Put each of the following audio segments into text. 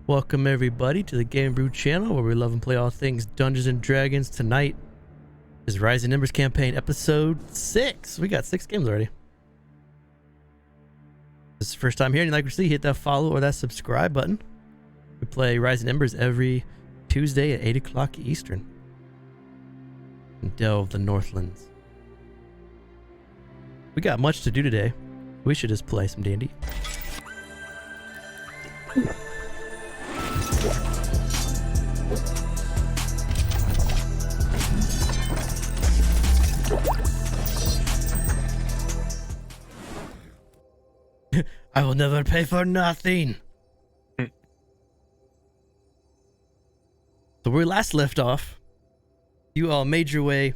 Welcome everybody to the Gamingbrew channel where we love and play all things Dungeons and Dragons. Tonight is Rising Embers campaign episode 6. We got 6 games already. If this is the first time here and you'd like to see, hit that follow or that subscribe button. We play Rising Embers every Tuesday at 8 o'clock Eastern. And delve the Northlands. We got much to do today. We should just play some D&D. I will never pay for nothing. So where we last left off, you all made your way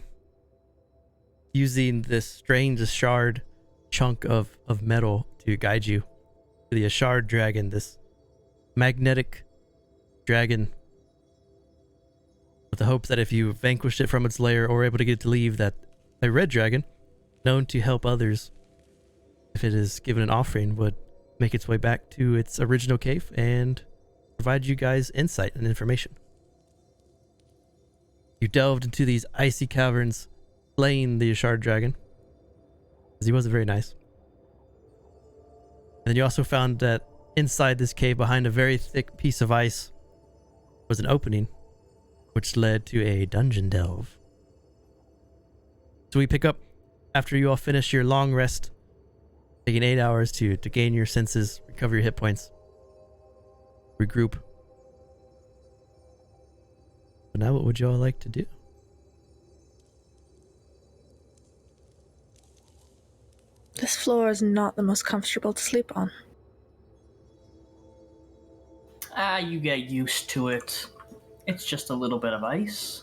using this strange Ashard chunk of metal to guide you to the Ashard Dragon, this magnetic dragon, with the hopes that if you vanquished it from its lair or were able to get it to leave, that a red dragon, known to help others if it is given an offering, would make its way back to its original cave and provide you guys insight and information. You delved into these icy caverns, slaying the Ashard Dragon, because he wasn't very nice. And then you also found that inside this cave, behind a very thick piece of ice, was an opening, which led to a dungeon delve. So we pick up after you all finish your long rest, taking 8 hours to gain your senses, recover your hit points, regroup. But now what would you all like to do? This floor is not the most comfortable to sleep on. You get used to it. It's just a little bit of ice.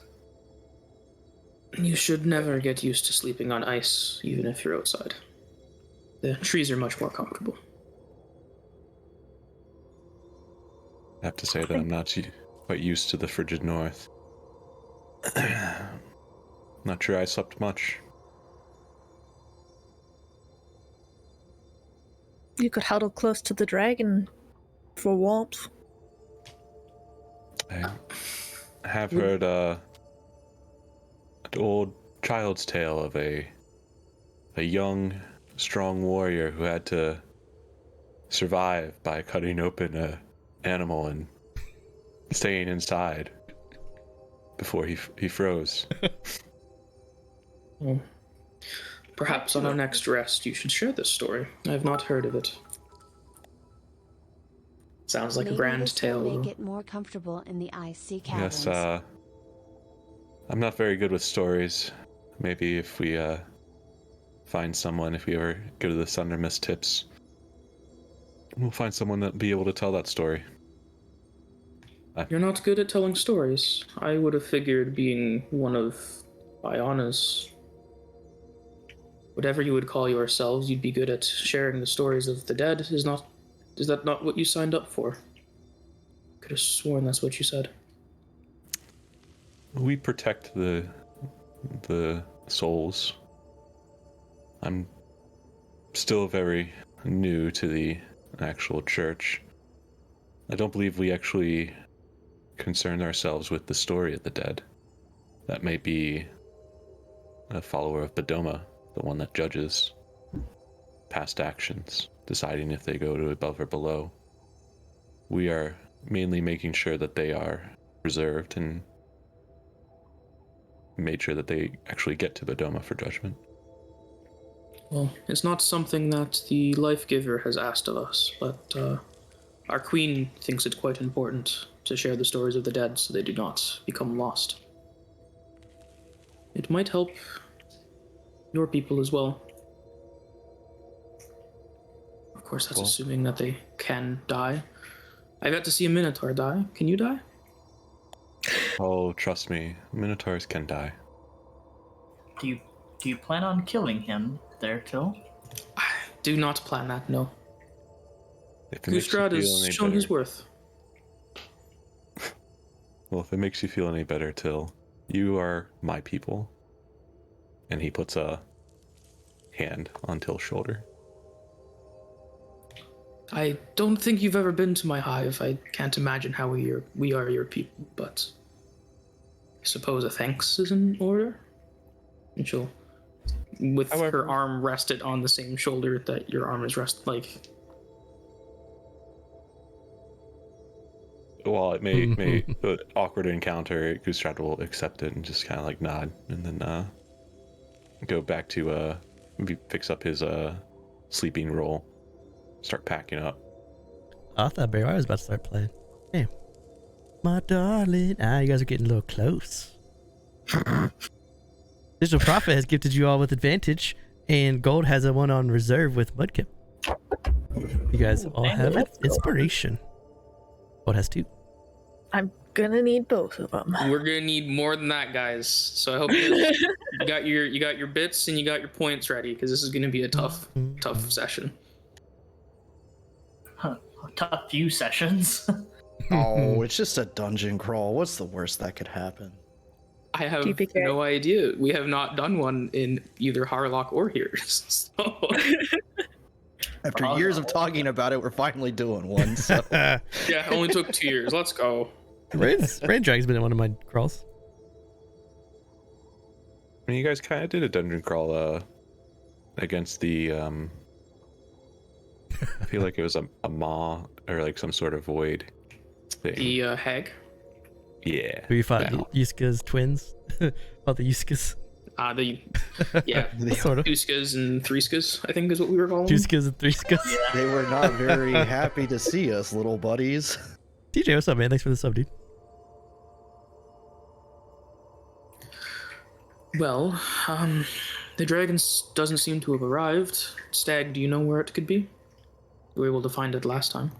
You should never get used to sleeping on ice, even if you're outside. The trees are much more comfortable. I have to say that I'm not quite used to the frigid north. Not sure I slept much. You could huddle close to the dragon for warmth. I have heard an old child's tale of a young, strong warrior who had to survive by cutting open an animal and staying inside before he froze. Well, perhaps on our next rest you should share this story. I have not heard of it. Sounds like Maybe a grand this tale. will make it more comfortable in the icy caverns. Yes, I'm not very good with stories. Maybe if we find someone, if we ever go to the Thunder Mist Tips, we'll find someone that'll be able to tell that story. You're not good at telling stories. I would have figured being one of Iona's, whatever you would call yourselves, you'd be good at sharing the stories of the dead. Is that not what you signed up for? Could have sworn that's what you said. We protect the souls. I'm still very new to the actual church. I don't believe we actually concern ourselves with the story of the dead. That may be a follower of Bedoma, the one that judges past actions, deciding if they go to above or below. We are mainly making sure that they are preserved and made sure that they actually get to Bedoma for judgment. Well, it's not something that the Life Giver has asked of us, but our queen thinks it quite important to share the stories of the dead so they do not become lost. It might help your people as well. Of course, that's assuming that they can die. I got to see a Minotaur die. Can you die? Oh, trust me, Minotaurs can die. Do you plan on killing him there, Till? I do not plan that, no. Goostrad has shown his worth. Well, if it makes you feel any better, Till, you are my people. And he puts a hand on Till's shoulder. I don't think you've ever been to my hive. I can't imagine how we are your people, but I suppose a thanks is in order. And she'll, with her arm rested on the same shoulder that your arm is rested, like. While it may awkward encounter, Goostrad will accept it and just kind of like nod, and then go back to fix up his sleeping roll, start packing up. I thought Barry was about to start playing. Hey, my darling. You guys are getting a little close. Digital Prophet has gifted you all with advantage, and Gold has a one on reserve with Mudkip. You guys all have it. Inspiration. Gold has 2. I'm gonna need both of them. We're gonna need more than that, guys. So I hope you got your bits and you got your points ready, because this is gonna be a tough session. Huh. Tough few sessions. Oh, it's just a dungeon crawl. What's the worst that could happen? I have no idea. We have not done one in either Harlock or here. So. After years of talking about it, we're finally doing one. So. Yeah, it only took 2 years. Let's go. Rain Dragon's been in one of my crawls. I mean, you guys kind of did a dungeon crawl against the I feel like it was a maw or like some sort of void thing. The hag. Yeah. We fought Yuska's twins. About the Yuskas. Sort of. Tuskas and Threeskas, I think is what we were calling. Yuskas and Threeskas. Yeah. They were not very happy to see us, little buddies. TJ, what's up, man? Thanks for the sub, dude. Well, the dragon doesn't seem to have arrived. Stag, do you know where it could be? We were able to find it last time.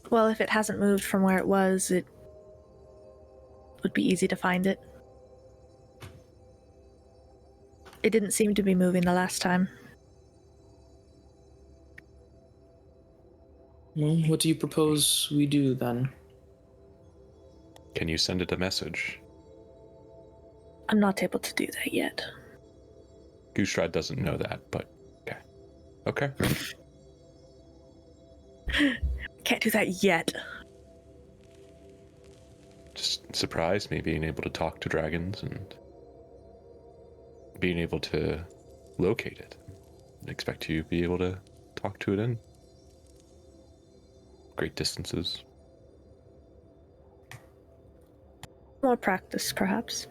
Well, if it hasn't moved from where it was, it would be easy to find it. It didn't seem to be moving the last time. Well, what do you propose we do then? Can you send it a message? I'm not able to do that yet. Goostrad doesn't know that, but okay. Can't do that yet. Just surprised me being able to talk to dragons and being able to locate it. I expect you to be able to talk to it in great distances. More practice, perhaps.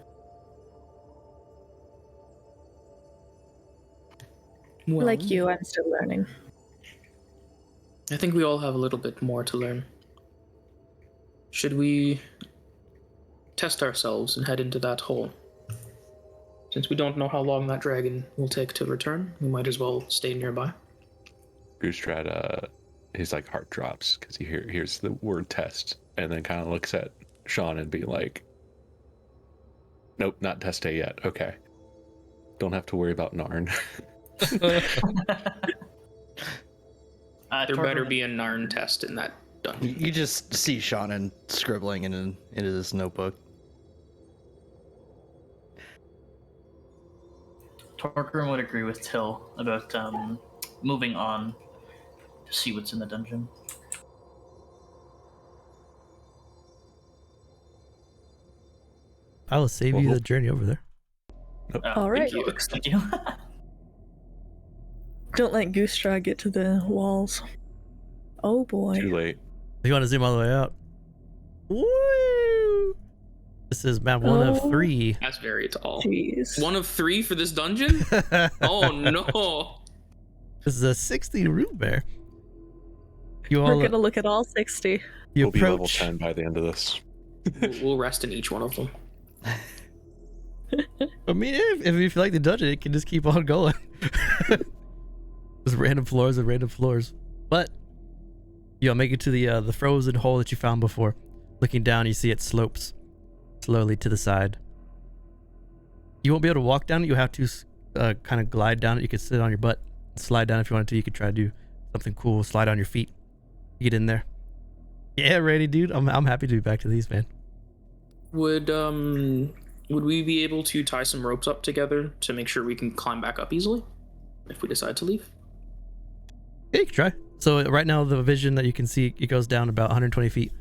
Well, Like you, I'm still learning. I think we all have a little bit more to learn. Should we test ourselves and head into that hole? Since we don't know how long that dragon will take to return, we might as well stay nearby. Goostrad, his like heart drops because he hears the word test, and then kind of looks at Sean and be like, "Nope, not test day yet. Okay, don't have to worry about Narn." There better be a Narn test in that dungeon. You just see Shannon scribbling in his notebook. Torgrim would agree with Till about moving on to see what's in the dungeon. I will save you the journey over there. All right. Thank you. Don't let Goostrad get to the walls. Oh boy. Too late. You want to zoom all the way out? Woo! This is map 1 of 3. That's very tall. Jeez. 1 of 3 for this dungeon? Oh no! This is a 60 root bear. You all, We're gonna look at all 60. you We'll be level approach. 10 by the end of this. We'll rest in each one of them. I mean, if you feel like the dungeon, it can just keep on going. Just random floors and random floors. But you'll make it to the frozen hole that you found before. Looking down, you see it slopes slowly to the side. You won't be able to walk down it. You'll have to kind of glide down it. You can sit on your butt, slide down if you wanted to. You could try to do something cool. Slide on your feet. Get in there. Yeah, ready, dude. I'm happy to be back to these, man. Would we be able to tie some ropes up together to make sure we can climb back up easily? if we decide to leave. Yeah, you can try. So right now the vision that you can see, it goes down about 120 feet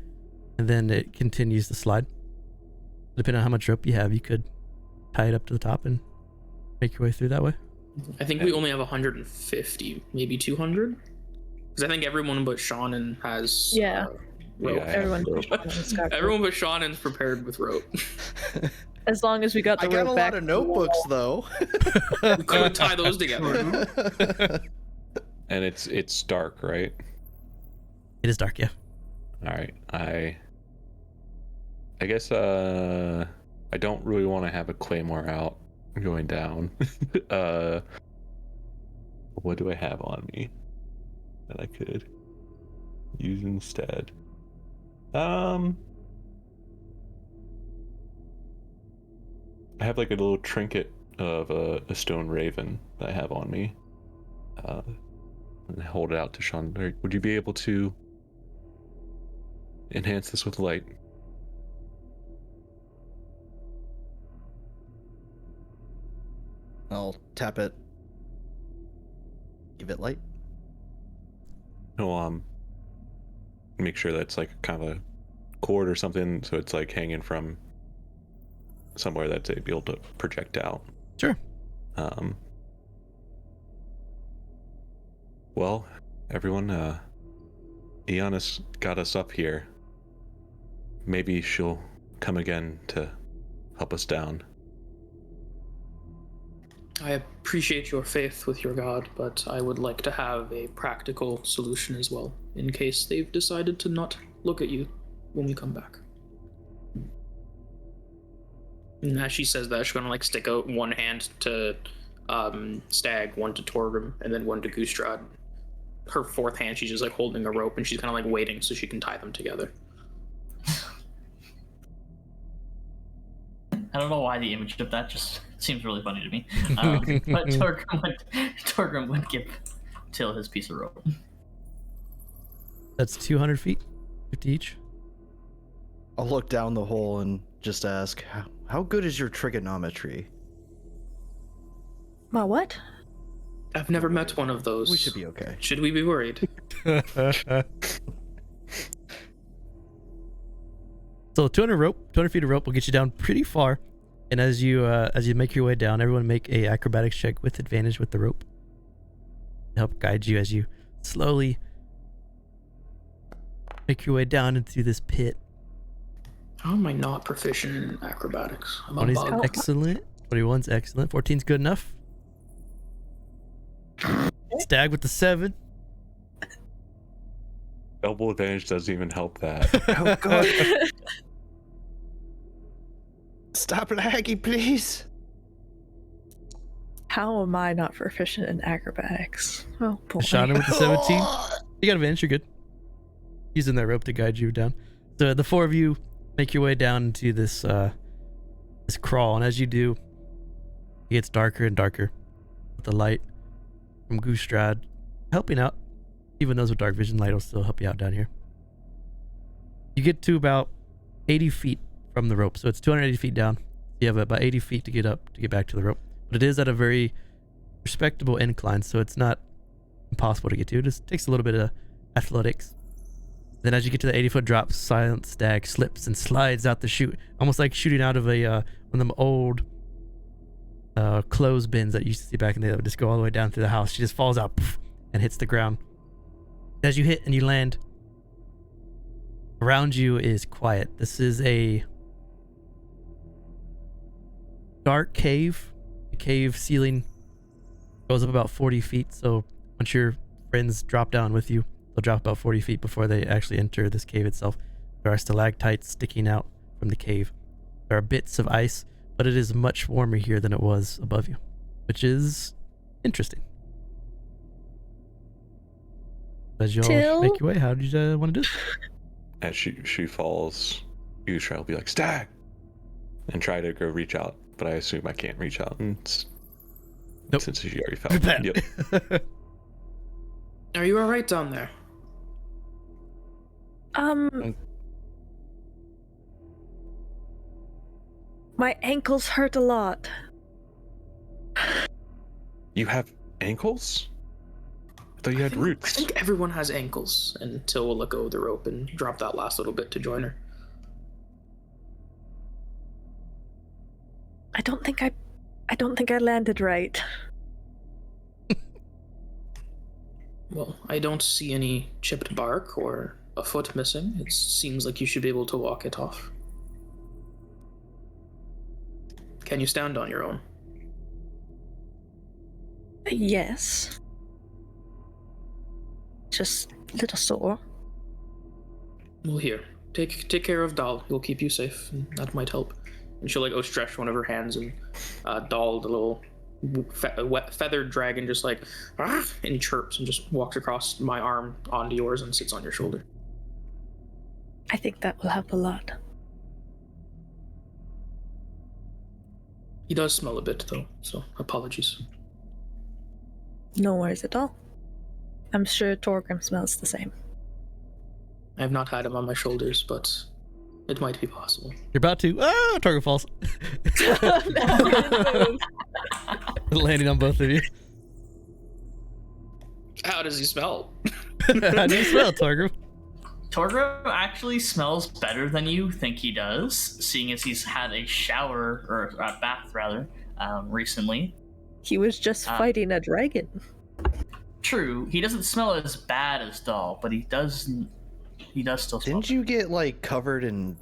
and then it continues to slide. Depending on how much rope you have, you could tie it up to the top and make your way through that way. I think we only have 150, maybe 200. Because I think everyone but Shannon has Yeah. rope. Yeah, I have Everyone, rope. Everyone but Shannon's prepared with rope. as long as we got the I got a rope back. lot of notebooks though. We could tie those together. And it's dark, right? It is dark, yeah. All right. I guess I don't really want to have a claymore out going down. What do I have on me that I could use instead? I have like a little trinket of a stone raven that I have on me. And hold it out to Sean. Would you be able to enhance this with light? I'll tap it. Give it light. No, make sure that's like kind of a cord or something, so it's like hanging from somewhere that's able to project out. Sure. Well, everyone, Eon has got us up here. Maybe she'll come again to help us down. I appreciate your faith with your god, but I would like to have a practical solution as well, in case they've decided to not look at you when we come back. And as she says that, she's gonna like stick out one hand to Stag, one to Torgrim, and then one to Goostrad. Her fourth hand, she's just like holding a rope, and she's kind of like waiting so she can tie them together. I don't know why the image of that just seems really funny to me. But Torgrim would give Till his piece of rope. That's 200 feet, 50 each. I'll look down the hole and just ask, how good is your trigonometry? My what? I've never met one of those. We should be okay. Should we be worried? So 200 feet of rope will get you down pretty far. And as you make your way down, everyone make a acrobatics check with advantage with the rope. Help guide you as you slowly make your way down into this pit. How am I not proficient in acrobatics? I'm a 20's bug. excellent. 21's excellent. 14's good enough. Stag with the 7. Double advantage doesn't even help that. Oh god. Stop laggy, please. How am I not proficient in acrobatics? Oh boy. Shannon with the 17. You got advantage, you're good. Using that rope to guide you down. So the four of you make your way down into this this crawl, and as you do, it gets darker and darker with the light from Goostrad helping out. Even those with dark vision, light will still help you out down here. You get to about 80 feet from the rope, so it's 280 feet down. You have about 80 feet to get up to get back to the rope, but it is at a very respectable incline, so it's not impossible to get to. It just takes a little bit of athletics. Then as you get to the 80-foot drop, Silent Stag slips and slides out the chute, almost like shooting out of a one of them old clothes bins that you used to see back in the day that would just go all the way down through the house. She just falls out and hits the ground. As you hit and you land, around you is quiet. This is a dark cave. The cave ceiling goes up about 40 feet, so once your friends drop down with you, they'll drop about 40 feet before they actually enter this cave itself. There are stalactites sticking out from the cave. There are bits of ice, but it is much warmer here than it was above you, which is interesting. As you all make your way, how do you want to do this? As she falls, Yusha will be like, Stag! And try to go reach out, but I assume I can't reach out. Nope. Since she already fell. Prepare. Yep. Are you alright down there? My ankles hurt a lot. You have ankles? I thought you had I roots. think everyone has ankles, and Till will let go of the rope and drop that last little bit to join her. I don't think I landed right. Well, I don't see any chipped bark or a foot missing. It seems like you should be able to walk it off. Can you stand on your own? Yes. Just a little sore. Well, here, take care of Dal. He'll keep you safe, and that might help. And she'll like stretch one of her hands, and Dal, the little feathered dragon, just like and chirps and just walks across my arm onto yours and sits on your shoulder. I think that will help a lot. He does smell a bit though, so apologies. No worries at all. I'm sure Torgrim smells the same. I have not had him on my shoulders, but it might be possible. You're about to. Ah, target falls. Landing on both of you. How does he smell? How do you smell, Torgrim? Torgrim actually smells better than you think he does, seeing as he's had a shower, or a bath rather, recently. He was just fighting a dragon. True, he doesn't smell as bad as Dahl, but he does still smell. Didn't you get like covered in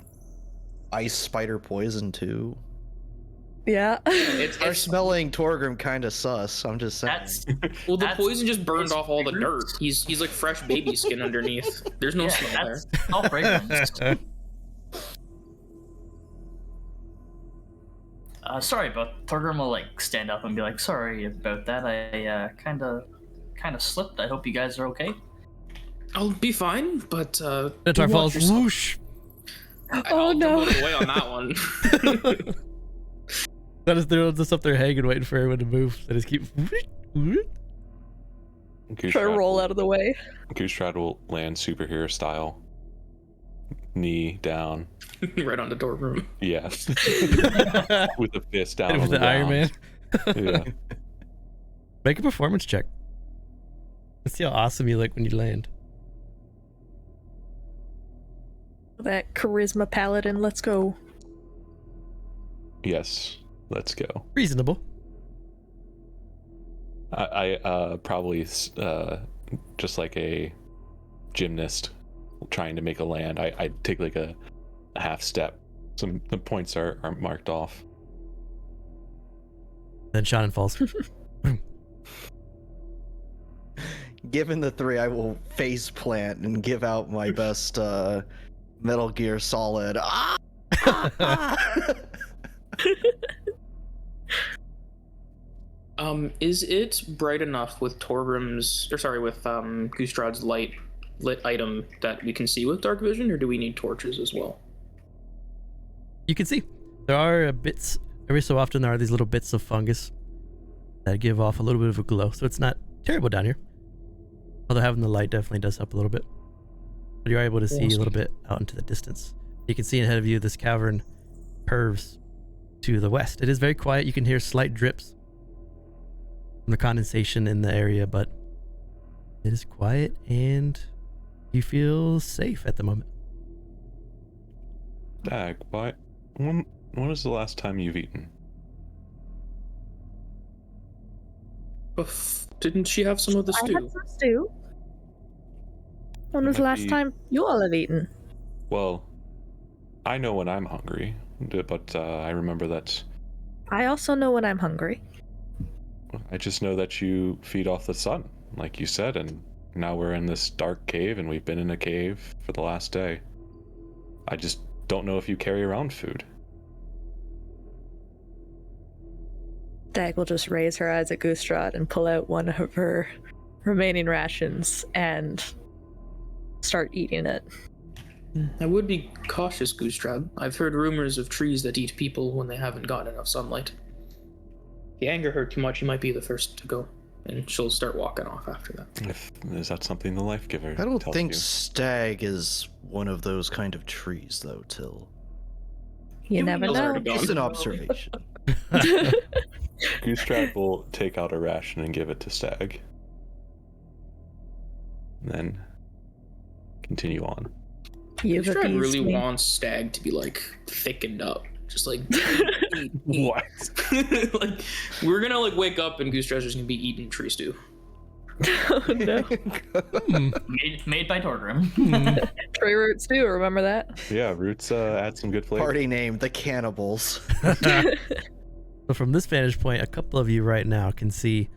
ice spider poison too? Yeah. Our smelling Torgrim kind of sus. I'm just saying. Well, the poison just burned off all the dirt. He's like fresh baby skin underneath. There's no smell there. All fragrance. Sorry, but Torgrim will like stand up and be like, "Sorry about that. I kind of slipped. I hope you guys are okay." I'll be fine, but Tar falls. Whoosh. I'll no! jump away on that one. They're just up there hanging, waiting for everyone to move. They just keep. Try to roll out of the way. Goostrad will land superhero style. Knee down. Right on the door room. Yeah. With the fist down With on the Iron Man. Yeah. Make a performance check. Let's see how awesome you look when you land. That charisma paladin, let's go. Yes. Let's go. Reasonable. I probably just like a gymnast trying to make a land. I take like a half step. The points are marked off. Then Shannon falls. Given the 3, I will face plant and give out my best Metal Gear Solid. Is it bright enough with Gustrad's lit item that we can see with dark vision, or do we need torches as well? You can see there are bits. Every so often there are these little bits of fungus that give off a little bit of a glow, so it's not terrible down here. Although having the light definitely does help a little bit. But you're able to see a little bit out into the distance. You can see ahead of you this cavern curves to the west. It is very quiet. You can hear slight drips from the condensation in the area, but it is quiet and you feel safe at the moment. Dag, why? When was the last time you've eaten? Didn't she have some of the I stew? had some stew. When was the last time you all have eaten? Well, I know when I'm hungry, but I remember that. I also know when I'm hungry. I just know that you feed off the sun, like you said, and now we're in this dark cave, and we've been in a cave for the last day. I just don't know if you carry around food. Dag will just raise her eyes at Gustrad and pull out one of her remaining rations and start eating it. I would be cautious, Gustrad. I've heard rumors of trees that eat people when they haven't gotten enough sunlight. If you anger her too much, you might be the first to go, and she'll start walking off after that. Is that something the life giver I don't tells think you? stag is one of those kind of trees, though, Till. You never knows where know. to go. Just an observation. Goostrad will take out a ration and give it to Stag. And then continue on. Goostrad really wants Stag to be like thickened up. Just like eat. What? Like we're gonna like wake up and Goostrad's just gonna be eating tree stew. Oh no. Made by Torgrim. Tree roots too, remember that? Yeah, roots add some good flavor. Party name, the Cannibals. So from this vantage point, a couple of you right now can see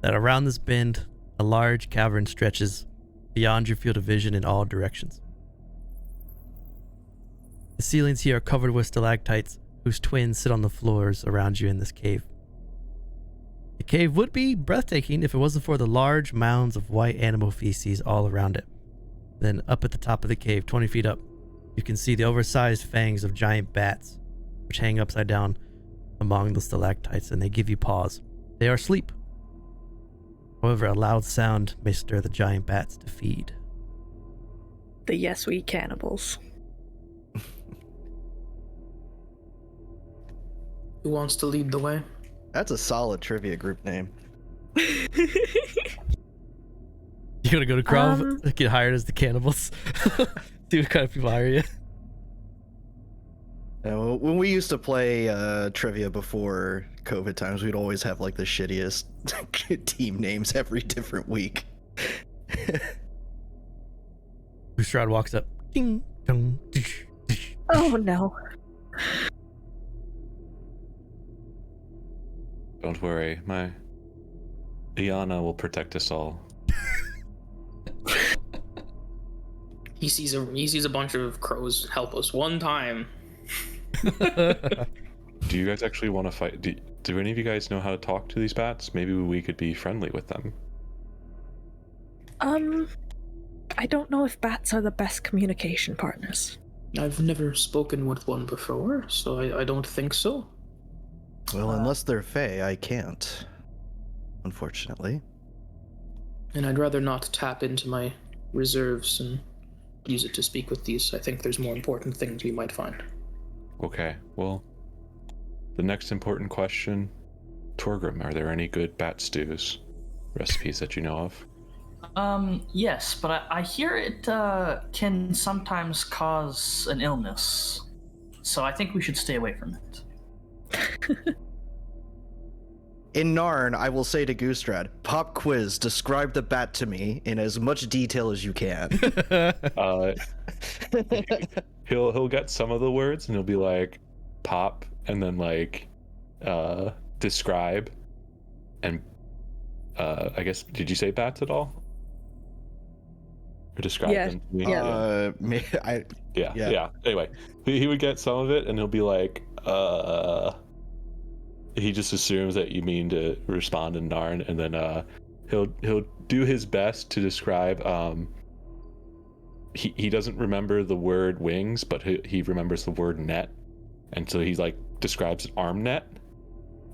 that around this bend, a large cavern stretches beyond your field of vision in all directions. The ceilings here are covered with stalactites whose twins sit on the floors around you in this cave. The cave would be breathtaking if it wasn't for the large mounds of white animal feces all around it. Then up at the top of the cave, 20 feet up, you can see the oversized fangs of giant bats, which hang upside down among the stalactites, and they give you pause. They are asleep. However, a loud sound may stir the giant bats to feed. The Yes We Cannibals. Who wants to lead the way? That's a solid trivia group name. You gonna go to Grove? Get hired as the cannibals? See what kind of people hire you? When we used to play trivia before COVID times, we'd always have like the shittiest team names every different week. Goostrad walks up. Ding, dong, dish, dish. Oh no. Don't worry, my Iana will protect us all. He sees a bunch of crows help us one time. Do you guys actually want to fight? Do any of you guys know how to talk to these bats? Maybe we could be friendly with them. I don't know if bats are the best communication partners. I've never spoken with one before, so I don't think so. Well, unless they're Fae, I can't. Unfortunately. And I'd rather not tap into my reserves and use it to speak with these. I think there's more important things we might find. Okay, well, the next important question, Torgrim, are there any good bat stews recipes that you know of? Yes, but I hear it can sometimes cause an illness, so I think we should stay away from it. In Narn, I will say to Goostrad, pop quiz, describe the bat to me in as much detail as you can. He'll get some of the words and he'll be like pop and then like describe and I guess, did you say bats at all? Or describe them to me? Yeah. Anyway, he would get some of it and he'll be like he just assumes that you mean to respond in Narn, and then he'll do his best to describe. He doesn't remember the word wings, but he remembers the word net, and so he like describes an arm net,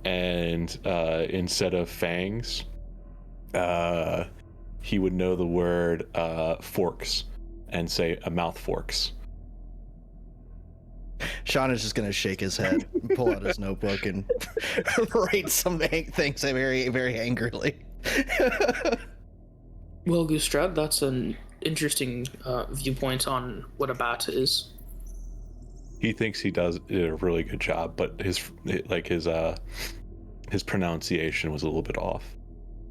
and instead of fangs, he would know the word forks and say a mouth forks. Sean is just gonna shake his head, pull out his notebook, and write some things very, very angrily. Well, Goostrad, that's an interesting viewpoint on what a bat is. He thinks he did a really good job, but his pronunciation was a little bit off.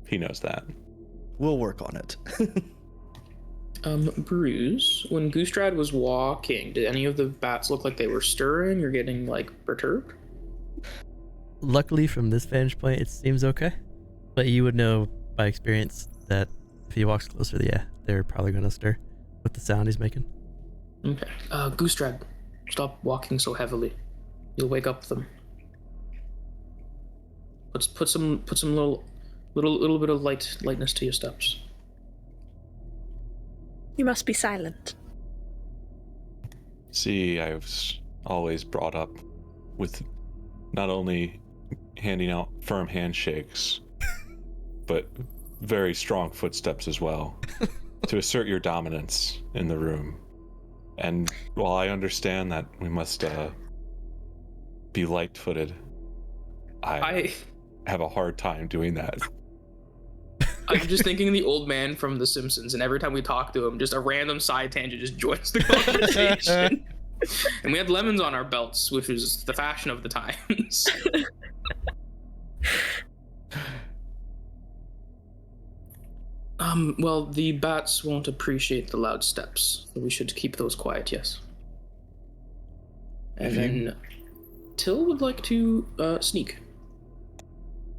He knows that. We'll work on it. Bruce, when Goostrad was walking, did any of the bats look like they were stirring or getting like perturbed? Luckily, from this vantage point, it seems okay. But you would know by experience that if he walks closer, yeah, they're probably going to stir with the sound he's making. Okay. Goostrad, stop walking so heavily. You'll wake up them. Put some little bit of lightness to your steps. You must be silent. See, I was always brought up with not only handing out firm handshakes, but very strong footsteps as well, to assert your dominance in the room. And while I understand that we must be light-footed. I have a hard time doing that. I'm just thinking of the old man from The Simpsons, and every time we talk to him, just a random side tangent just joins the conversation. And we had lemons on our belts, which was the fashion of the times. Well, the bats won't appreciate the loud steps. We should keep those quiet, yes. And then Till would like to sneak.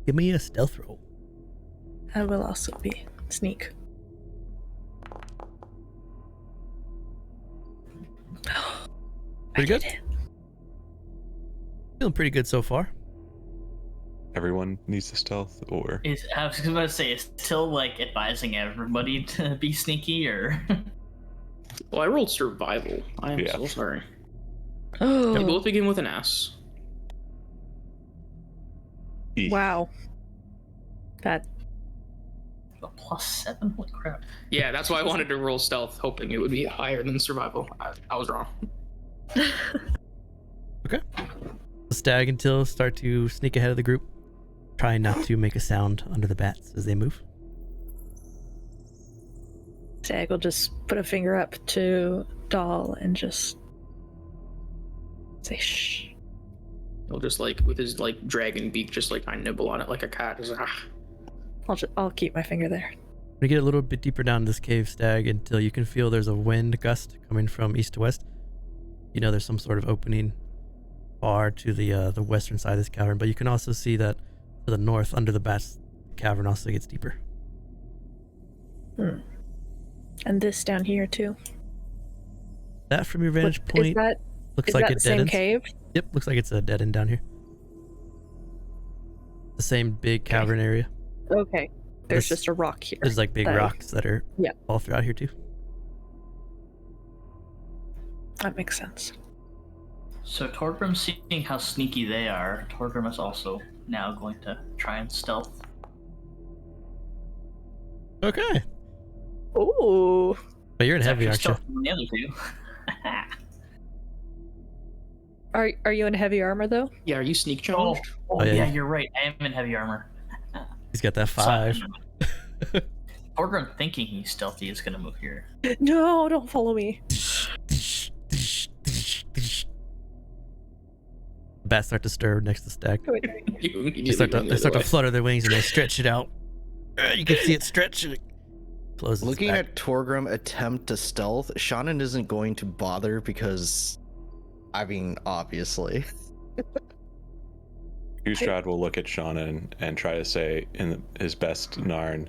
Give me a stealth roll. I will also be sneak. Pretty good. Feeling pretty good so far. Everyone needs to stealth, or I was about to say, is Till like advising everybody to be sneaky, or? Well, I rolled survival. I am so sorry. They Oh, both begin with an S. wow. That A +7? Holy crap! Yeah, that's why I wanted to roll stealth, hoping it would be higher than survival. I was wrong. Okay. The stag and Till start to sneak ahead of the group, trying not to make a sound under the bats as they move. Stag will just put a finger up to Doll and just say shh. He'll just like with his like dragon beak, just like I nibble on it like a cat. Just, I'll keep my finger there. When you get a little bit deeper down this cave, Stag, until you can feel there's a wind gust coming from east to west. You know there's some sort of opening far to the western side of this cavern, but you can also see that to the north, under the bats, the cavern also gets deeper. And this down here too. That from your vantage Is point that looks is like that it the dead same ends. cave? Yep, looks like it's a dead end down here. The same big cavern area. Okay. There's This- just a rock here. There's like big that- rocks that are Yeah. all throughout here too. That makes sense. So Torgrim, seeing how sneaky they are, Torgrim is also now going to try and stealth. Okay. Ooh. But you're in He's heavy, actually aren't you? stealthier than the other two. Are you in heavy armor though? yeah, are you sneak Oh, challenged? yeah. yeah, you're right. I am in heavy armor. He's got that 5. Torgrim, thinking he's stealthy, is going to move here. No, don't follow me. Bats start to stir next to the stag. You They start to immediately run flutter their wings and they stretch it out. You can see it stretch and it closes. Looking back. at Torgrim attempt to stealth, Shannon isn't going to bother because, I mean, obviously. Ustrad will look at Shannon and try to say in his best Narn,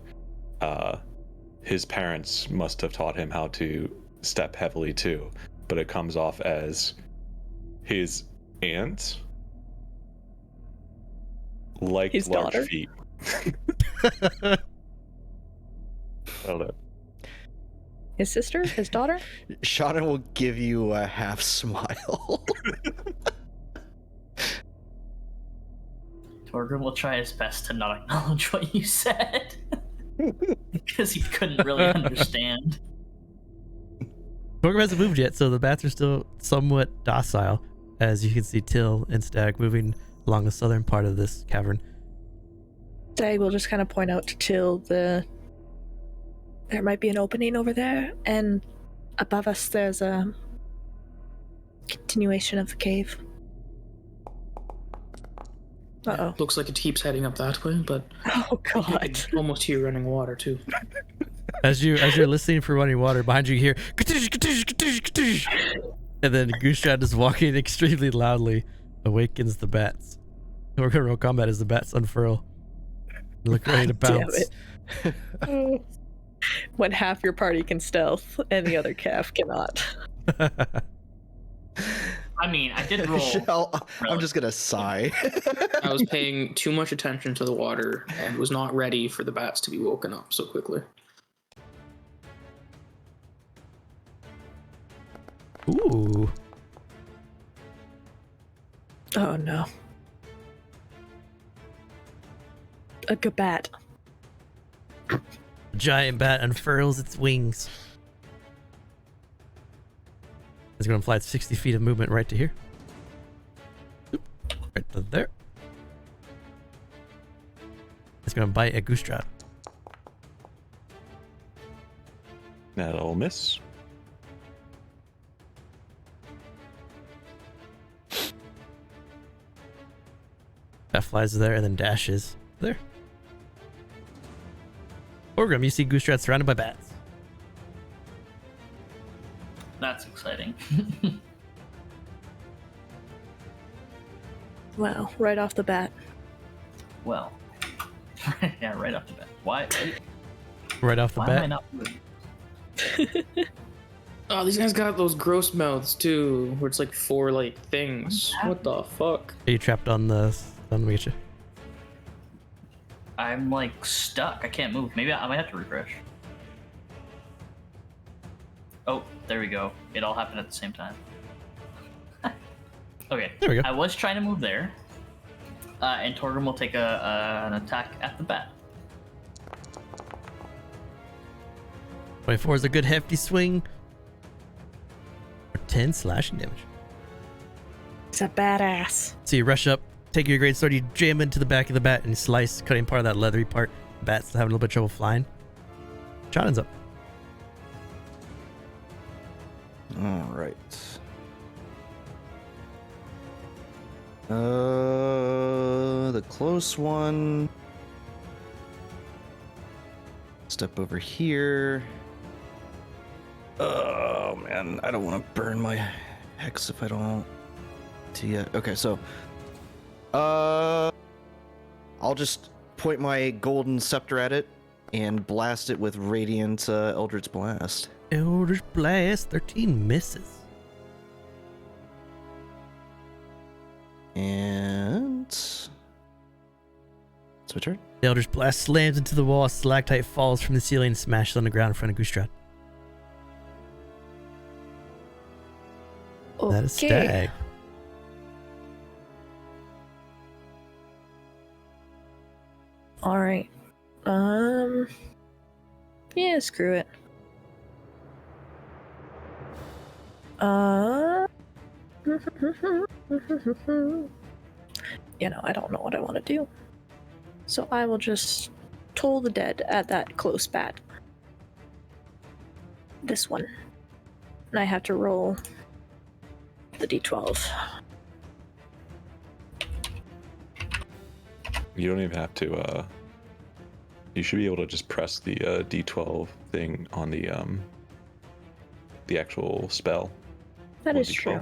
his parents must have taught him how to step heavily too, but it comes off as his aunt liked His large daughter? feet. I don't know. His sister? His daughter? Shannon will give you a half smile. Torgrim will try his best to not acknowledge what you said. Because he couldn't really understand. Torgrim hasn't moved yet, so the bats are still somewhat docile, as you can see Till and Stag moving along the southern part of this cavern. Stag will just kind of point out to Till there might be an opening over there, and above us there's a continuation of the cave. Uh-oh. Looks like it keeps heading up that way, but Oh you god. can almost hear running water too. As you're listening for running water, behind you hear and then Gushad is walking extremely loudly, awakens the bats. We're gonna roll combat as the bats unfurl. Look ready to Damn bounce. it. When half your party can stealth and the other calf cannot. I mean, I did roll. I'm just gonna sigh. I was paying too much attention to the water and was not ready for the bats to be woken up so quickly. Ooh. Oh no. A gabat. A giant bat unfurls its wings. It's gonna fly at 60 feet of movement right to here. Right to there. It's gonna bite a Goostrad. That'll miss. That flies there and then dashes there. Orgrim, you see Goostrad surrounded by bats. That's exciting. Wow, right off the bat. Well, yeah, right off the bat. Why? Right off the Why am I bat. not moving? Oh, these guys got those gross mouths too, where it's like 4 like things. What the fuck? Are you trapped on the sun? We get you. I'm like stuck. I can't move. Maybe I might have to refresh. Oh, there we go. It all happened at the same time. Okay. There we go. I was trying to move there. And Torgrim will take an attack at the bat. 24 is a good hefty swing. For 10 slashing damage. He's a badass. So you rush up, take your greatsword, you jam into the back of the bat and slice, cutting part of that leathery part. The bat's still having a little bit of trouble flying. Jonathan's up. All right. The close one. Step over here. Oh man, I don't want to burn my hex if I don't to yet. Okay, so I'll just point my golden scepter at it and blast it with radiant Eldritch Blast. Eldritch Blast, 13 misses. And it's my turn. The Eldritch Blast slams into the wall, a stalactite falls from the ceiling and smashes on the ground in front of Goostrad. That is Stag. All right. Yeah, screw it. You know, I don't know what I want to do. So I will just toll the dead at that close bat. This one. And I have to roll the d12. You don't even have to, you should be able to just press the D12 thing on the actual spell. That on is D12. true.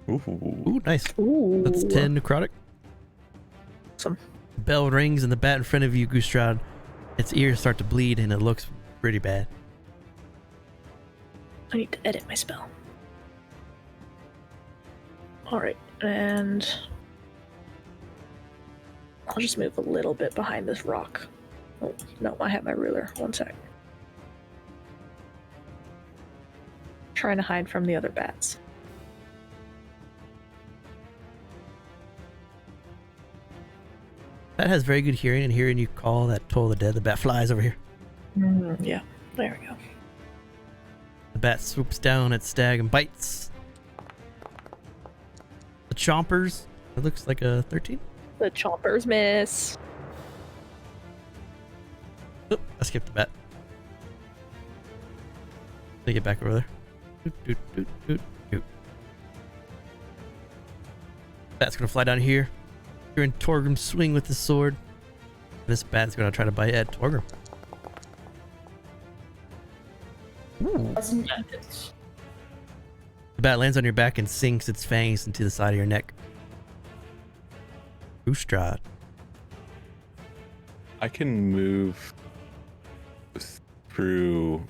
Ooh, nice. Ooh. That's 10 necrotic. Awesome. Bell rings and the bat in front of you, Goostrad. Its ears start to bleed and it looks pretty bad. I need to edit my spell. Alright, and I'll just move a little bit behind this rock. Oh, no, I have my ruler. One sec. Trying to hide from the other bats. Bat has very good hearing, and hearing you call that toll the dead, the bat flies over here. Yeah, there we go. The bat swoops down at Stag and bites. The chompers, it looks like a 13. The chompers miss. Oh, I skipped the bat. Let me get back over there. Doot, doot, doot, doot, doot. Bat's gonna fly down here. You're in Torgrim swing with the sword. This bat's gonna try to bite at Torgrim. Ooh. That hits. The bat lands on your back and sinks its fangs into the side of your neck. Goostrad. I can move through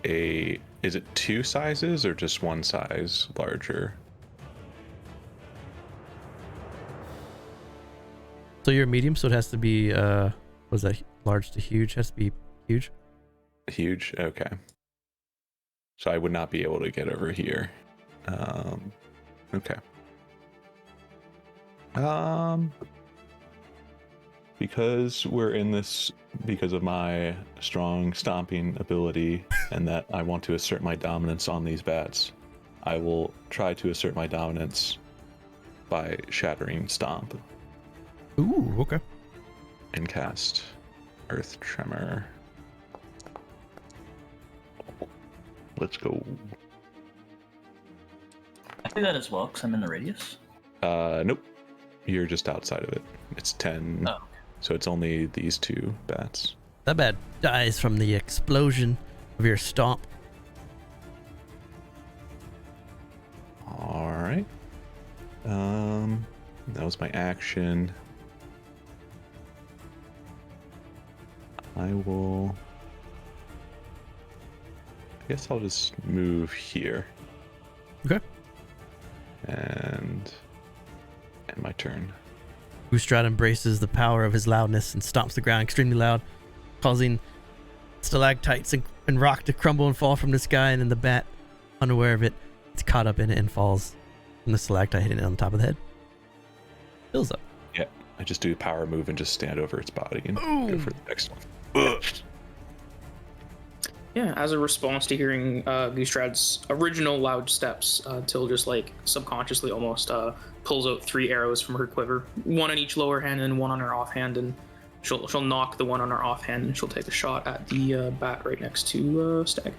a... Is it 2 sizes or just 1 size larger? So you're medium, so it has to be, was that large to huge? It has to be huge. Huge? Okay. So I would not be able to get over here. Okay. Because we're in this, because of my strong stomping ability and that I want to assert my dominance on these bats, I will try to assert my dominance by shattering stomp Ooh, okay. and cast Earth Tremor. Let's go. I do that as well because I'm in the radius. Nope. You're just outside of it. It's 10. Oh. So it's only these two bats. That bat dies from the explosion of your stomp. All right. That was my action. I guess I'll just move here. Okay. And end my turn. Goostrad embraces the power of his loudness and stomps the ground extremely loud, causing stalactites and rock to crumble and fall from the sky, and then the bat, unaware of it, it's caught up in it and falls from the stalactite, hitting it on the top of the head. Fills up. Yeah, I just do a power move and just stand over its body and go for the next one. Yeah, as a response to hearing Goostrad's original loud steps, Till just like subconsciously almost pulls out 3 arrows from her quiver, one on each lower hand and one on her offhand, and she'll knock the one on her offhand and she'll take a shot at the bat right next to Stag.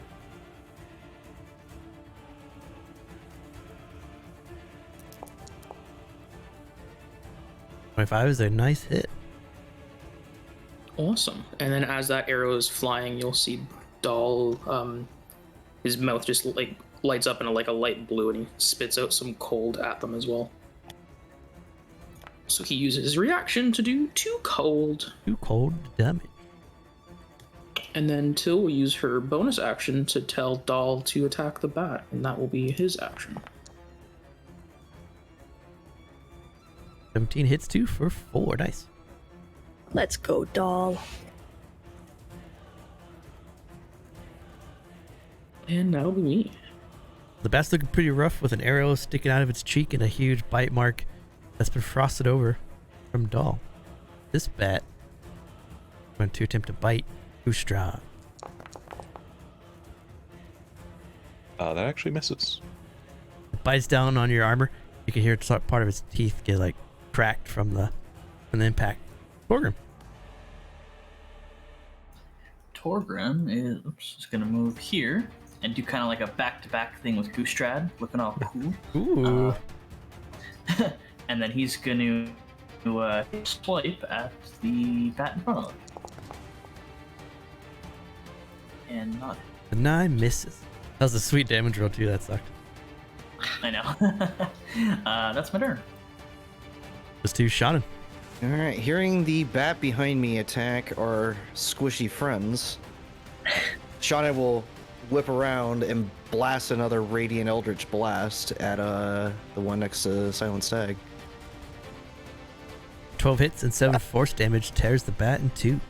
$25 is a nice hit. Awesome. And then as that arrow is flying, you'll see Dahl, his mouth just like lights up in a light blue, and he spits out some cold at them as well. So he uses his reaction to do 2 cold. 2 cold damage. And then Till will use her bonus action to tell Dahl to attack the bat, and that will be his action. 17 hits 2 for 4. Nice. Let's go, doll. And that'll be me. The bat's looking pretty rough with an arrow sticking out of its cheek and a huge bite mark that's been frosted over from Dahl. This bat going to attempt to bite Goostrad. That actually misses. It bites down on your armor. You can hear part of its teeth get like cracked from the impact. Torgrim. Torgrim is going to move here and do kind of like a back-to-back thing with Goostrad, looking all cool. Ooh. And then he's going to swipe at the bat in front of him. And not. The 9 misses. That was a sweet damage roll too. That sucked. I know. That's my turn. Just 2 shot him. All right, hearing the bat behind me attack our squishy friends, Shauna will whip around and blast another Radiant Eldritch Blast at the one next to Silent Stag. 12 hits and 7 force damage tears the bat in 2.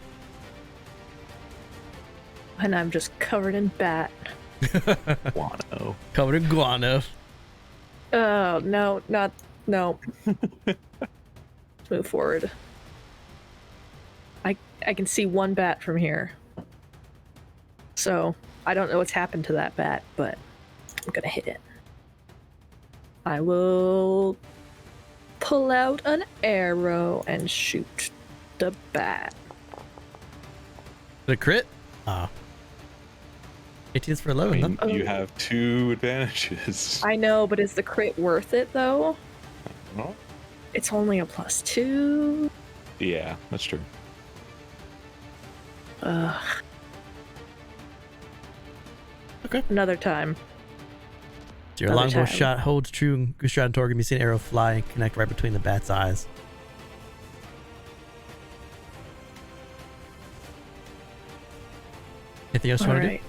And I'm just covered in bat. Guano. Covered in guano. Oh, no. Let's move forward. I can see one bat from here. So, I don't know what's happened to that bat, but I'm gonna hit it. I will pull out an arrow and shoot the bat. The crit? Ah. 18 is for 11. I mean, you have 2 advantages. I know, but is the crit worth it, though? No? It's only a +2. Yeah, that's true. Okay. Another time. So your Another longbow time. shot holds true. Goostrad and Torgrim, you see an arrow fly and connect right between the bat's eyes. Anything else you want to do? Alright.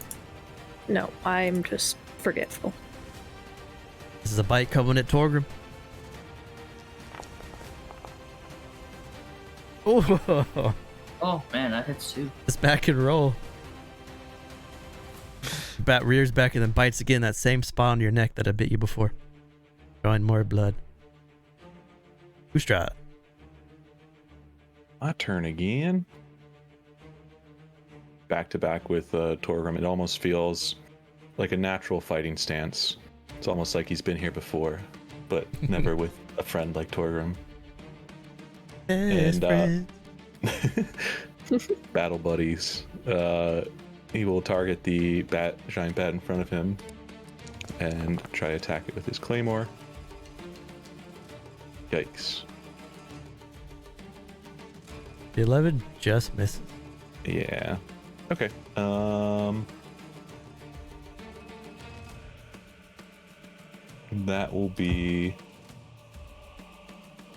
No, I'm just forgetful. This is a bite coming at Torgrim. Oh, Oh man, that hits too. this bat can roll. The bat rears back and then bites again, that same spot on your neck that I bit you before. Drawing more blood. Goostrad. My turn again. Back to back with Torgrim. It almost feels like a natural fighting stance It's almost like he's been here before, but never with a friend like Torgrim. Best And friends. battle buddies. He will target the giant bat in front of him and try to attack it with his claymore. Yikes. The 11 just misses. Yeah. Okay. That will be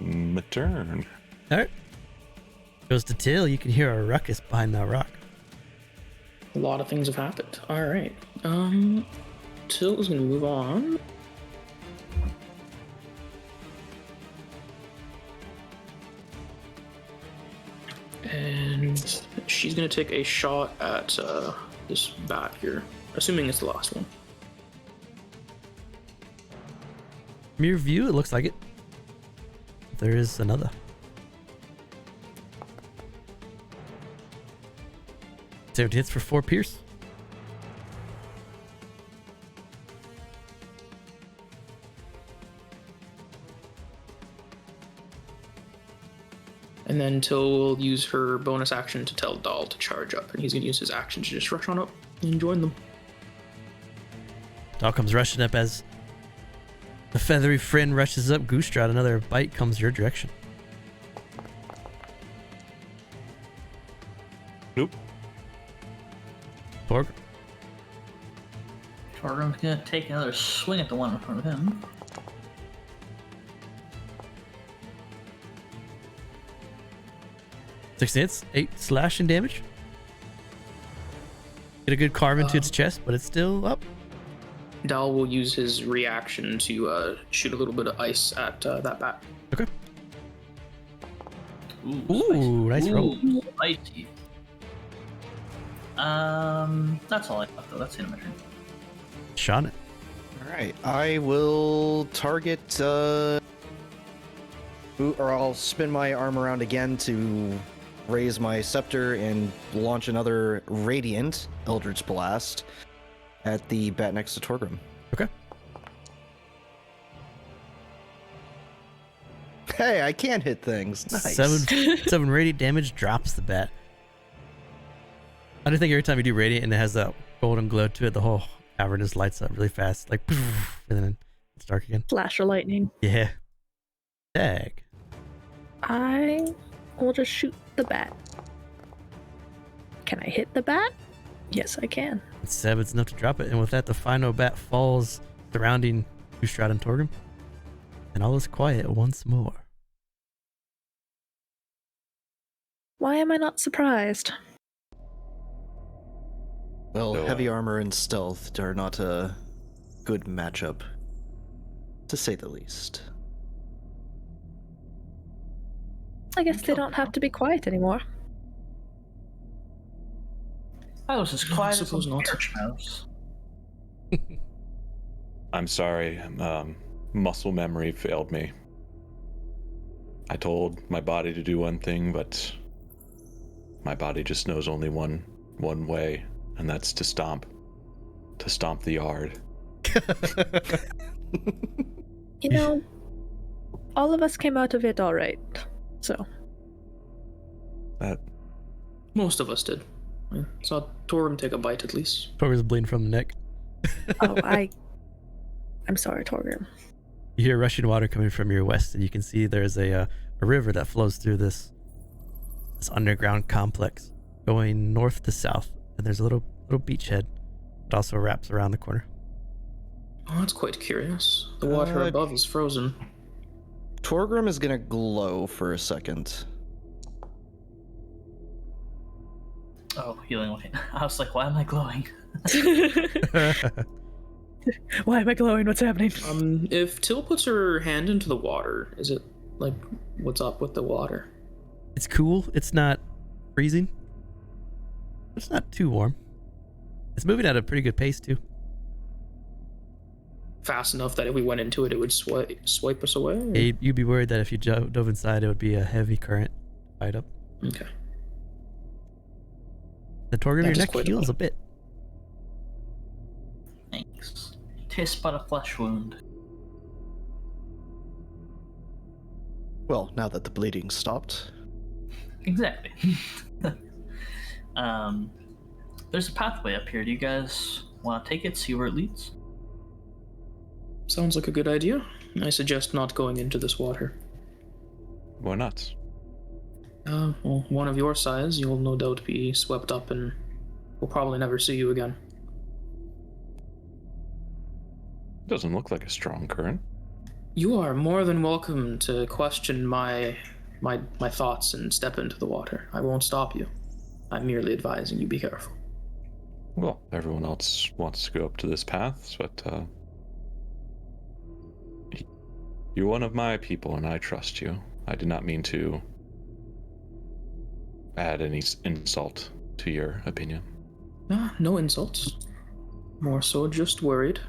my turn. All right. Goes to Till. You can hear a ruckus behind that rock. A lot of things have happened. All right. Till is gonna move on. And she's gonna take a shot at this bat here, assuming it's the last one. From your view, it looks like it. There is another. So it hits for 4 pierce. And then Till will use her bonus action to tell Dahl to charge up, and he's gonna use his action to just rush on up and join them. Dog comes rushing up as the feathery friend rushes up. Goostrad, another bite comes your direction. Nope. Torg. Torgrim's gonna take another swing at the one in front of him. Six hits, 8 slashing damage. Get a good carve into its chest, but it's still up. Dahl will use his reaction to shoot a little bit of ice at that bat. Okay. Ooh, Nice roll. Spicy. That's all I got though. That's the end of my turn. Shot it. All right, I will target, or I'll spin my arm around again to raise my scepter and launch another Radiant Eldritch Blast at the bat next to Torgrim. Okay. Hey, I can hit things. Nice. 7 radiant damage drops the bat. I do think every time you do radiant and it has that golden glow to it, the whole cavern just lights up really fast, like, and then it's dark again. Flash of lightning. Yeah. Tag. I will just shoot the bat. Can I hit the bat? Yes, I can. It's 7, it's enough to drop it, and with that, the final bat falls, surrounding Goostrad and Torgrim, and all is quiet once more. Why am I not surprised? Well, No, heavy armor and stealth are not a good matchup, to say the least. I guess they don't have to be quiet anymore. I was as quiet as suppose a not. church mouse. I'm sorry. Muscle memory failed me. I told my body to do one thing, but my body just knows only one way, and that's to stomp the yard. You know, all of us came out of it all right. So, That Most of us did. I saw Torgrim take a bite at least. Torgrim's bleeding from the neck. oh, I'm sorry, Torgrim. You hear rushing water coming from your west, and you can see there's a river that flows through this underground complex, going north to south. And there's a little beachhead that also wraps around the corner. Oh, that's quite curious. The water above is frozen. Torgrim is gonna glow for a second. Oh, healing light. I was like, why am I glowing? Why am I glowing? What's happening? If Till puts her hand into the water, is it like what's up with the water? It's cool. It's not freezing. It's not too warm. It's moving at a pretty good pace too. Fast enough that if we went into it, it would swipe us away? Or? You'd be worried that if you dove inside, it would be a heavy current fight up. Okay. The Torgrim, That your is neck quite heals a a bit. Thanks. tastes but a flesh wound. Well, now that the bleeding stopped. Exactly. There's a pathway up here. Do you guys want to take it, see where it leads? Sounds like a good idea. I suggest not going into this water. Why not? Well, one of your size, you'll no doubt be swept up and we'll probably never see you again. Doesn't look like a strong current. You are more than welcome to question my thoughts and step into the water. I won't stop you. I'm merely advising you be careful. Well, everyone else wants to go up to this path, but you're one of my people and I trust you. I did not mean to add any insult to your opinion. No insults. More so just worried.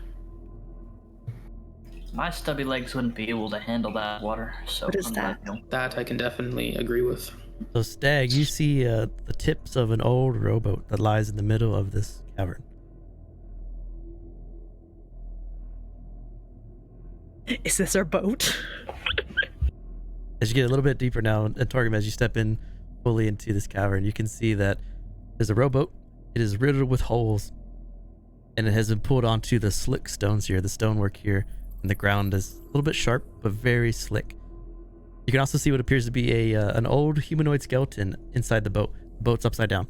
My stubby legs wouldn't be able to handle that water, so What is I'm that? letting them. That I can definitely agree with. So Stag, you see the tips of an old rowboat that lies in the middle of this cavern. Is this our boat? As you get a little bit deeper now, and Torgrim, as you step in fully into this cavern, you can see that there's a rowboat. It is riddled with holes, and it has been pulled onto the slick stones here, the stonework here, and the ground is a little bit sharp, but very slick. You can also see what appears to be an old humanoid skeleton inside the boat. The boat's upside down.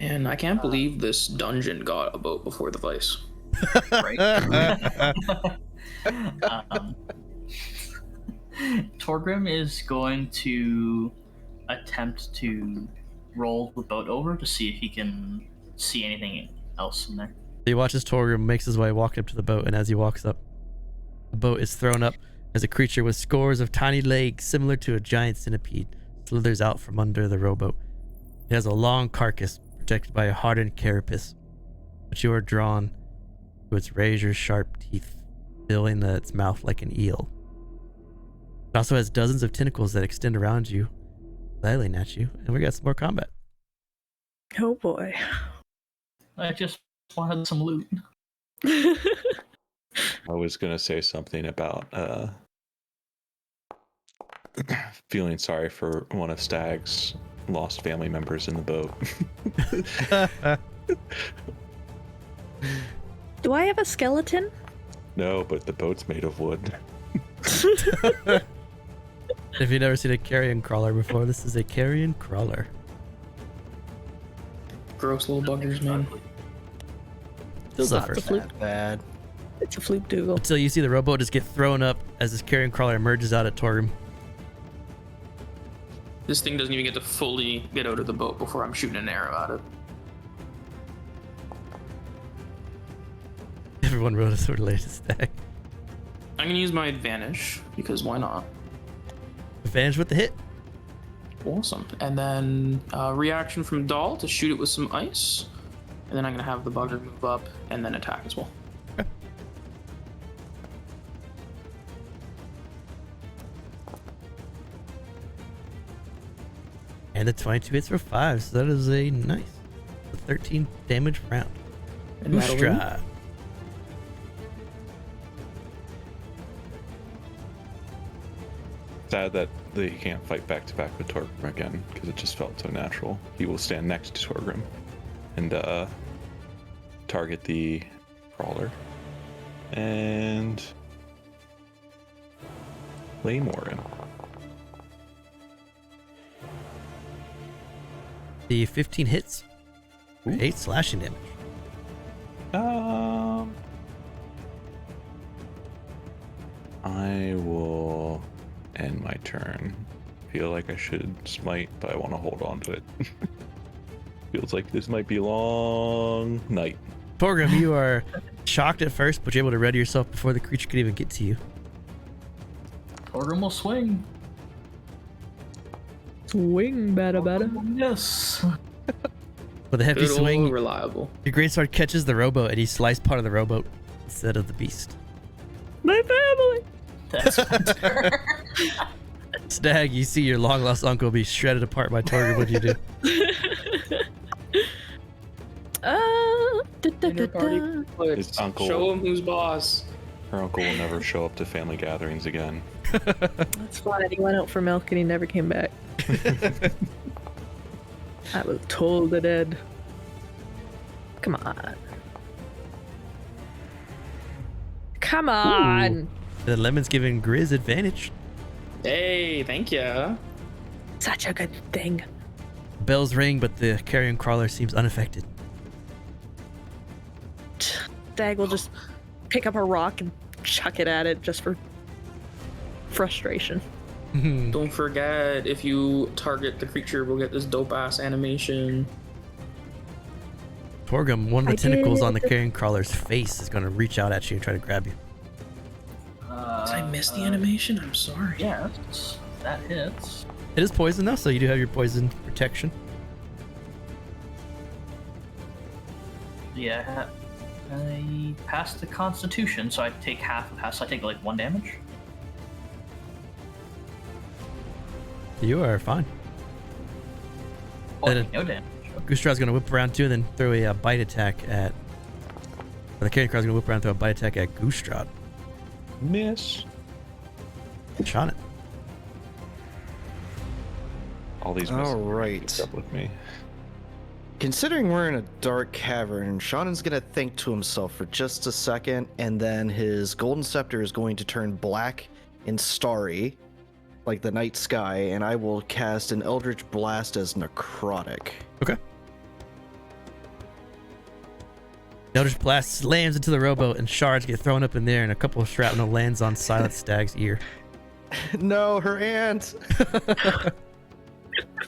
And I can't believe this dungeon got a boat before the Vice. Right? Torgrim is going to attempt to roll the boat over to see if he can see anything else in there. He watches Torgrim makes his way walking up to the boat, and as he walks up, the boat is thrown up as a creature with scores of tiny legs similar to a giant centipede slithers out from under the rowboat. It has a long carcass protected by a hardened carapace, but you are drawn to its razor-sharp teeth, filling its mouth like an eel. It also has dozens of tentacles that extend around you, flailing at you, and we got some more combat. Oh boy. I just wanted some loot. I was gonna say something about feeling sorry for one of Stag's lost family members in the boat. Do I have a skeleton? No, but the boat's made of wood. If you've never seen a carrion crawler before, this is a carrion crawler. Gross little buggers, man. Still Stop suffers. the flute. That bad. It's a fluke doogle. Until you see the rowboat just get thrown up as this carrion crawler emerges out at Torgrim. This thing doesn't even get to fully get out of the boat before I'm shooting an arrow at it. Everyone wrote a sort of latest stack. I'm gonna use my advantage, because why not? Advantage with the hit. Awesome. And then reaction from Dahl to shoot it with some ice. And then I'm gonna have the bugger move up and then attack as well. And the 22 hits for 5, so that is a nice 13 damage round. And that'll do. Ustra. Sad that he can't fight back to back with Torgrim again because it just felt so natural. He will stand next to Torgrim and target the crawler and claymore him. The 15 hits. Ooh. 8 slashing damage. I will end my turn. Feel like I should smite, but I want to hold on to it. Feels like this might be a long night. Torgrim, you are shocked at first, but you're able to ready yourself before the creature can even get to you. Torgrim will swing. Swing, bada. Yes. With a hefty Good swing, old reliable. your greatsword catches the rowboat and you slice part of the rowboat instead of the beast. My family! That's my turn. Stag, you see your long lost uncle be shredded apart by Torgrim. What do you do? Dinner party conflict. His uncle- Show him who's boss. Her uncle will never show up to family gatherings again. That's fine. He went out for milk and he never came back. I was told the dead. Come on. Come on. The lemon's giving Grizz advantage. Hey, thank you. Such a good thing. Bells ring, but the carrion crawler seems unaffected. Dag will just pick up a rock and chuck it at it just for frustration. Don't forget, if you target the creature, we'll get this dope ass animation. Torgrim, one of the I tentacles did. on the carrion crawler's face is going to reach out at you and try to grab you. Did I miss the animation? I'm sorry. Yeah, that hits. It is poison though, so you do have your poison protection. Yeah, I passed the Constitution, so I take half of half. So I take like 1 damage. You are fine. Oh, Then- no damage. Goostra's going to whip around too and then throw a bite attack at... Or the carrion crawler's going to whip around and throw a bite attack at Goostrad. Miss. Shot it. All these All misses right. keeps up with me. Considering we're in a dark cavern, Shannon's gonna think to himself for just a second, and then his golden scepter is going to turn black and starry, like the night sky, and I will cast an Eldritch Blast as necrotic. Okay. The Eldritch Blast slams into the rowboat and shards get thrown up in there and a couple of shrapnel lands on Silent Stag's ear. No, her aunt!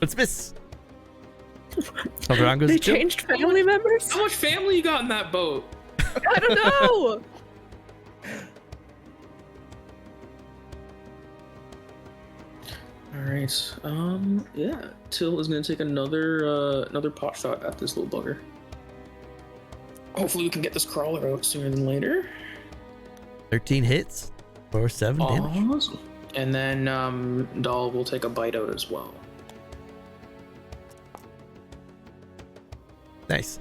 Let's miss. Calderon goes They to Jill. changed family members? How much family you got in that boat? I don't know. All right. Yeah. Till is gonna take another pot shot at this little bugger. Hopefully, we can get this crawler out sooner than later. 13 hits for 7 damage. Awesome. And then Doll will take a bite out as well. Nice.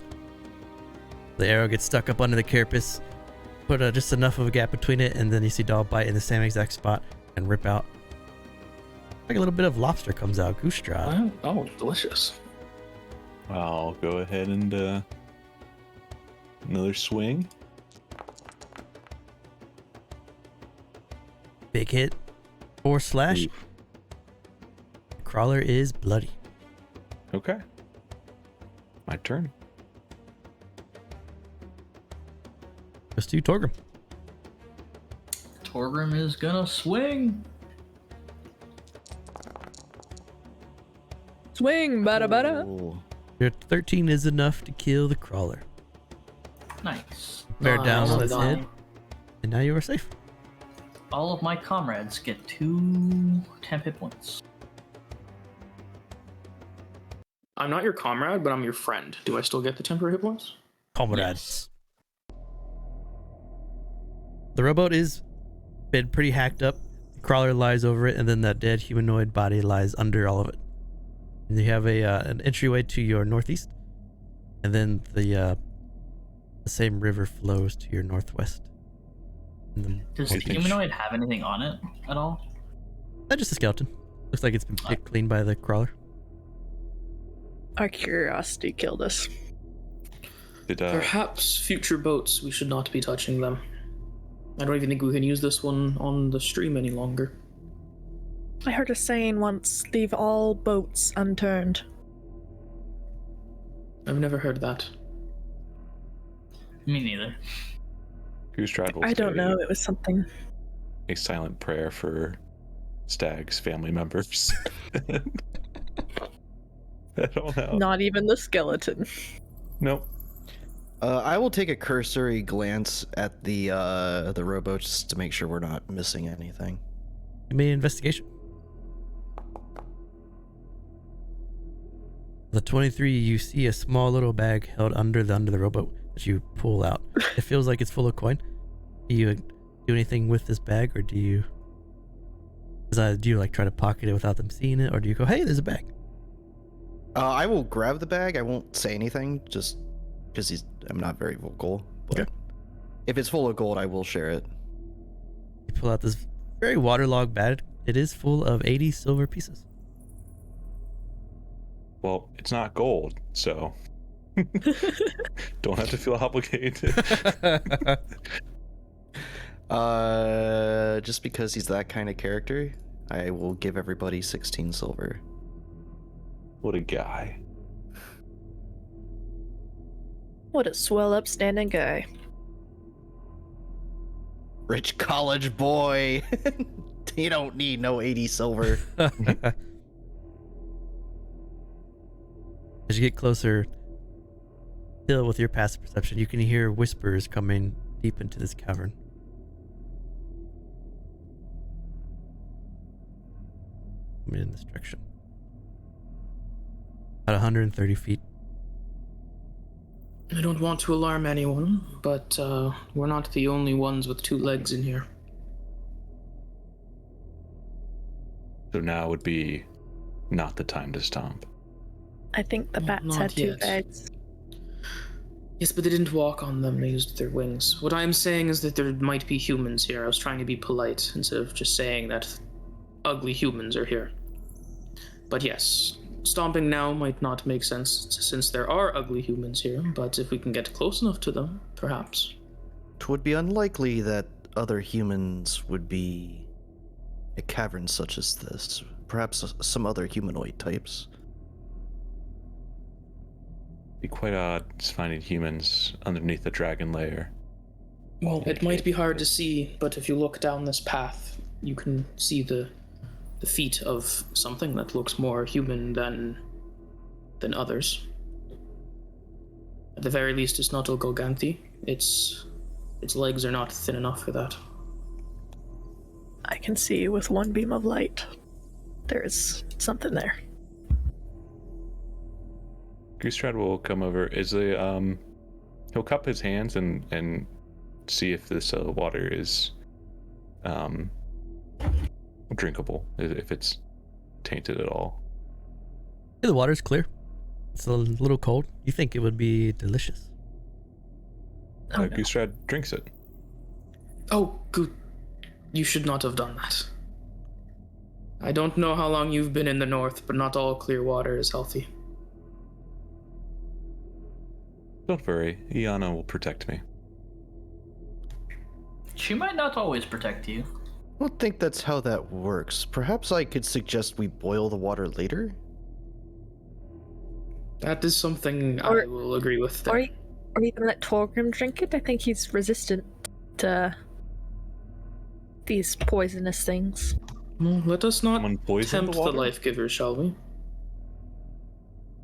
The arrow gets stuck up under the carapace. Put just enough of a gap between it, and then you see Doll bite in the same exact spot and rip out. Like a little bit of lobster comes out. Goostrad. Oh, delicious. I'll go ahead and another swing. Big hit. 4 slash. Oof. Crawler is bloody. Okay. My turn. Goes to Torgrim. Torgrim is gonna swing. Swing, bada bada. Ooh. Your 13 is enough to kill the crawler. Nice. Bear down on Nice. its head, and now you are safe. All of my comrades get 2 temp hit points. I'm not your comrade, but I'm your friend. Do I still get the temporary hit points? Comrades. The rowboat is been pretty hacked up. The crawler lies over it, and then that dead humanoid body lies under all of it. And you have an entryway to your northeast, and then the same river flows to your northwest. And then, Does I the think humanoid have anything on it at all? just a skeleton. Looks like it's been picked clean by the crawler. Our curiosity killed us. Did Perhaps future boats, we should not be touching them. I don't even think we can use this one on the stream any longer. I heard a saying once, leave all boats unturned. I've never heard that. Me neither. Goostrad will I don't say know, it was something. a silent prayer for Stag's family members. I don't know. Not even the skeleton. Nope. I will take a cursory glance at the rowboat just to make sure we're not missing anything. Give me an investigation. The 23, you see a small little bag held under the rowboat that you pull out. It feels like it's full of coin. Do you do anything with this bag, or do you like try to pocket it without them seeing it, or do you go, hey, there's a bag? I will grab the bag. I won't say anything. Just because I'm not very vocal. But Okay. if it's full of gold, I will share it. You pull out this very waterlogged bag. It is full of 80 silver pieces. Well, it's not gold, so don't have to feel obligated. Just because he's that kind of character, I will give everybody 16 silver. What a guy. What a swell, upstanding guy. Rich college boy. You don't need no 80 silver. As you get closer, still with your passive perception, you can hear whispers coming deep into this cavern. Coming in this direction. About 130 feet. I don't want to alarm anyone, but we're not the only ones with 2 legs in here. So now would be not the time to stomp. I think the bats Not had 2 yet. legs. Yes, but they didn't walk on them, they used their wings. What I'm saying is that there might be humans here. I was trying to be polite instead of just saying that ugly humans are here. But yes, stomping now might not make sense since there are ugly humans here, but if we can get close enough to them, perhaps. It would be unlikely that other humans would be a cavern such as this. Perhaps some other humanoid types. Be quite odd finding humans underneath the dragon lair. Well, it might be hard to see, but if you look down this path, you can see the feet of something that looks more human than others. At the very least, it's not Golganthi. Its legs are not thin enough for that. I can see with one beam of light. There's something there. Goosetrad will come over. He'll cup his hands and see if this water is drinkable, if it's tainted at all. Yeah, the water's clear. It's a little cold. You think it would be delicious. Oh, no. Goosetrad drinks it. Oh, good. You should not have done that. I don't know how long you've been in the north, but not all clear water is healthy. Don't worry, Iana will protect me. She might not always protect you. I don't think that's how that works. Perhaps I could suggest we boil the water later? That is something I Or- will agree with. Or, There. or even let Torgrim drink it. I think he's resistant to these poisonous things. Well, let us not Someone poisoned tempt the the water? life giver, shall we?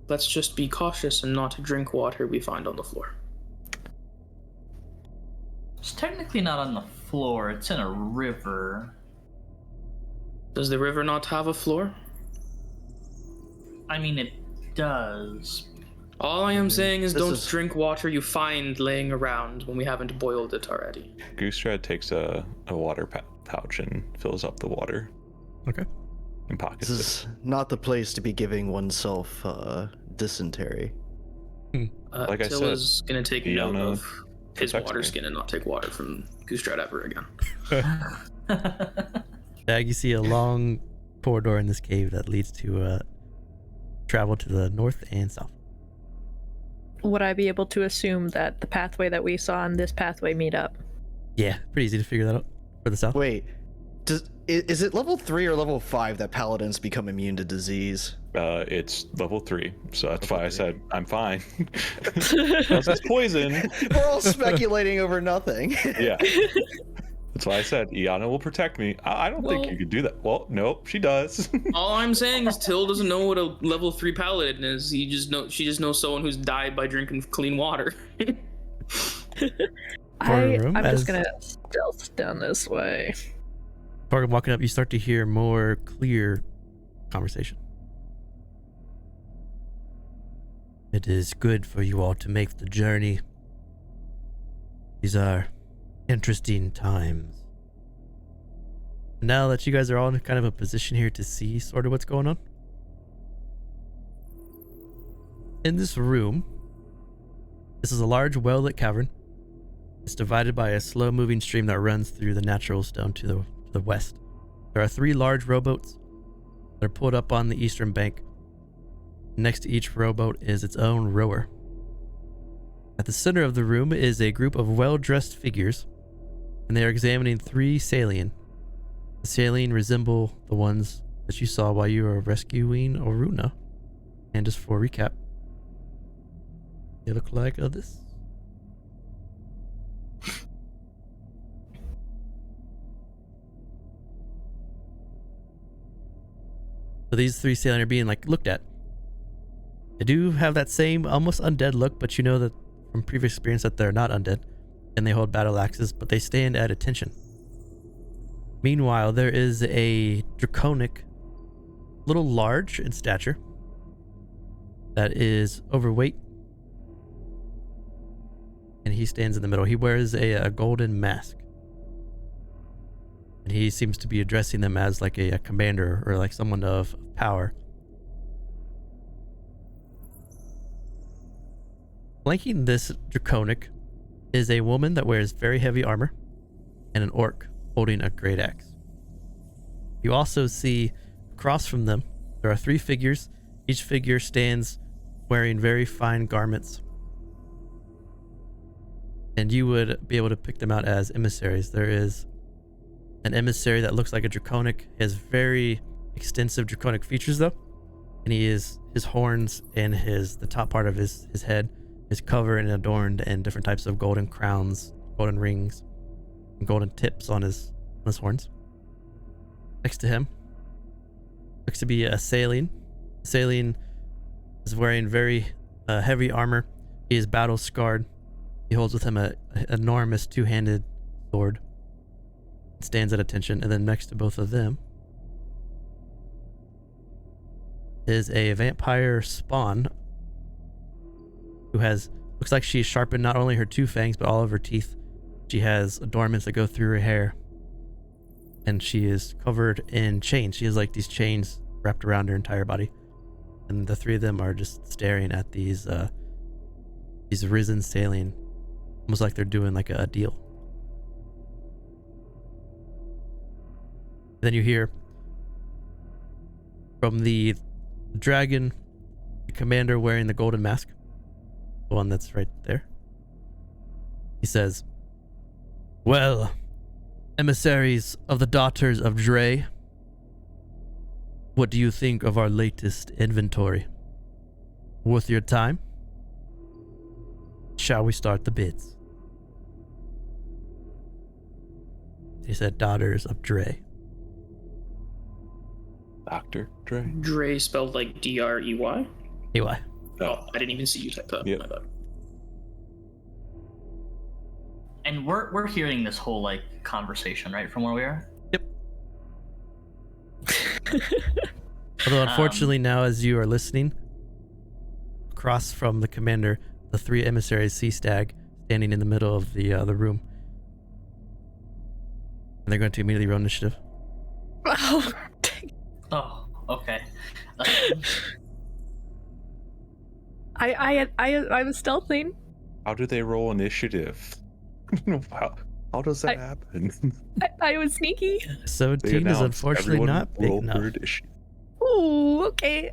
Let's just be cautious and not drink water we find on the floor. It's technically not on the floor, it's in a river. Does the river not have a floor? I mean, it does. All I am saying is This don't is- drink water you find laying around when we haven't boiled it already. Goosetrad takes a water pouch and fills up the water Okay. and pockets This it. is not the place to be giving oneself dysentery. Like I said, Tilla's gonna take note Iana of his protects water me. skin and not take water from Goosetrad ever again. Dag, you see a long corridor in this cave that leads to travel to the north and south. Would I be able to assume that the pathway that we saw and this pathway meet up? Yeah, pretty easy to figure that out for the south. Wait, is it level 3 or level 5 that paladins become immune to disease? It's level 3, so that's why I 3. said I'm fine. Unless that's poison. We're all speculating over nothing. Yeah. That's why I said Iana will protect me. I don't think Well- you could do that. Well, nope, she does. All I'm saying is Till doesn't know what a level 3 paladin is. She just knows someone who's died by drinking clean water. Torgrim, I'm as- just gonna stealth down this way. Torgrim walking up, you start to hear more clear conversation. It is good for you all to make the journey. These are interesting times. Now that you guys are all in kind of a position here to see sort of what's going on. In this room, This is a large, well-lit cavern. It's divided by a slow-moving stream that runs through the natural stone to the west. There are 3 large rowboats that are pulled up on the eastern bank. Next to each rowboat is its own rower. At the center of the room is a group of well-dressed figures, and they are examining 3 saline. The saline resemble the ones that you saw while you were rescuing Oruna. And just for recap, they look like this. So these 3 saline are being looked at. They do have that same almost undead look, but you know that from previous experience that they're not undead, and they hold battle axes, but they stand at attention. Meanwhile, there is a draconic, little large in stature, that is overweight, and he stands in the middle. He wears a golden mask, and he seems to be addressing them as like a commander or like someone of power. Flanking this draconic is a woman that wears very heavy armor and an orc holding a great axe. You also see across from them there are 3 figures. Each figure stands wearing very fine garments, and you would be able to pick them out as emissaries. There is an emissary that looks like a draconic. He has very extensive draconic features though, and his horns and the top part of his head is covered and adorned in different types of golden crowns, golden rings, and golden tips on his horns. Next to him looks to be a saline. Saline is wearing very heavy armor. He is battle scarred. He holds with him an enormous 2-handed sword. It stands at attention, and then next to both of them is a vampire spawn who looks like she's sharpened not only her 2 fangs but all of her teeth. She has adornments that go through her hair, and she is covered in chains. She has like these chains wrapped around her entire body, and the 3 of them are just staring at these risen saline, almost like they're doing like a deal. Then you hear from the dragon, the commander wearing the golden mask, the one that's right there. He says, "Well, emissaries of the daughters of Dre, what do you think of our latest inventory? Worth your time? Shall we start the bids?" He said, "Daughters of Dre." Dr. Dre. Dre spelled like D-R-E-Y? AY. Oh, I didn't even see you type that. Yep. My bad. And we're hearing this whole conversation right from where we are. Yep. Although unfortunately now as you are listening, across from the commander, the 3 emissaries see Stag standing in the middle of the room. And they're going to immediately roll initiative. Oh, Oh, okay. I was stealthing. How do they roll initiative? How does that happen? I was sneaky. 17 is unfortunately Everyone not big roll enough. for initiative. Ooh, okay.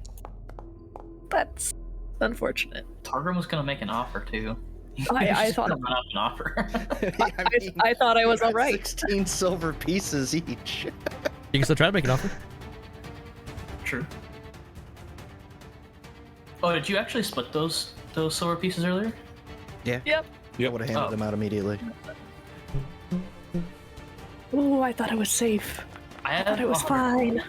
That's unfortunate. Targrim was gonna make an offer too. I thought Run up an offer. I thought I was all right. 16 silver pieces each. You can still try to make an offer. True. Oh, did you actually split those silver pieces earlier? Yeah. Yep. I would have handed Oh. them out immediately. Ooh, I thought I was safe. I thought it was fine.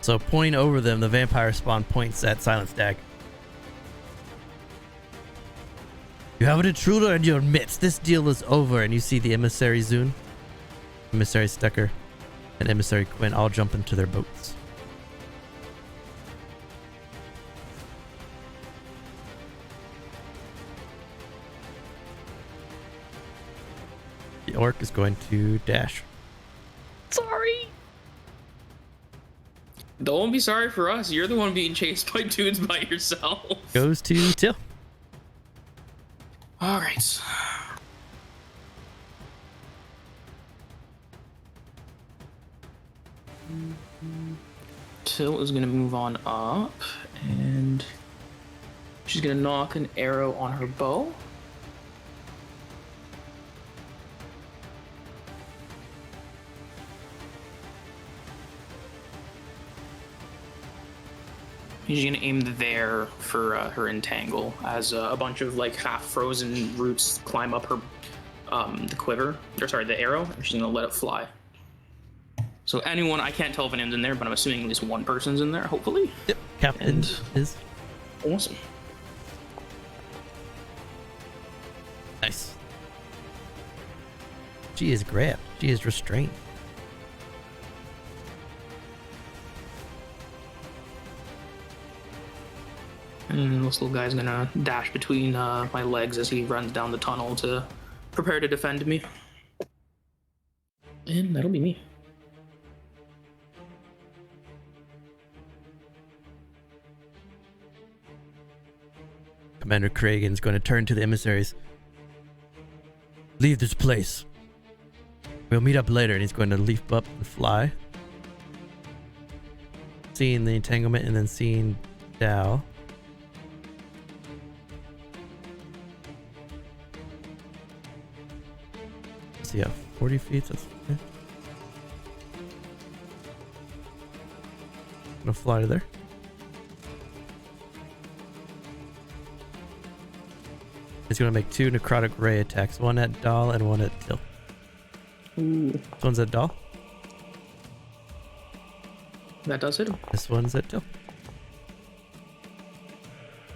So pointing over them, the vampire spawn points at Silent Stag. "You have an intruder in your midst. This deal is over." And you see the emissary Zune, emissary Stecker, and emissary Quinn all jump into their boats. The orc is going to dash. Sorry. Don't be sorry for us. You're the one being chased by dudes by yourself. Goes to Till. All right. Till is gonna move on up, and she's gonna knock an arrow on her bow. She's gonna aim there for her entangle as a bunch of like half-frozen roots climb up her the quiver, or sorry, the arrow, and she's gonna let it fly. So anyone, I can't tell if anyone's in there, but I'm assuming at least one person's in there, hopefully. Yep, Captain is. Awesome. Nice. She is grabbed. She is restrained. And this little guy's gonna dash between my legs as he runs down the tunnel to prepare to defend me. And that'll be me. Commander Kragan's going to turn to the emissaries. Leave this place. We'll meet up later, and he's going to leap up and fly. Seeing the entanglement and then seeing Dao. So yeah, 40 feet, that's okay. Gonna fly to there. He's gonna make 2 necrotic ray attacks, one at Dahl and one at Till. Ooh. This one's at Dahl. That does hit him. This one's at Till.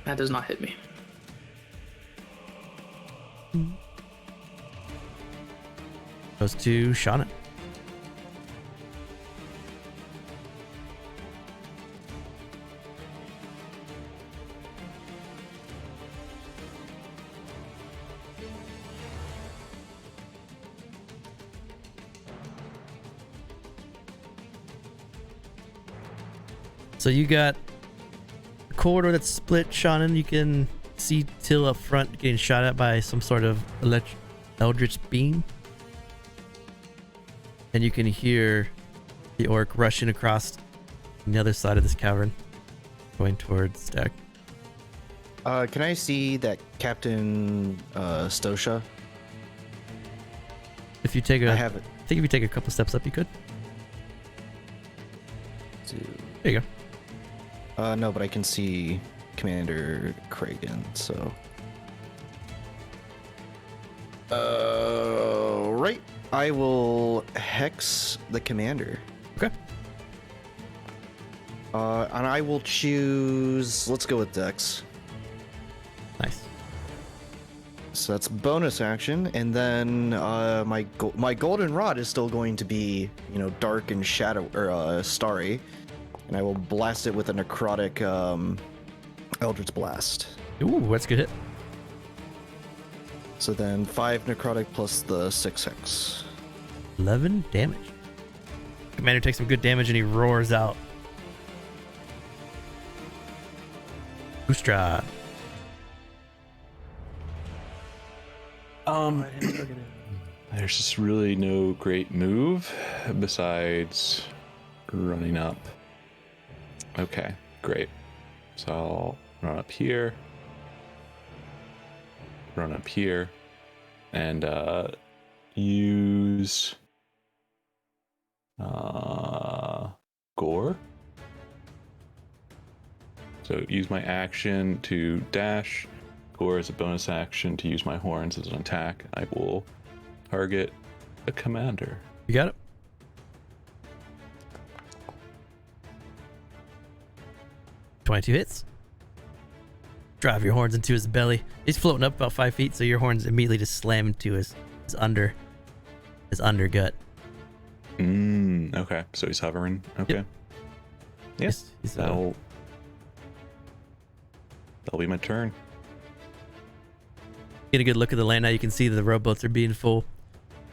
That does not hit me. Goes to Shauna. So you got a corridor that's split, Shannon. You can see Till up front getting shot at by some sort of eldritch beam. And you can hear the orc rushing across on the other side of this cavern, going towards Stack. Can I see that Captain Stosha? If you take a, I have it. I think if you take a couple steps up, you could. There you go. No, but I can see Commander Kragan, so. Right. I will hex the commander. Okay. And I will choose. Let's go with Dex. Nice. So that's bonus action, and then my golden rod is still going to be, dark and shadow or starry, and I will blast it with a necrotic Eldritch Blast. Ooh, that's a good hit. So then 5 necrotic plus the 6 hex. 11 damage. Commander takes some good damage and he roars out. Ustra. There's just really no great move besides running up. Okay, great. So I'll run up here, and use Gore. So use my action to dash. Gore as a bonus action to use my horns as an attack. I will target the commander. You got it? .22 hits. Drive your horns into his belly. He's floating up about 5 feet, so your horns immediately just slam into his undergut. Okay, so he's hovering. Okay. Yep. Yeah, He's, that'll be my turn. Get a good look at the land now. You can see that the rowboats are being full.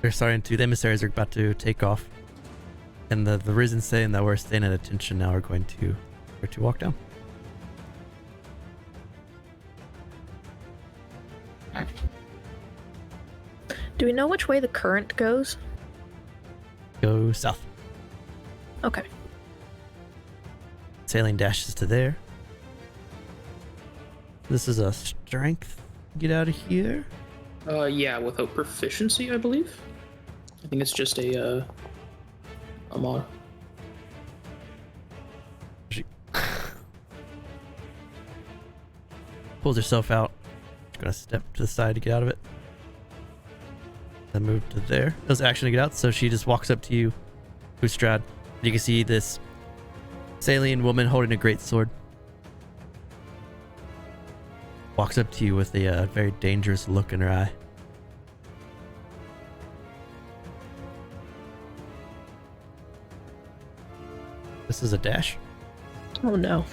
The emissaries are about to take off. And the reason saying that we're staying at attention now, we're going to walk down. Do we know which way the current goes? Go south. Okay. Sailing dashes to there. This is a strength. Get out of here. Yeah, without proficiency, I believe. I think it's just a mod. She pulls herself out. She's gonna step to the side to get out of it. Then move to there. Does action to get out, so she just walks up to you, Ustrad. You can see this Salian woman holding a great sword. Walks up to you with a very dangerous look in her eye. This is a dash. Oh no.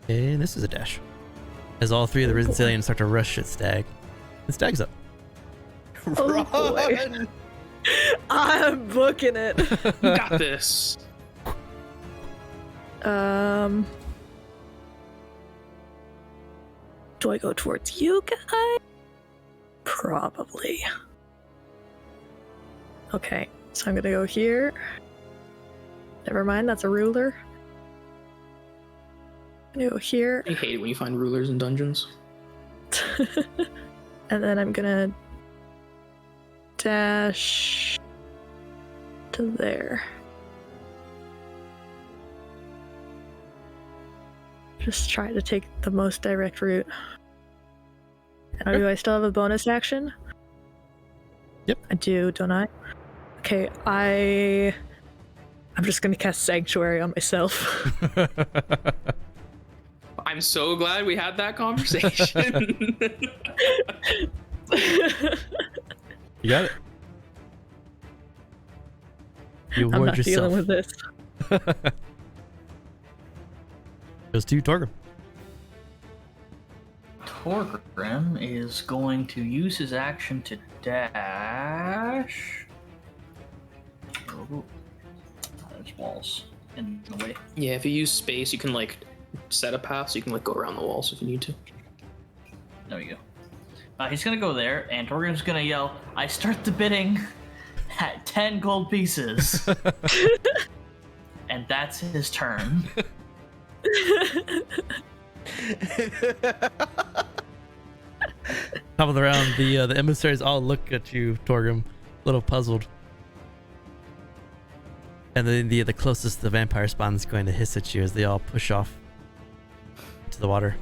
And this is a dash. As all three of the Risen Salians start to rush at Stag. And Stag's up. Oh boy. I'm booking it. You got this. Do I go towards you guys? Probably. Okay, so I'm gonna go here. Never mind, that's a ruler. I'm gonna go here. I hate it when you find rulers in dungeons. And then I'm gonna dash to there. Just try to take the most direct route. Now, do I still have a bonus action? Yep. I do, don't I? Okay, I'm just gonna cast Sanctuary on myself. I'm so glad we had that conversation. You got it. You I'm award not yourself. dealing with this. Goes to Torgrim. Torgrim is going to use his action to dash. Oh, there's walls in the way. Yeah, if you use space, you can like set a path so you can like go around the walls if you need to. There we go. He's gonna go there, and Torgrim's gonna yell, "I start the bidding at 10 gold pieces." And that's his turn. Top of the round, the emissaries all look at you, Torgrim, a little puzzled. And then the closest the vampire spawn is going to hiss at you as they all push off into the water.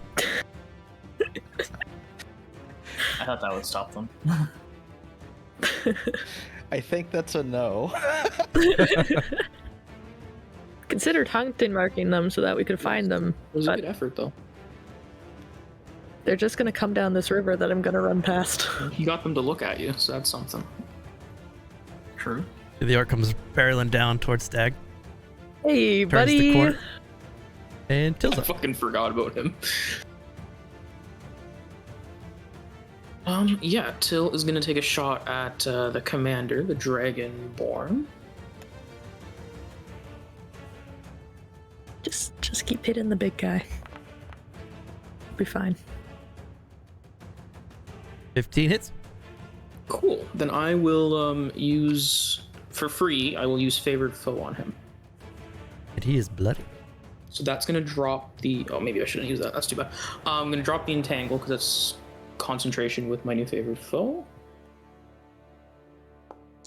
I thought that would stop them. I think that's a no. Considered hunting marking them so that we could find them. It was a But good effort though. they're just gonna come down this river that I'm gonna run past. You got them to look at you, so that's something. True. The orc comes barreling down towards Stag, Hey, turns buddy. the corner, and tills I up. fucking forgot about him. Yeah, Till is gonna take a shot at the commander, the Dragonborn. Just keep hitting the big guy. Be fine. 15 hits. Cool. Then I will use, for free, I will use Favored Foe on him. And he is bloody. So that's gonna drop the, oh maybe I shouldn't use that, that's too bad. I'm gonna drop the Entangle because that's concentration with my new Favored Foe.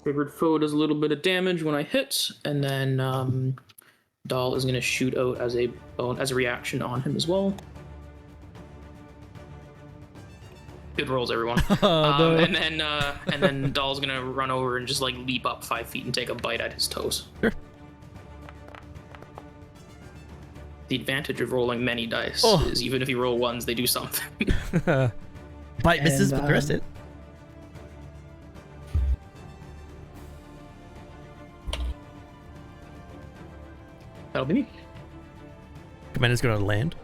Favored Foe does a little bit of damage when I hit, and then Dahl is gonna shoot out as a reaction on him as well. Good rolls, everyone. Oh, no. And then Dahl's gonna run over and just like leap up 5 feet and take a bite at his toes. Sure. The advantage of rolling many dice is even if you roll ones, they do something. Bite misses, And, but the rest hit. That'll be me. Commander's going to land.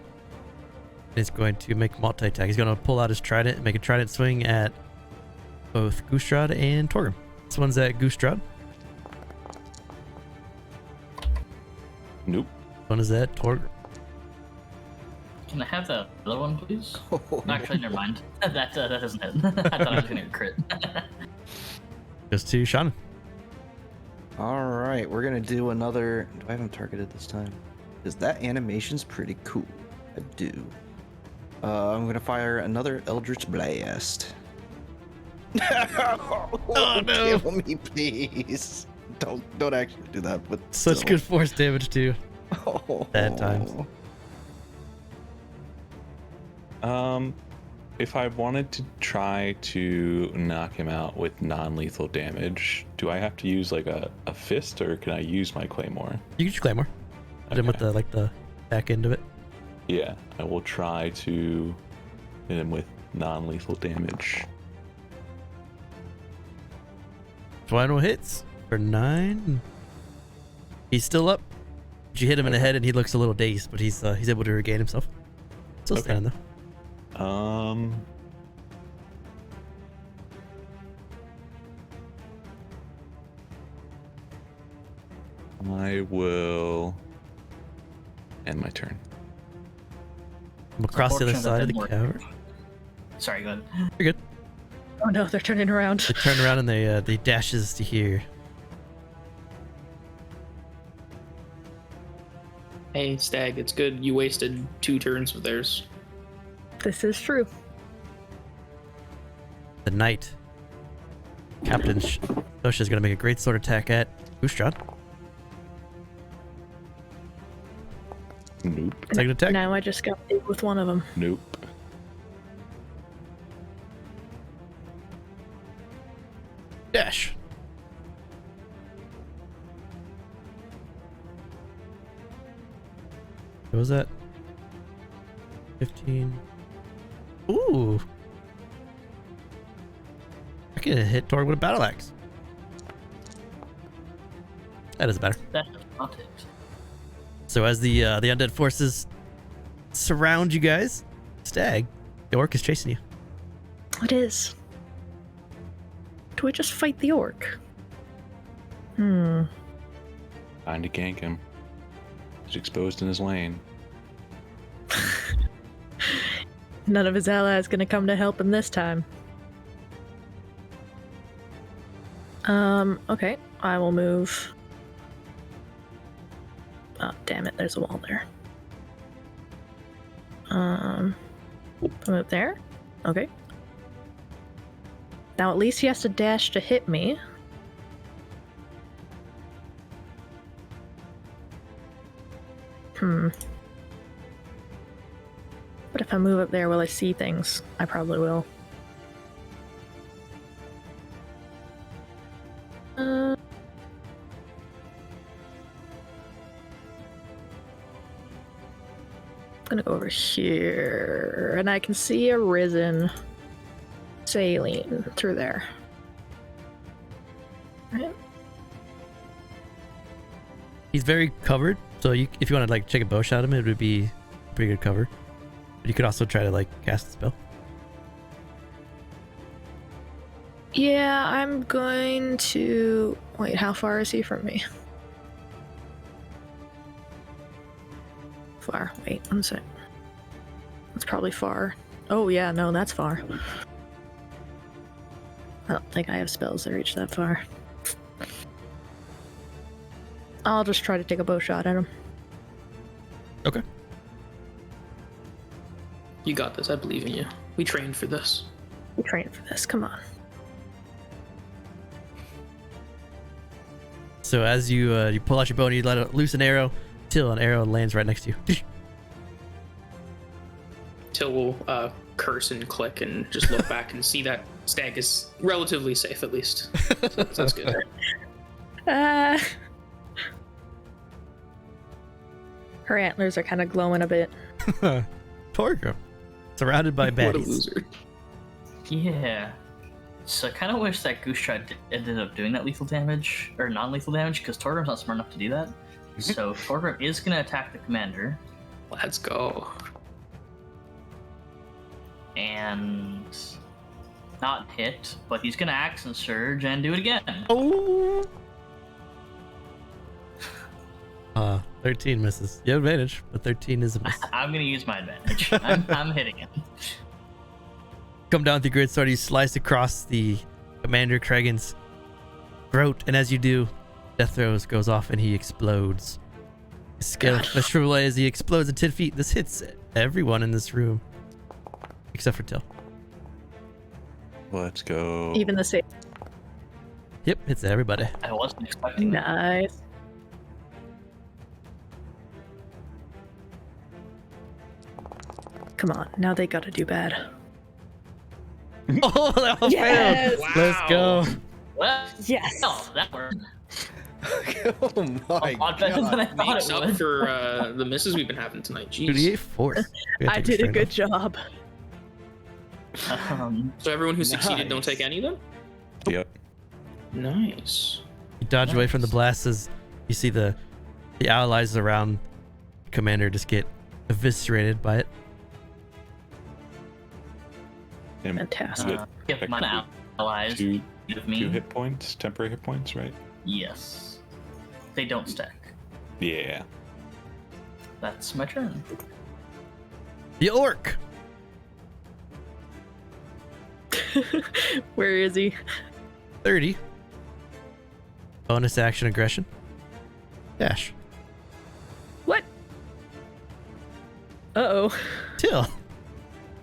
He's going to make multi-attack. He's going to pull out his trident and make a trident swing at both Goostrad and Torgrim. This one's at Goostrad. Nope. One is at Torgrim. Can I have the other one, please? Actually, never mind. That doesn't hit. I thought I was gonna crit. Goes to Shannon. All right, we're gonna do another. Do I have him targeted this time? Because that animation's pretty cool. I do. I'm gonna fire another Eldritch Blast. Oh, no. Kill me, please. Don't actually do that. But Such still. good force damage too. Bad times. If I wanted to try to knock him out with non-lethal damage, do I have to use like a fist, or can I use my claymore? You can use Claymore. Hit him with the back end of it. Yeah, I will try to hit him with non-lethal damage. Final hits for 9. He's still up. You hit him in the head and he looks a little dazed, but he's able to regain himself. Still Okay. standing though. I will end my turn. I'm across the other side of the cavern. Sorry, go ahead. You're good. Oh no, they're turning around. They turn around and they dashes to here. Hey, Stag, it's good. You wasted 2 turns with theirs. This is true. The knight. Captain Sosha is going to make a great sword attack at Goostrad. Nope. Second attack. Now I just got hit with one of them. Nope. Dash. What was that? 15. Ooh. I can hit Torg with a battle axe. That is better. That does not hit. So as the undead forces surround you guys, Stag, the orc is chasing you. It is. Do we just fight the orc? Time to gank him. He's exposed in his lane. None of his allies gonna come to help him this time. Okay. I will move. Oh, damn it, there's a wall there. I'll move there. Okay. Now at least he has to dash to hit me. But if I move up there, will I see things? I probably will. I'm gonna go over here, and I can see a risen saline through there. Right? He's very covered, so if you want to like take a bow shot at him, it would be a pretty good cover. But you could also try to like cast a spell. Yeah, I'm going to... Wait, how far is he from me? Far. Wait, one sec. That's probably far. Oh yeah, no, that's far. I don't think I have spells that reach that far. I'll just try to take a bow shot at him. Okay. You got this. I believe in you. We trained for this. We trained for this, come on. So as you pull out your bow and you let it loose an arrow, till an arrow lands right next to you. Till will curse and click and just look back and see that Stag is relatively safe, at least. So that's good. Her antlers are kind of glowing a bit. Torgrim, surrounded by What a baddies. loser. Yeah. So I kind of wish that Goostrad ended up doing that lethal damage, or non-lethal damage, because Torgrim's not smart enough to do that. So Torgrim is going to attack the commander. Let's go. and not hit, but he's gonna action surge and do it again. Oh. 13 misses. You have advantage, but 13 is a miss. I'm gonna use my advantage. I'm hitting him. Come down with the great sword. You slice across the Commander Kragan's throat, and as you do, Death Throes goes off and he explodes. His skeleton shrivel away as he explodes at 10 feet. This hits everyone in this room, except for Till. Let's go. Even the same. Yep, hits everybody. I wasn't expecting that. Nice. Come on, now they gotta do bad. Oh, that was Yes! failed. Let's go. Well, Yes. no, that worked. Oh my A lot better than I god. thought Makes it up would. for the misses we've been having tonight. Jeez. 2d8 force. We gotta I take did a strain good off. job. So everyone who succeeded don't Nice. take any of them? Yep. Nice. You dodge away from the Nice. blast as you see the allies around Commander just get eviscerated by it. And Fantastic. Give my allies. two, Give me. 2 hit points, temporary hit points, right? Yes. They don't stack. Yeah. That's my turn. The orc. Where is he? 30. Bonus action aggression. Dash. What? Uh-oh. Till.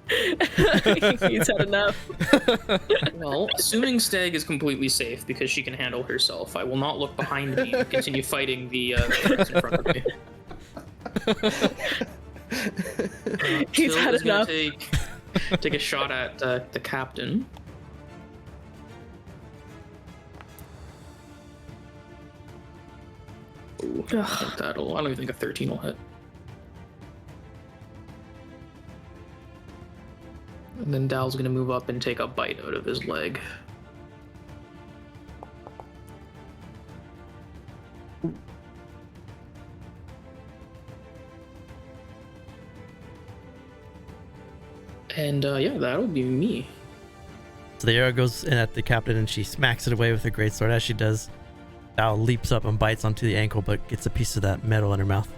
He's had enough. Well, assuming Stag is completely safe because she can handle herself, I will not look behind me and continue fighting the threats in front of me. He's Till had is gonna enough. take a shot at the captain. Ooh, I think I don't even think a 13 will hit. And then Dal's gonna move up and take a bite out of his leg. And yeah, that'll be me. So the arrow goes in at the captain and she smacks it away with her greatsword. As she does, Dal leaps up and bites onto the ankle but gets a piece of that metal in her mouth.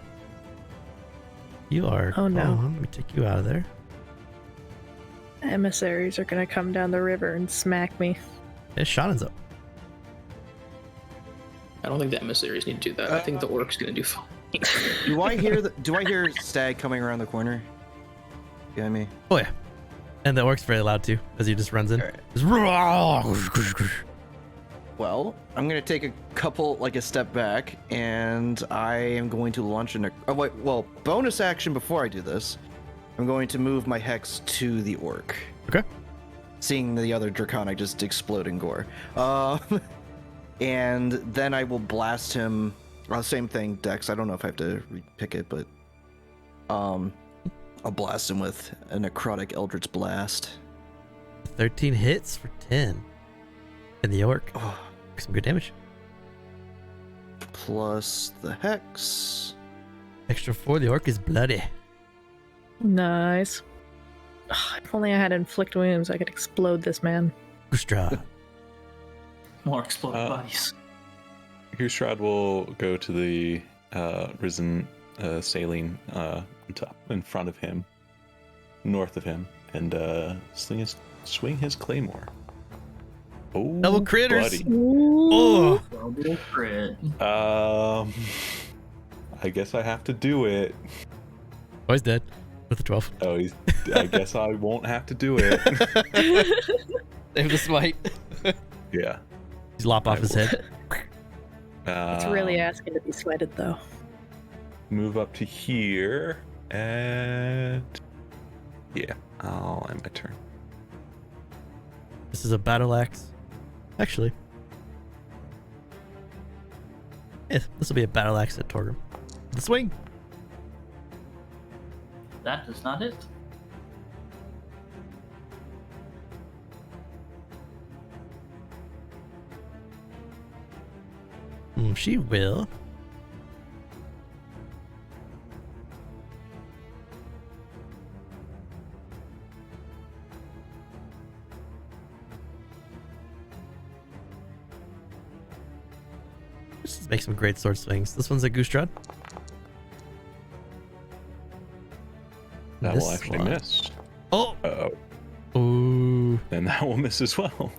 You are... Oh, no. Let me take you out of there. Emissaries are gonna come down the river and smack me. Yeah, Shannon's up. I don't think the emissaries need to do that. I think the orc's gonna do fine. Do I hear Stag coming around the corner? Behind me. Oh yeah. And the orc's very loud too, as he just runs in. Alright. Just Well, I'm gonna take a step back, and I am going to launch bonus action before I do this. I'm going to move my hex to the orc. Okay. Seeing the other draconic just explode in gore. And then I will blast him. Same thing, Dex. I don't know if I have to pick it, but I'll blast him with a necrotic eldritch blast. 13 hits for 10. And the orc. Oh, Some good damage. plus the hex. Extra 4, the orc is bloody. Nice. If only I had inflict wounds, I could explode this man. Gustra. More exploded bodies. Hustrad will go to the risen saline on top in front of him, north of him, and swing his claymore. Oh, Double critters. buddy. Oh. Double crit. I guess I have to do it. Oh, he's dead. With a 12. Oh, I guess I won't have to do it. Save the smite. Yeah. He's lop off his head. It's really asking to be sweated, though. Move up to here, and yeah, I'll end my turn. This is a battle axe. Actually. Yeah, this will be a battle axe at Torgrim. The swing. That is not it. She will. Let's just make some great sword swings. This one's a goose rod. That This will actually one. miss. Oh! Uh-oh. Ooh. And that will miss as well.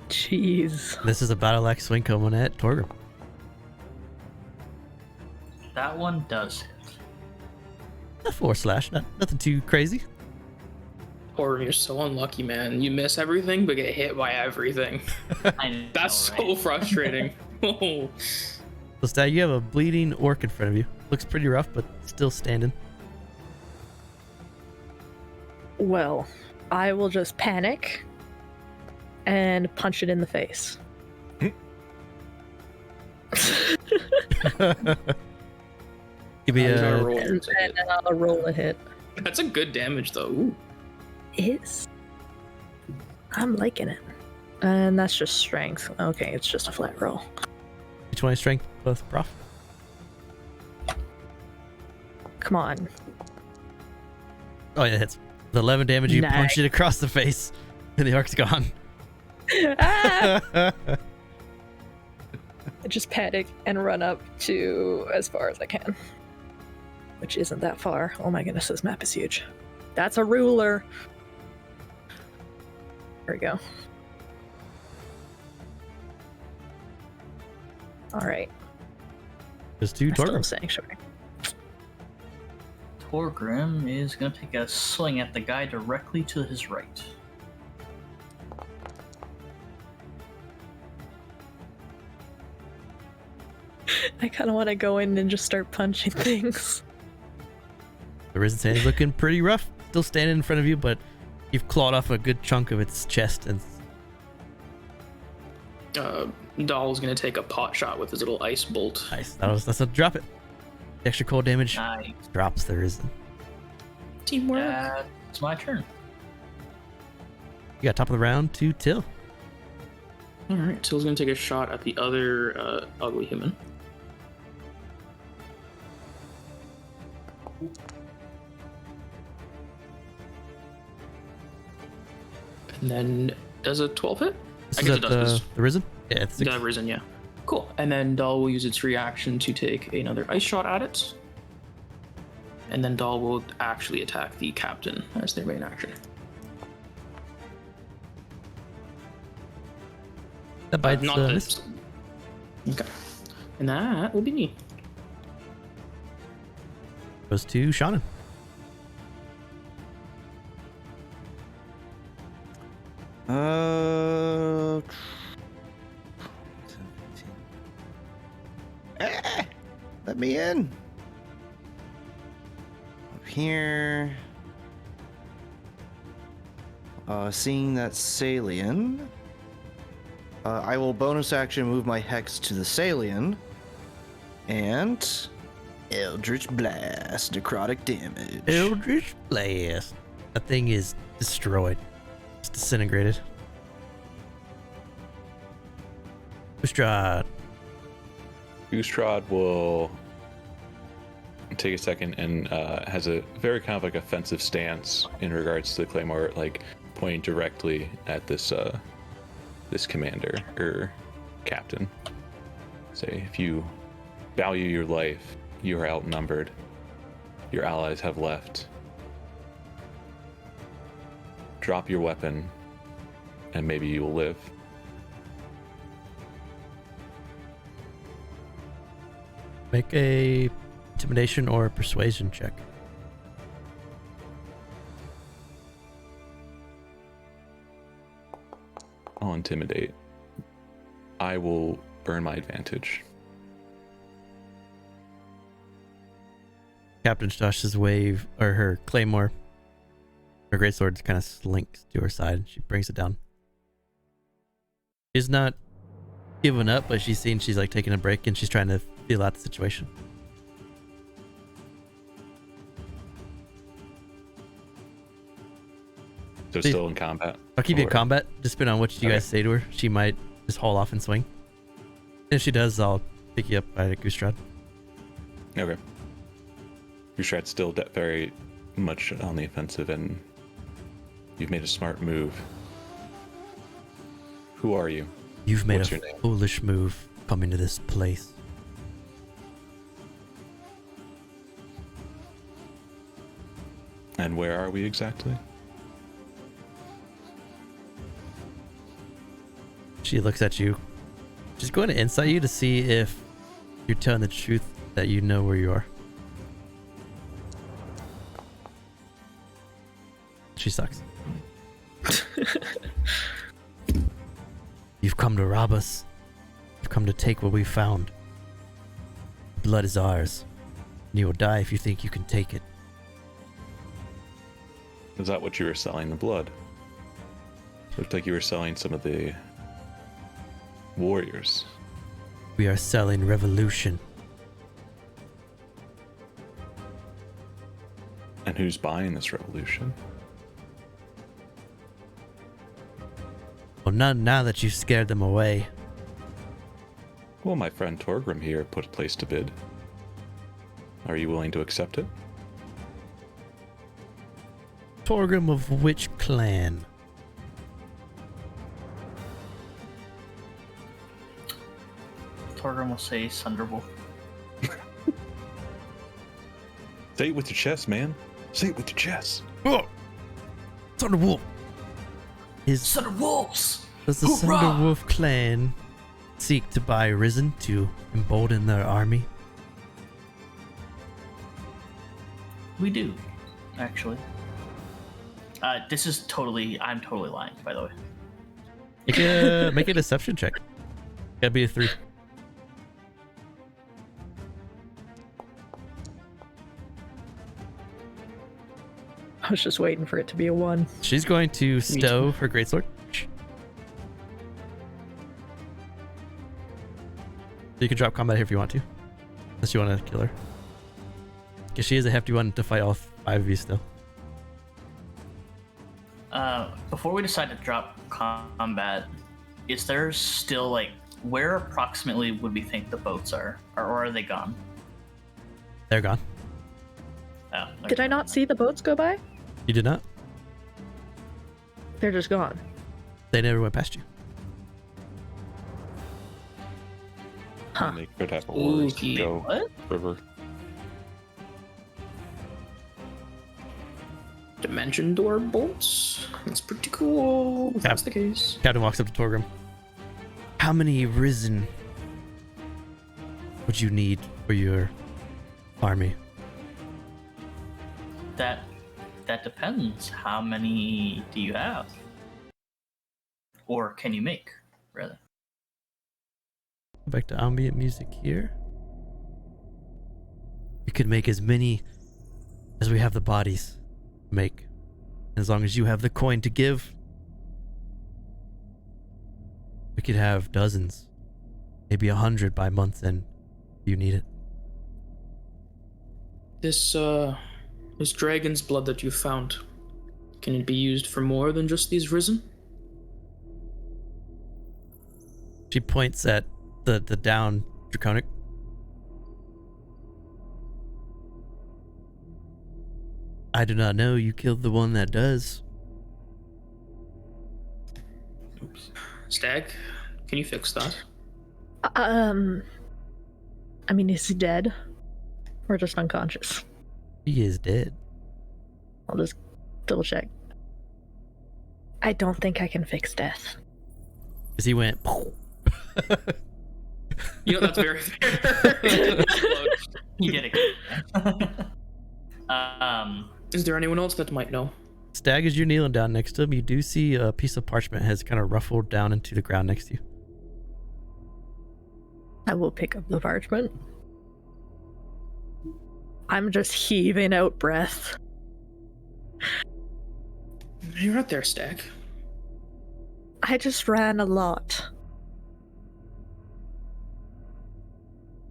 Jeez. This is a battle axe swing coming at Torgrim. That one does hit. A 4/, nothing too crazy. Or you're so unlucky, man. You miss everything, but get hit by everything. I know, That's right? so frustrating. Oh. So, Stag, you have a bleeding orc in front of you. Looks pretty rough, but still standing. Well, I will just panic and punch it in the face. Give me You gotta a. roll And to hit. then I'll roll a hit. That's a good damage, though. Ooh. Is. I'm liking it. And that's just strength. Okay, it's just a flat roll. D20 strength plus prof. Come on. Oh, yeah, it hits. The 11 damage, you punch Nice. it across the face, and the arc's gone. Ah! I just panic and run up to as far as I can. Which isn't that far. Oh my goodness, this map is huge. That's a ruler. There we go. Alright. Just two Still Torgrim. sanctuary. Torgrim is going to take a swing at the guy directly to his right. I kind of want to go in and just start punching things. The Risen Sand is looking pretty rough. Still standing in front of you, but you've clawed off a good chunk of its chest, and Dahl's gonna take a pot shot with his little ice bolt. nice. That's a drop it. The extra cold damage Nice. drops the Risen. Teamwork. It's my turn. You got top of the round to Till. Alright, Till's gonna take a shot at the other ugly human. And then does a 12 hit? This I is guess at it does. the Risen? Yeah, it's The risen, yeah. Cool. And then Dahl will use its reaction to take another ice shot at it. And then Dahl will actually attack the captain as their main action. that bites Not miss. this. Okay. And that will be me. Goes to Shannon. Let me in. Up here. Seeing that Salian, I will bonus action move my hex to the Salian, and Eldritch Blast, necrotic damage. Eldritch Blast. That thing is destroyed. It's disintegrated. Ustrad. Goostrod will take a second and has a very kind of like offensive stance in regards to the claymore, like pointing directly at this this commander or captain. Say, if you value your life, you are outnumbered. Your allies have left. Drop your weapon, and maybe you will live. Make a intimidation or persuasion check. I'll intimidate. I will burn my advantage. Captain Stosh's wave, or her claymore, her greatsword kind of slinks to her side. She brings it down. She's not giving up, but she's like taking a break and she's trying to feel out the situation. So See- still in combat. I'll keep you in Or- combat, just depending on what you guys say to her. She might just haul off and swing. If she does, I'll pick you up by a Goostrad. Okay. Goostrad's still very much on the offensive, and you've made a smart move. Who are you? You've made What's a your name? foolish move coming to this place. And where are we exactly? She looks at you. She's going to insight you to see if you're telling the truth that you know where you are. She sucks. You've come to rob us. You've come to take what we found. Blood is ours. And you will die if you think you can take it. Is that what you were selling, the blood? Looked like you were selling some of the warriors. We are selling revolution. And who's buying this revolution? Well, none now that you've scared them away. Well, my friend Torgrim here put a place to bid. Are you willing to accept it? Torgrim of which clan? Torgrim will say Sunderwolf. Say it with your chest, man. Say it with your chest. Oh! Thunderwolf! Sunderwolves! Does the Hoorah! Thunderwolf clan seek to buy Risen to embolden their army? We do, actually. This is totally. I'm totally lying, by the way. Make a deception check. Gotta be a 3. I was just waiting for it to be a 1. She's going to stow her greatsword. You can drop combat here if you want to. Unless you want to kill her. Because she is a hefty one to fight all 5 of you still. Before we decide to drop combat, is there still, like, where approximately would we think the boats are? Or are they gone? They're gone. Oh, Did I not see the boats go by? You did not? They're just gone. They never went past you. Huh. And they could have oars to Spooky. go What? river. Dimension door bolts. That's pretty cool. If that's the case. Captain walks up to Torgrim. How many Risen would you need for your army? That depends. How many do you have? Or can you make, rather? Back to ambient music here. We could make as many as we have the bodies to make. As long as you have the coin to give, we could have dozens, maybe 100 by month's end. You need it. This dragon's blood that you found, can it be used for more than just these Risen? She points at the down draconic. I do not know. You killed the one that does. Oops. Stag, can you fix that? I mean, is he dead? Or just unconscious? He is dead. I'll just double check. I don't think I can fix death. Because he went. You know, that's very fair. You get it. Is there anyone else that might know? Stag, as you're kneeling down next to him, you do see a piece of parchment has kind of ruffled down into the ground next to you. I will pick up the parchment. I'm just heaving out breath. You're not there, Stag. I just ran a lot.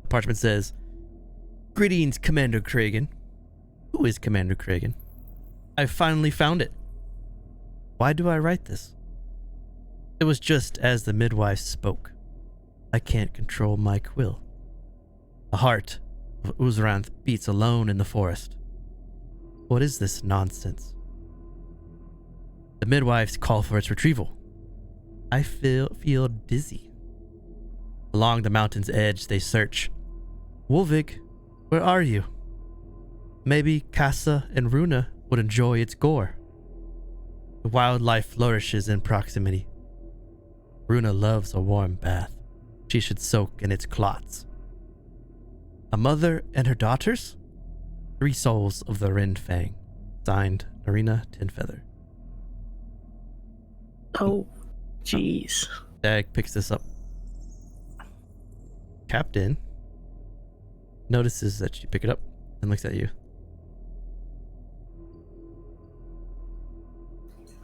Parchment says, "Greetings, Commander Kragan." Who is Commander Kragan? I finally found it. Why do I write this? It was just as the midwife spoke. I can't control my quill. The heart of Uzranth beats alone in the forest. What is this nonsense? The midwives call for its retrieval. I feel dizzy. Along the mountain's edge, they search. Wolvig, where are you? Maybe Kassa and Runa would enjoy its gore. The wildlife flourishes in proximity. Runa loves a warm bath. She should soak in its clots. A mother and her daughters? 3 souls of the Rin Fang. Signed, Narina Tinfeather. Oh, jeez. Dag picks this up. Captain notices that you pick it up and looks at you.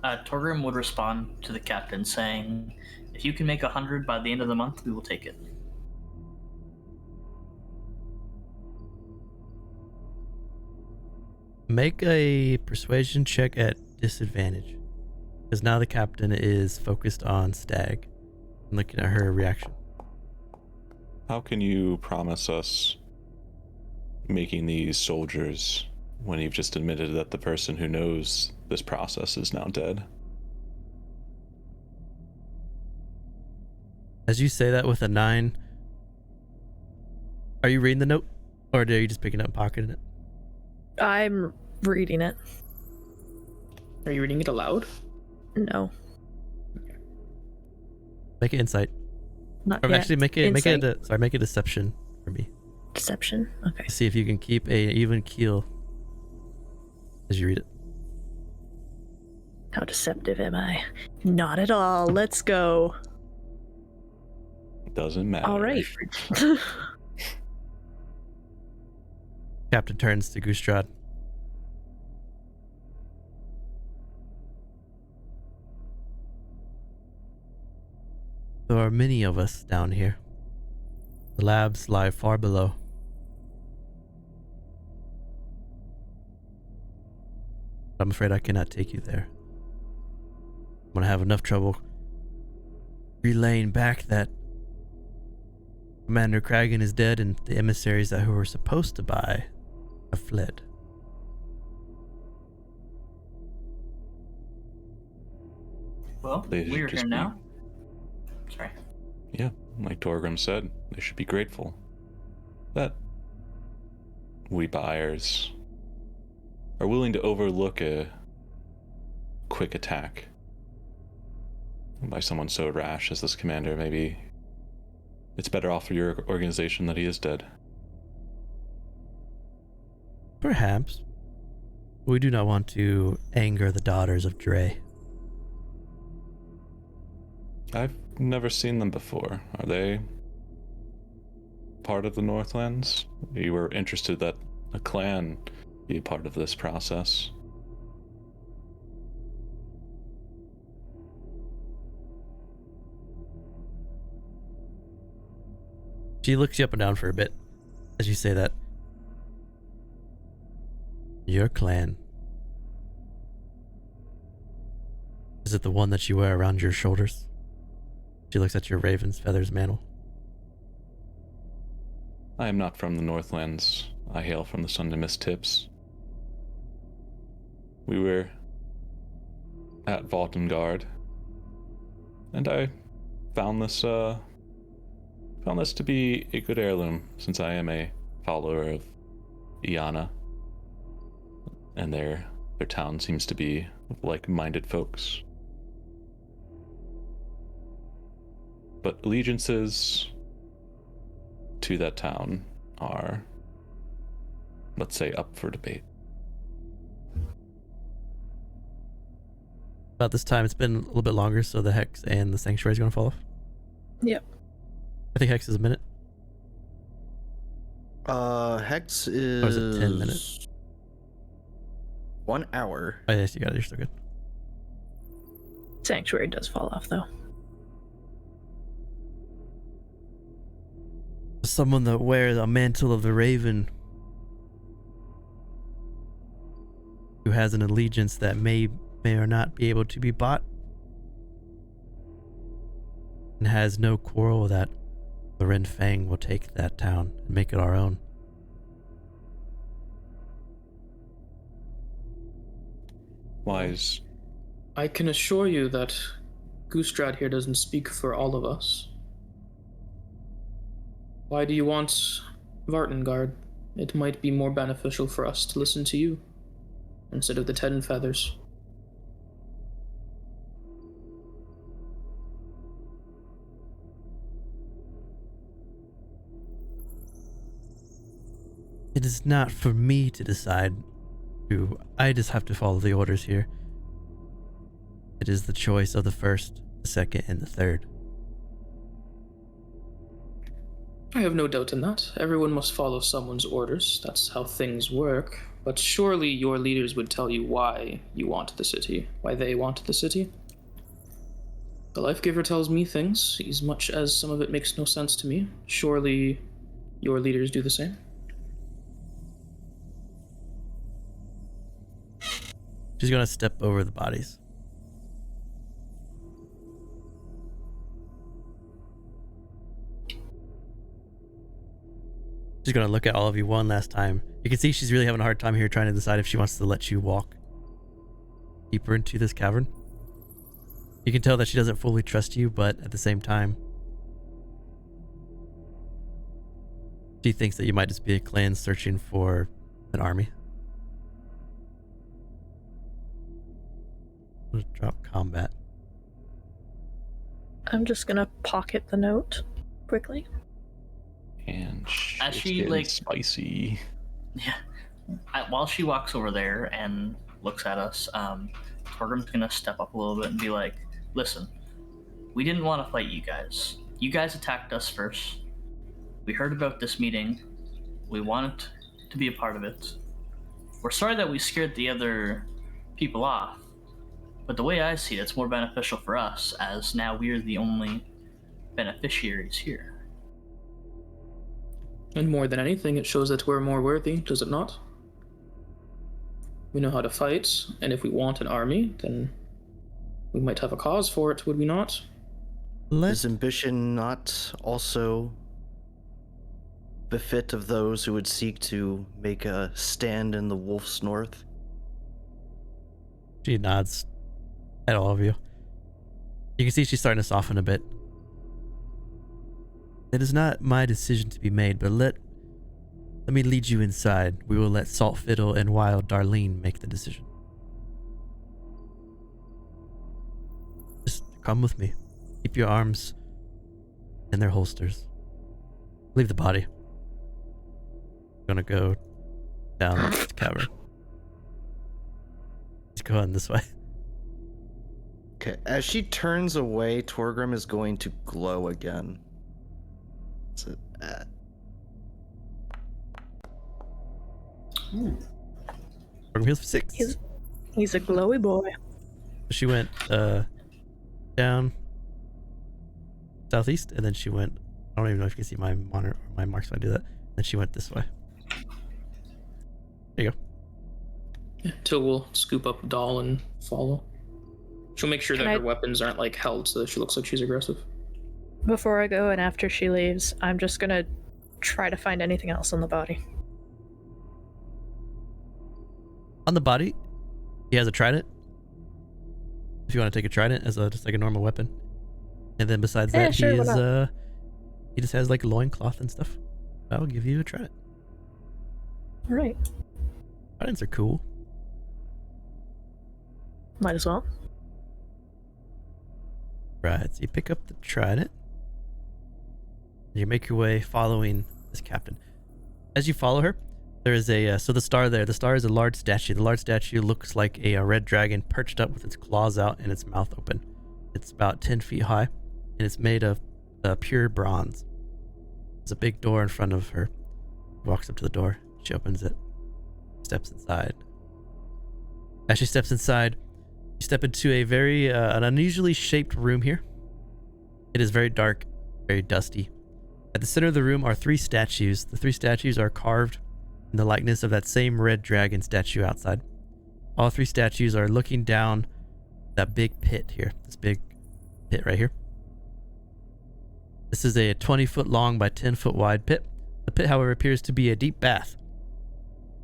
Torgrim would respond to the captain saying, if you can make 100 by the end of the month, we will take it. Make a persuasion check at disadvantage. Because now the captain is focused on Stag and looking at her reaction. How can you promise us making these soldiers when you've just admitted that the person who knows this process is now dead? As you say that with a 9, are you reading the note? Or are you just picking it up and pocketing it? I'm reading it. Are you reading it aloud? No, Make it insight. not Or yet. actually make it Insight? make a deception for me. Deception? Okay. See if you can keep a even keel as you read it. How deceptive am I? Not at all. Let's go. Doesn't matter. All right. Captain turns to Gustrad. There are many of us down here. The labs lie far below. I'm afraid I cannot take you there. I'm gonna have enough trouble relaying back that Commander Kragan is dead and the emissaries that who were supposed to buy have fled. Well, They should we're just here be- now. Sorry. Yeah, like Torgrim said, they should be grateful that we buyers are willing to overlook a quick attack by someone so rash as this commander. Maybe it's better off for your organization that he is dead. Perhaps. We do not want to anger the daughters of Dre. I've never seen them before. Are they part of the Northlands? You were interested that a clan be a part of this process. She looks you up and down for a bit as you say that. Your clan. Is it the one that you wear around your shoulders? She looks at your raven's feathers mantle. I am not from the Northlands. I hail from the Sun to Mist Tips. We were at Valtengard, and I found this to be a good heirloom, since I am a follower of Iana, and their town seems to be like-minded folks. But allegiances to that town are, let's say, up for debate. About this time, it's been a little bit longer, so the Hex and the Sanctuary is going to fall off. Yep. I think Hex is a minute. Hex is... Or is it 10 minutes? 1 hour. Oh, yes, you got it. You're still good. Sanctuary does fall off, though. Someone that wears a mantle of the Raven, who has an allegiance that may or not be able to be bought, and has no quarrel that the Ren Fang will take that town and make it our own. Wise. I can assure you that Gustrad here doesn't speak for all of us. Why do you want Vartengard? It might be more beneficial for us to listen to you instead of the 10 feathers. It is not for me to decide who. I just have to follow the orders here. It is the choice of the first, the second, and the third. I have no doubt in that. Everyone must follow someone's orders. That's how things work. But surely your leaders would tell you why you want the city, why they want the city. The Life Giver tells me things, as much as some of it makes no sense to me. Surely your leaders do the same. She's gonna step over the bodies. She's gonna look at all of you one last time. You can see she's really having a hard time here trying to decide if she wants to let you walk deeper into this cavern. You can tell that she doesn't fully trust you, but at the same time, she thinks that you might just be a clan searching for an army. Let's drop combat. I'm just gonna pocket the note quickly. And As it's she, getting like- spicy. Yeah. While she walks over there and looks at us, Torgrim's gonna step up a little bit and be like, listen, we didn't want to fight you guys. You guys attacked us first. We heard about this meeting. We wanted to be a part of it. We're sorry that we scared the other people off, but the way I see it, it's more beneficial for us, as now we're the only beneficiaries here. And more than anything, it shows that we're more worthy, does it not? We know how to fight, and if we want an army, then we might have a cause for it, would we not? Is ambition not also befit of those who would seek to make a stand in the Wolf's North? She nods at all of you. You can see she's starting to soften a bit. It is not my decision to be made, but let me lead you inside. We will let Saltfiddle and Wild Darlene make the decision. Just come with me. Keep your arms in their holsters. Leave the body. I'm gonna go down the cavern. Just go on this way. Okay, as she turns away, Torgrim is going to glow again. So, Torgrim heals for 6. He's a glowy boy. She went down southeast, and then she went. I don't even know if you can see my monitor or my marks when I do that. Then she went this way. There you go. Yeah, Till will scoop up Doll and follow. She'll make sure that her weapons aren't like held so that she looks like she's aggressive. Before I go and after she leaves, I'm just gonna try to find anything else on the body. On the body, he has a trident. If you want to take a trident as just like a normal weapon, and then besides that, sure, he why is not? he just has like loincloth and stuff. I'll give you a trident. All right, Tridents are cool. might as well. Right, so you pick up the trident. You make your way following this captain. As you follow her, there is a so the star there. The star is a large statue. The large statue looks like a red dragon perched up with its claws out and its mouth open. It's about 10 feet high, and it's made of pure bronze. There's a big door in front of her. She walks up to the door. She opens it. Steps inside. As she steps inside, you step into a very an unusually shaped room here. It is very dark, very dusty. At the center of the room are 3 statues. The 3 statues are carved in the likeness of that same red dragon statue outside. All 3 statues are looking down that big pit here. This big pit right here. This is a 20-foot long by 10-foot wide pit. The pit, however, appears to be a deep bath.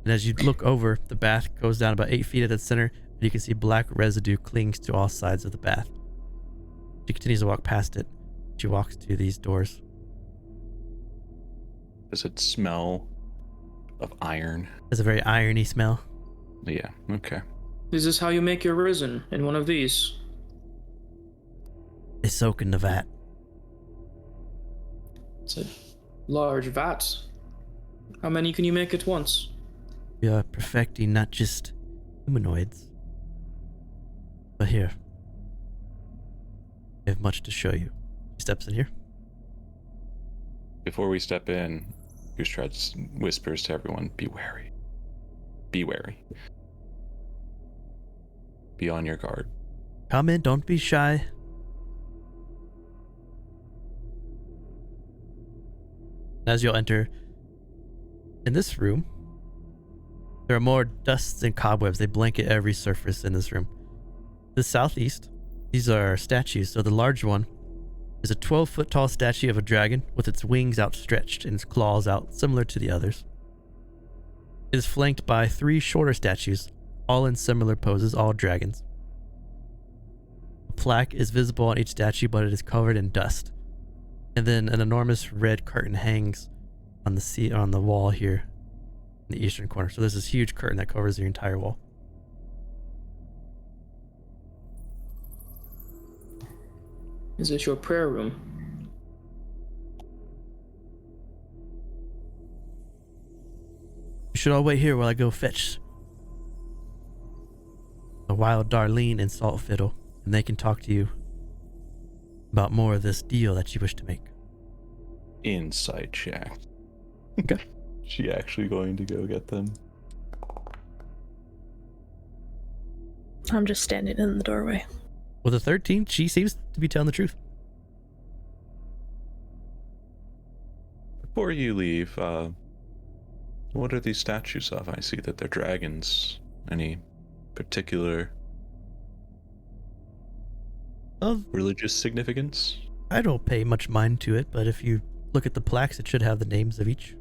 And as you look over, the bath goes down about 8 feet at the center, and you can see black residue clings to all sides of the bath. She continues to walk past it. She walks to these doors. Does it smell of iron? There's a very irony smell. Yeah, okay. Is this how you make your risen? In one of these? They soak in the vat. It's a large vat. How many can you make at once? We are perfecting not just humanoids, but here. I have much to show you. He steps in here. Before we step in, Goostrad whispers to everyone, be wary. Be wary. Be on your guard. Come in, don't be shy. As you'll enter in this room, there are more dusts and cobwebs. They blanket every surface in this room. The southeast, these are statues. So the large one is a 12-foot tall statue of a dragon with its wings outstretched and its claws out, similar to the others. It is flanked by 3 shorter statues, all in similar poses, all dragons. A plaque is visible on each statue, but it is covered in dust. And then an enormous red curtain hangs on the wall here in the eastern corner. So there's this huge curtain that covers the entire wall. Is this your prayer room? You should all wait here while I go fetch a wild Darlene and Salt Fiddle, and they can talk to you about more of this deal that you wish to make. Inside check. Okay. She actually going to go get them? I'm just standing in the doorway. With a 13, she seems to be telling the truth. Before you leave, what are these statues of? I see that they're dragons. Any particular religious significance? I don't pay much mind to it, but if you look at the plaques, it should have the names of each.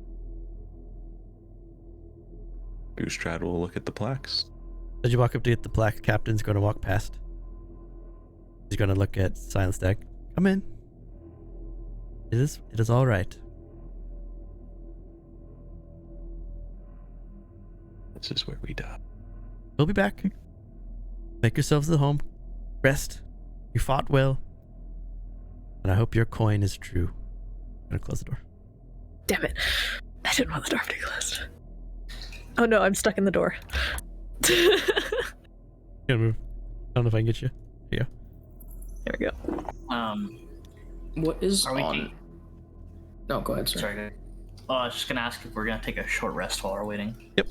Goostrad will look at the plaques. As you walk up to get the plaque, Captain's going to walk past. He's going to look at Silent Stag. Come in. It is all right. This is where we die. We'll be back. Make yourselves at home. Rest. You fought well. And I hope your coin is true. I'm going to close the door. Damn it. I didn't want the door to be closed. Oh no, I'm stuck in the door. Gotta move. I don't know if I can get you. Here you go. There we go. What is Are we on? No, go ahead, sir. Sorry. I was just gonna ask if we're gonna take a short rest while we're waiting. Yep.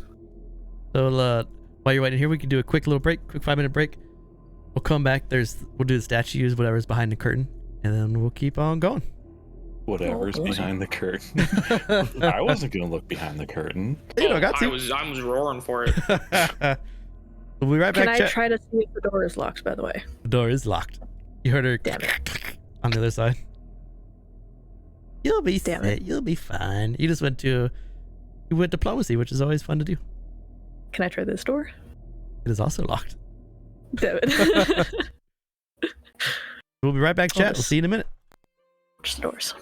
So while you're waiting here, we can do a quick little break, quick 5-minute break. We'll come back. We'll do the statues, whatever's behind the curtain, and then we'll keep on going. Whatever's behind the curtain. I wasn't gonna look behind the curtain. You know, I got to. I was roaring for it. We'll be right back. Can I chat. try to see if the door is locked, by the way? The door is locked. You heard her Damn it. on the other side. You'll be Damn set. it. You'll be fine. You went diplomacy, which is always fun to do. Can I try this door? It is also locked. Damn it. We'll be right back, chat. We'll see you in a minute. Just the doors.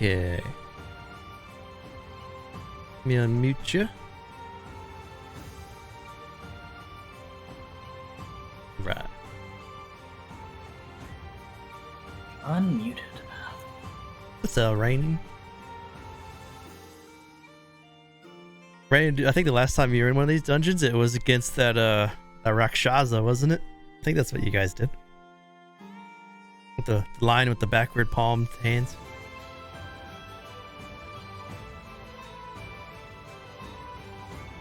Okay. Let me unmute you. Right. Unmuted. What's raining? Rain, I think the last time you were in one of these dungeons, it was against that Rakshasa, wasn't it? I think that's what you guys did. With the line with the backward palmed hands.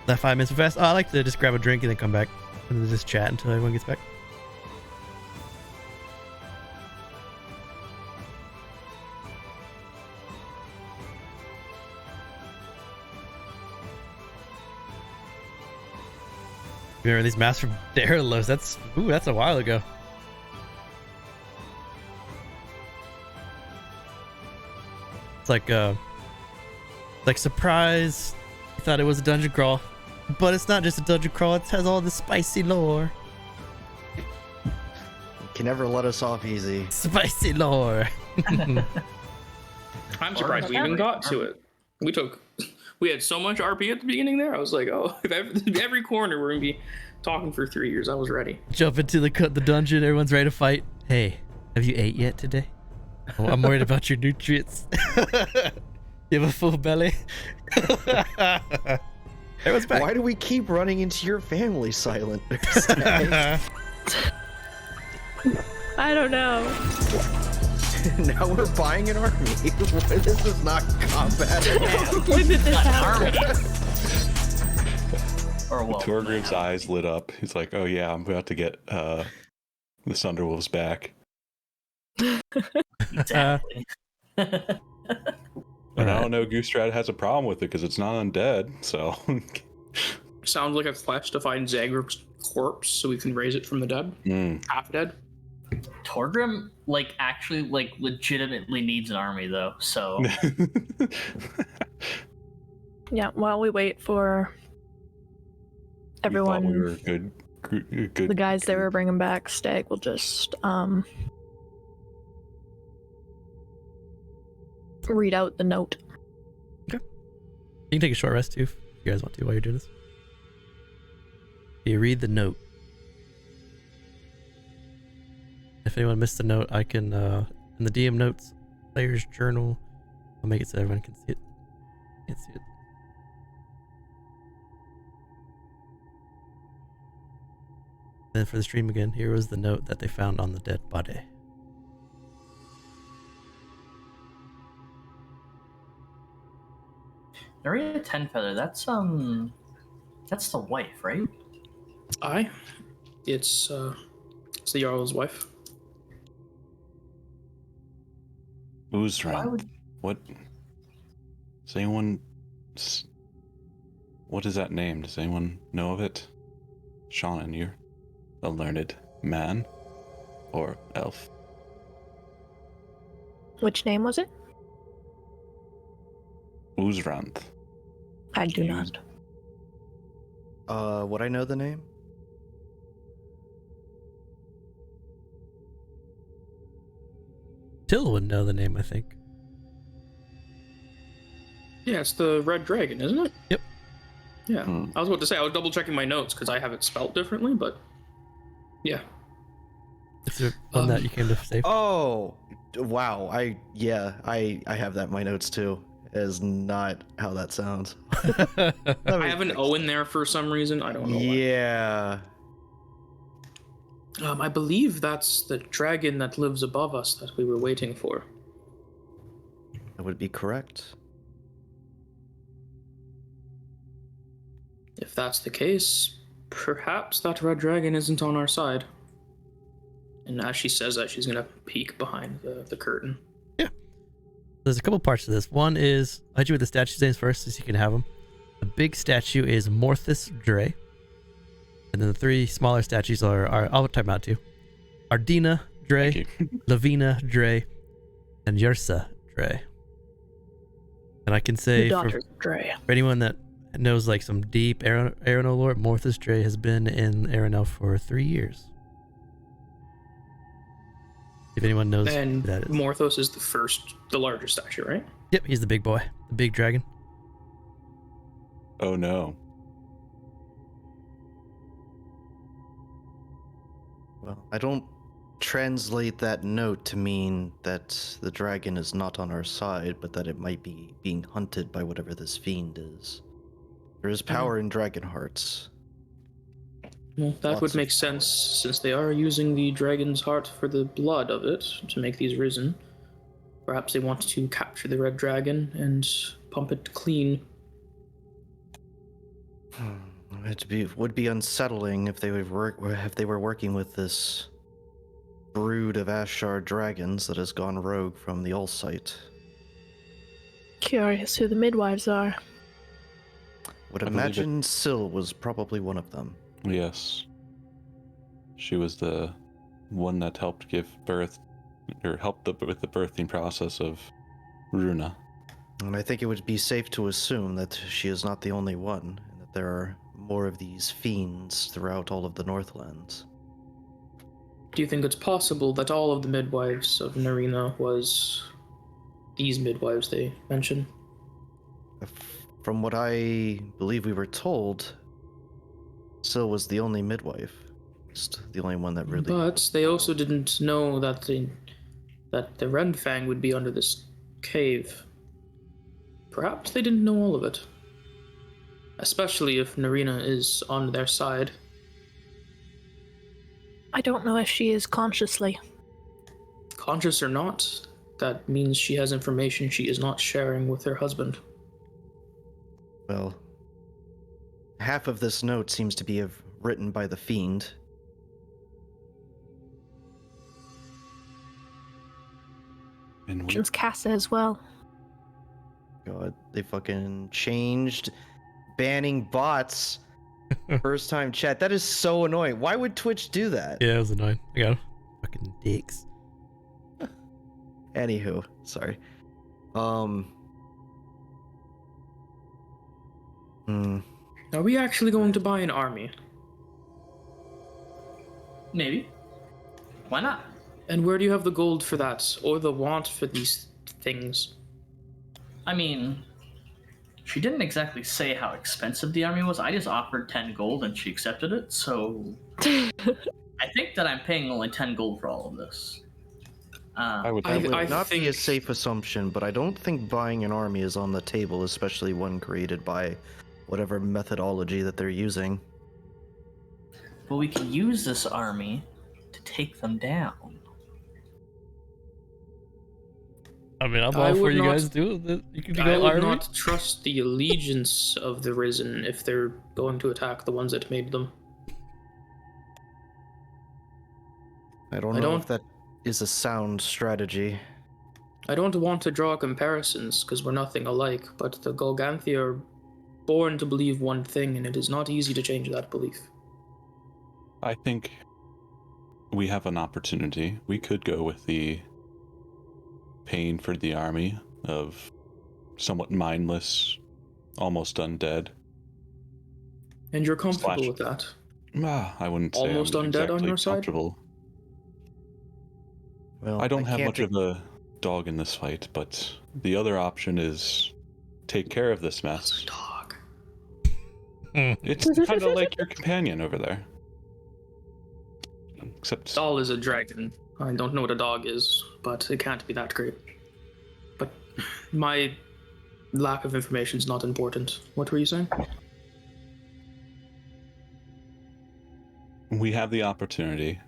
That 5 minutes fast? Oh, I like to just grab a drink and then come back and then just chat until everyone gets back. Remember these maps from Darylos? That's a while ago. It's like surprise. You thought it was a dungeon crawl, but it's not just a dungeon crawl. It has all the spicy lore. Can never let us off easy. Spicy lore. I'm surprised we even got to it. We had so much RP at the beginning there. I was like, oh, if every corner we're gonna be talking for 3 years. I was ready. Jump into the dungeon. Everyone's ready to fight. Hey, have you ate yet today? Oh, I'm worried about your nutrients. You have a full belly. Everyone's back. Why do we keep running into your family, Silent? I don't know. Now we're buying an army. This is not combat. When did this happen? Or well, Torgrim's eyes lit up. He's like, oh yeah, I'm about to get the Thunderwolves back. exactly. And I don't know, Goostrad has a problem with it because it's not undead, so... Sounds like a quest to find Zagreb's corpse so we can raise it from the dead. Half dead. Torgrim, actually, legitimately needs an army, though, so... Yeah, while we wait for everyone, We were good. the guys they were bringing back, Stag will just read out the note. Okay. You can take a short rest too if you guys want to while you're doing this. You read the note. If anyone missed the note, I can in the DM notes, player's journal, I'll make it so everyone can see it. Can't see it. Then for the stream again, here was the note that they found on the dead body. Narita Tenfeather, that's the wife, right? Aye. It's the Jarl's wife. Who's Why right? would What? Does anyone... What is that name? Does anyone know of it? Shannon, you're a learned man? Or elf? Which name was it? Uzranth. I do not. Would I know the name? Till would know the name, I think. Yeah, it's the Red Dragon, isn't it? Yep. Yeah. I was about to say, I was double checking my notes because I have it spelt differently, but yeah. It's the one that you came to save. Oh, wow. I have that in my notes too. Is not how that sounds. I have an O in there for some reason. I don't know why. Yeah. I believe that's the dragon that lives above us that we were waiting for. That would be correct. If that's the case, perhaps that red dragon isn't on our side. And as she says that, she's gonna peek behind the curtain. There's a couple parts to this. One is, I'll hit you with the statue names first so you can have them. The big statue is Morthus Dre. And then the 3 smaller statues are I'll type them out too. Ardina Dre, Lavina Dre, and Yersa Dre. And I can say for anyone that knows some deep Erenel lore, Morthus Dre has been in Erenel for 3 years. If anyone knows And who that is. Morthos is the larger statue, right? Yep, he's the big boy, the big dragon. Oh no. Well, I don't translate that note to mean that the dragon is not on our side, but that it might be being hunted by whatever this fiend is. There is power in dragon hearts. Well, that Lots would of make sense, since they are using the dragon's heart for the blood of it to make these risen. Perhaps they want to capture the red dragon and pump it clean. Would be unsettling if they were working with this brood of Ashard dragons that has gone rogue from the All Sight. Curious who the midwives are. Would I believe imagine Syl was probably one of them. Yes. She was the one that helped give birth, or helped with the birthing process of Runa. And I think it would be safe to assume that she is not the only one, and that there are more of these fiends throughout all of the Northlands. Do you think it's possible that all of the midwives of Narina was these midwives they mentioned? From what I believe we were told, Syl was the only midwife. Just the only one that really... But they also didn't know that the Renfang would be under this cave. Perhaps they didn't know all of it. Especially if Narina is on their side. I don't know if she is consciously. Conscious or not, that means she has information she is not sharing with her husband. Well, half of this note seems to be written by the fiend. And we, Mentions Casa as well. God, they fucking changed banning bots. First time chat. That is so annoying. Why would Twitch do that? Yeah, it was annoying. I got him. Fucking dicks. Anywho, sorry. Are we actually going to buy an army? Maybe. Why not? And where do you have the gold for that? Or the want for these things? I mean, she didn't exactly say how expensive the army was. I just offered 10 gold and she accepted it, so I think that I'm paying only 10 gold for all of this. I would That would I not be a think- safe assumption, but I don't think buying an army is on the table, especially one created by whatever methodology that they're using. But we can use this army to take them down. I mean, I'm I all for would you not- guys do. You can I go would army. not trust the allegiance of the Risen if they're going to attack the ones that made them. I don't know if that is a sound strategy. I don't want to draw comparisons, because we're nothing alike, but the Golganthi are born to believe one thing, and it is not easy to change that belief. I think we have an opportunity. We could go with the paying for the army of somewhat mindless, almost undead. And you're comfortable Slash- with that? I wouldn't say Almost I'm undead on exactly your side? comfortable. Well, I don't have can't much of a dog in this fight, but the other option is take care of this mess. Dog. It's kind of like your companion over there. Except Doll is a dragon. I don't know what a dog is, but it can't be that great. But my lack of information is not important. What were you saying? we have the opportunity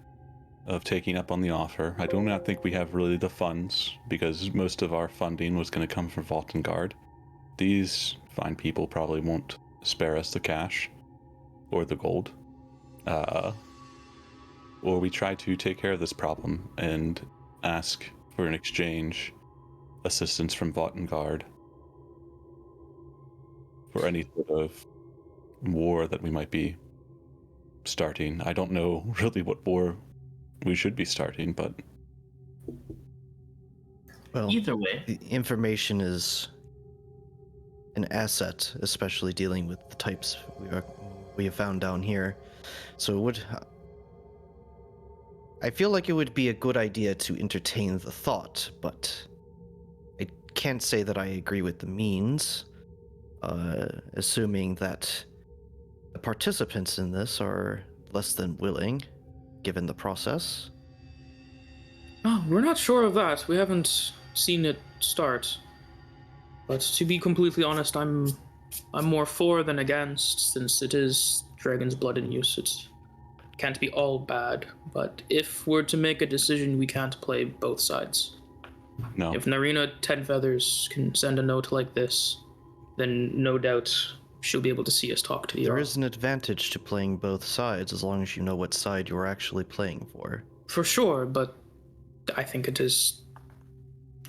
of taking up on the offer. I do not think we have really the funds, because most of our funding was going to come from Vault and Guard. These fine people probably won't spare us the cash or the gold. Or we try to take care of this problem and ask for an exchange assistance from Vault and Guard for any sort of war that we might be starting. I don't know really what war we should be starting, but Well, Either way, the information is an asset, especially dealing with the types we have found down here. So it would. I feel like it would be a good idea to entertain the thought, but I can't say that I agree with the means, assuming that the participants in this are less than willing, given the process. Oh, we're not sure of that. We haven't seen it start. But to be completely honest, I'm more for than against, since it is dragon's blood in use. It can't be all bad, but if we're to make a decision, we can't play both sides. No. If Narina Ten Feathers can send a note like this, then no doubt she'll be able to see us talk to the There Jarl. is an advantage to playing both sides as long as you know what side you're actually playing for. For sure, but I think it is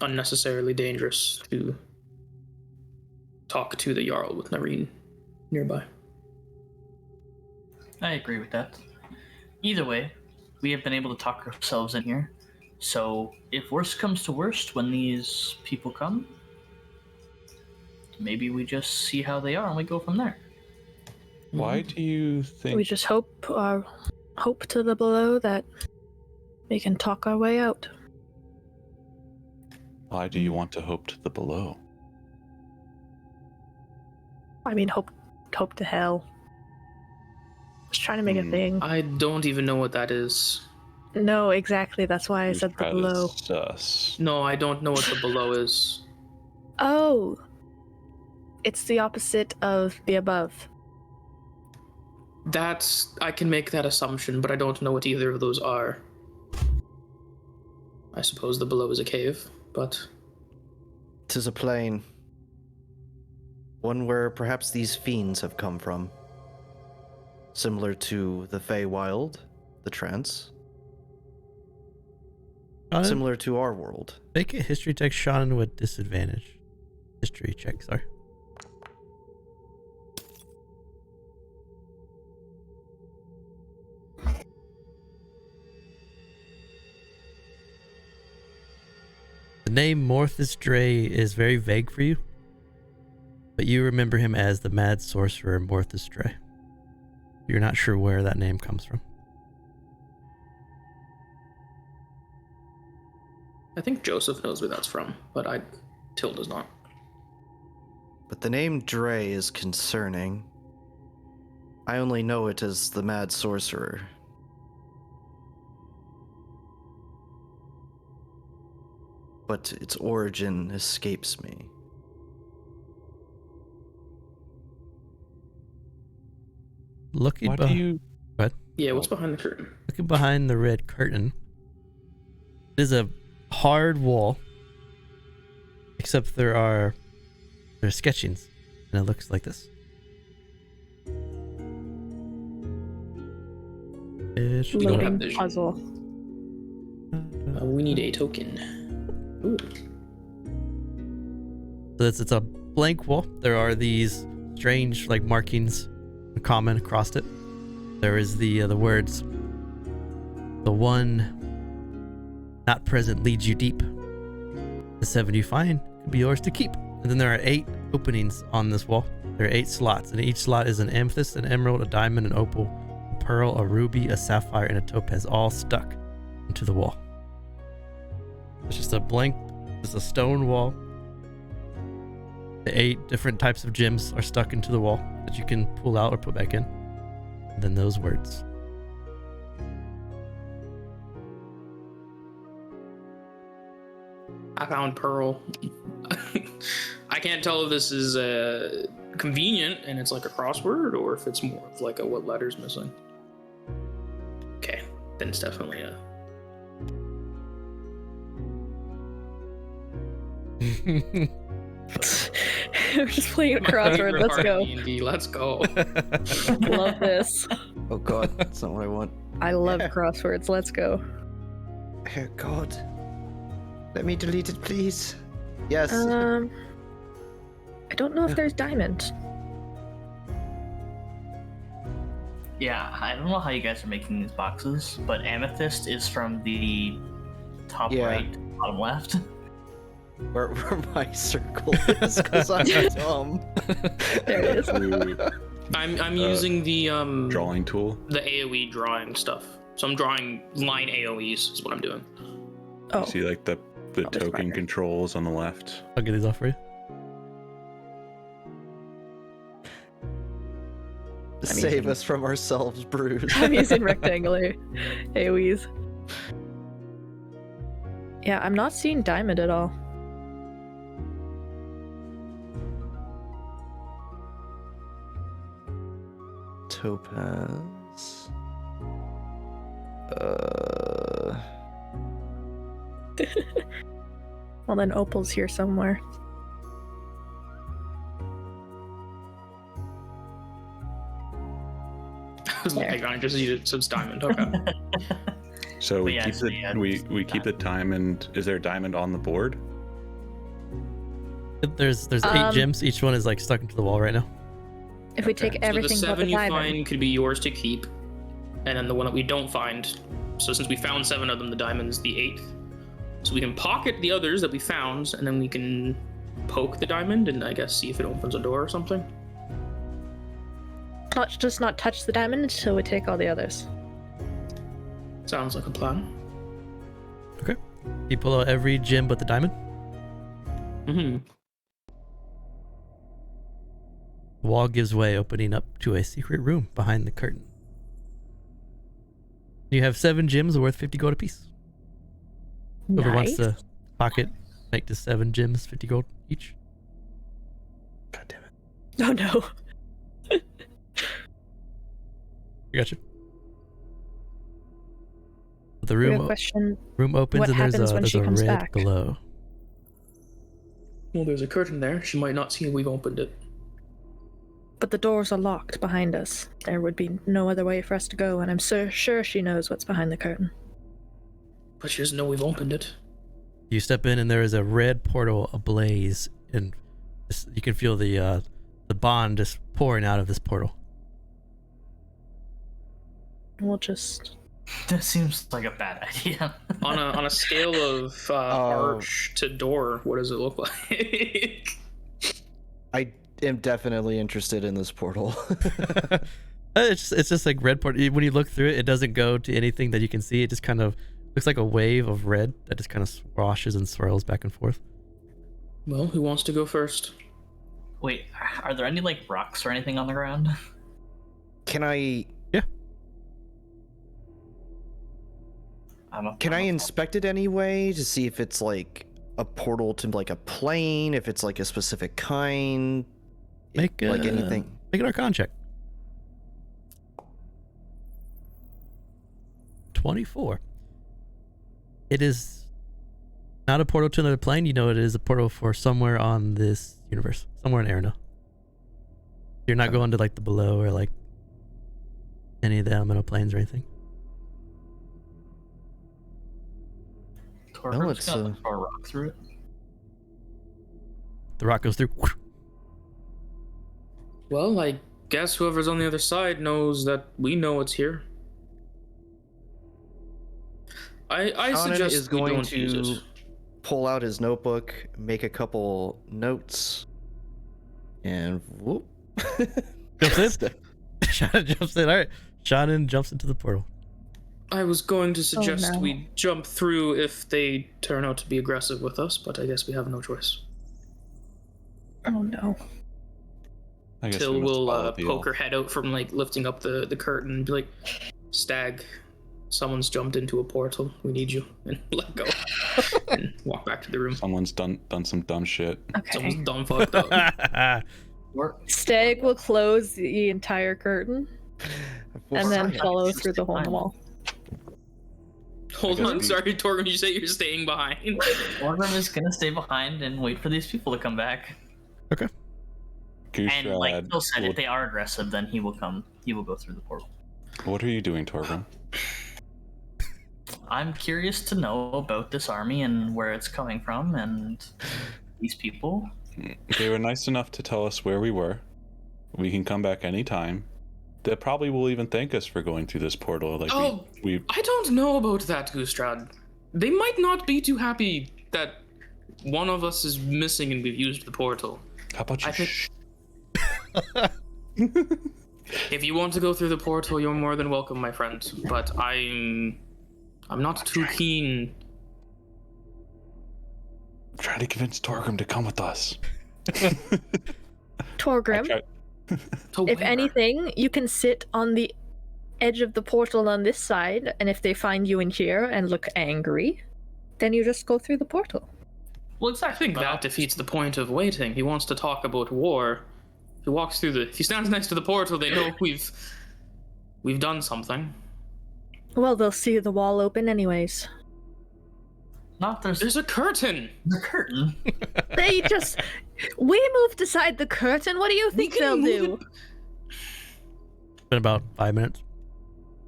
unnecessarily dangerous to talk to the Jarl with Narine nearby. I agree with that. Either way, we have been able to talk ourselves in here. So if worst comes to worst, when these people come, maybe we just see how they are and we go from there. Why do you think? We just hope to the below that we can talk our way out. Why do you want to hope to the below? I mean, hope to hell. Just trying to make a thing. I don't even know what that is. No, exactly. That's why I said the below. Sus. No, I don't know what the below is. Oh, it's the opposite of the above. I can make that assumption, but I don't know what either of those are. I suppose the below is a cave, but 'Tis a plain. One where perhaps these fiends have come from. Similar to the Feywild, the trance. Similar to our world. Make a history check, Sean, with disadvantage. History check, sorry. The name Morthus Dre is very vague for you, but you remember him as the mad sorcerer Morthus Dre. You're not sure where that name comes from. I think Joseph knows where that's from, but Till does not. But the name Dre is concerning. I only know it as the mad sorcerer. But its origin escapes me. Looking, Why do you? Yeah, what's behind the curtain? looking behind the red curtain, there's a hard wall, except there's sketchings, and it looks like this. It's We don't have Loading vision. puzzle. We need a token. Ooh. So it's a blank wall. There are these strange like markings common across it. There is the words, "The one not present leads you deep. The 7 you find could be yours to keep." And then there are 8 openings on this wall. There are 8 slots, and each slot is an amethyst, an emerald, a diamond, an opal, a pearl, a ruby, a sapphire, and a topaz, all stuck into the wall. It's just a blank, it's a stone wall. The 8 different types of gems are stuck into the wall that you can pull out or put back in. And then those words. I found Pearl. I can't tell if this is convenient and it's like a crossword or if it's more of like a what letter's missing. Okay, then it's definitely a. We're just playing a crossword. Let's go. D&D, let's go. Love this. Oh god, that's not what I want. I love crosswords. Let's go. Oh god. Let me delete it, please. Yes. I don't know if there's diamond. Yeah, I don't know how you guys are making these boxes, but amethyst is from the top Yeah. right, bottom left. Where my circle is, because I'm dumb. There it is. I'm using the Drawing tool. the AoE drawing stuff. So I'm drawing line AoEs is what I'm doing. Oh, You see like the be token smarter. controls on the left. I'll get these off for you. Save us from ourselves, Bruce. I'm using rectangular AoEs. Yeah, I'm not seeing diamond at all. Topaz. Well, then opal's here somewhere. I was looking on it, just needed some diamond. Okay. So we Yeah, keep so the yeah, we keep the diamond. Is there a diamond on the board? There's 8 gems. Each one is like stuck into the wall right now. If we take So everything the but 7 the you diamond, find could be yours to keep, and then the one that we don't find. So since we found 7 of them, the diamond's the 8th. So we can pocket the others that we found, and then we can poke the diamond and I guess see if it opens a door or something. just not touch the diamond until we take all the others. Sounds like a plan. You pull out every gem but the diamond. Mm-hmm. The wall gives way, opening up to a secret room behind the curtain. You have 7 gems worth 50 gold apiece. Whoever wants Nice. to pocket, make the 7 gems 50 gold each. God damn it. Oh no. I got you. The Real room question. opens what and there's happens a when she red comes back? glow. Well, there's a curtain there. She might not see we've opened it. But the doors are locked behind us. There would be no other way for us to go, and I'm so sure she knows what's behind the curtain. But she doesn't know we've opened it. You step in and there is a red portal ablaze, and you can feel the bond just pouring out of this portal. We'll just... That seems like a bad idea. On a scale of arch to door, what does it look like? I am definitely interested in this portal. It's just like red portal. When you look through it, it doesn't go to anything that you can see. It just kind of looks like a wave of red that just kind of swashes and swirls back and forth. Well, who wants to go first? Wait, are there any like rocks or anything on the ground? Can I inspect it anyway to see if it's like a portal to like a plane, if it's like a specific kind, Make like anything? Make an Arcana check. 24. It is not a portal to another plane. You know it is a portal for somewhere on this universe, somewhere in Erenel. You're not going to like the below or like any of the elemental planes or anything. Or it's, gonna throw a rock through it. The rock goes through. Well, I guess whoever's on the other side knows that we know it's here. I Conan suggest is we going don't use to it. pull out his notebook, make a couple notes, and whoop. Jumps in. Shannon jumps in. All right. Shannon jumps into the portal. I was going to suggest no. we jump through if they turn out to be aggressive with us, but I guess we have no choice. Oh no. I guess Till we must we'll follow the poke her head out from like lifting up the curtain and be like, Stag, someone's jumped into a portal. We need you. And let go. And walk back to the room. Someone's done some dumb shit. Okay. Someone's done fucked up. Stag will close the entire curtain and then follow through the hole in the wall. Hold on, sorry, Torgrim, you say you're staying behind. Torgrim is gonna stay behind and wait for these people to come back. Okay. And like Goostrad, Phil said, if they are aggressive, then he will come. He will go through the portal. what are you doing, Torgrim? I'm curious to know about this army and where it's coming from and these people. They were nice enough to tell us where we were. We can come back anytime. They probably will even thank us for going through this portal. Like we I don't know about that, Goostrad. They might not be too happy that one of us is missing and we've used the portal. How about you? I think- If you want to go through the portal, you're more than welcome, my friend. But I'm not too keen. I'm trying to convince Torgrim to come with us. Torgrim, if anything, you can sit on the edge of the portal on this side, and if they find you in here and look angry, then you just go through the portal. Well, I exactly. think that defeats the point of waiting. He wants to talk about war. If he stands next to the portal, they know we've done something. Well, they'll see the wall open anyways. There's a curtain. The curtain. We moved aside the curtain. What do you think they'll do? It's been about 5 minutes.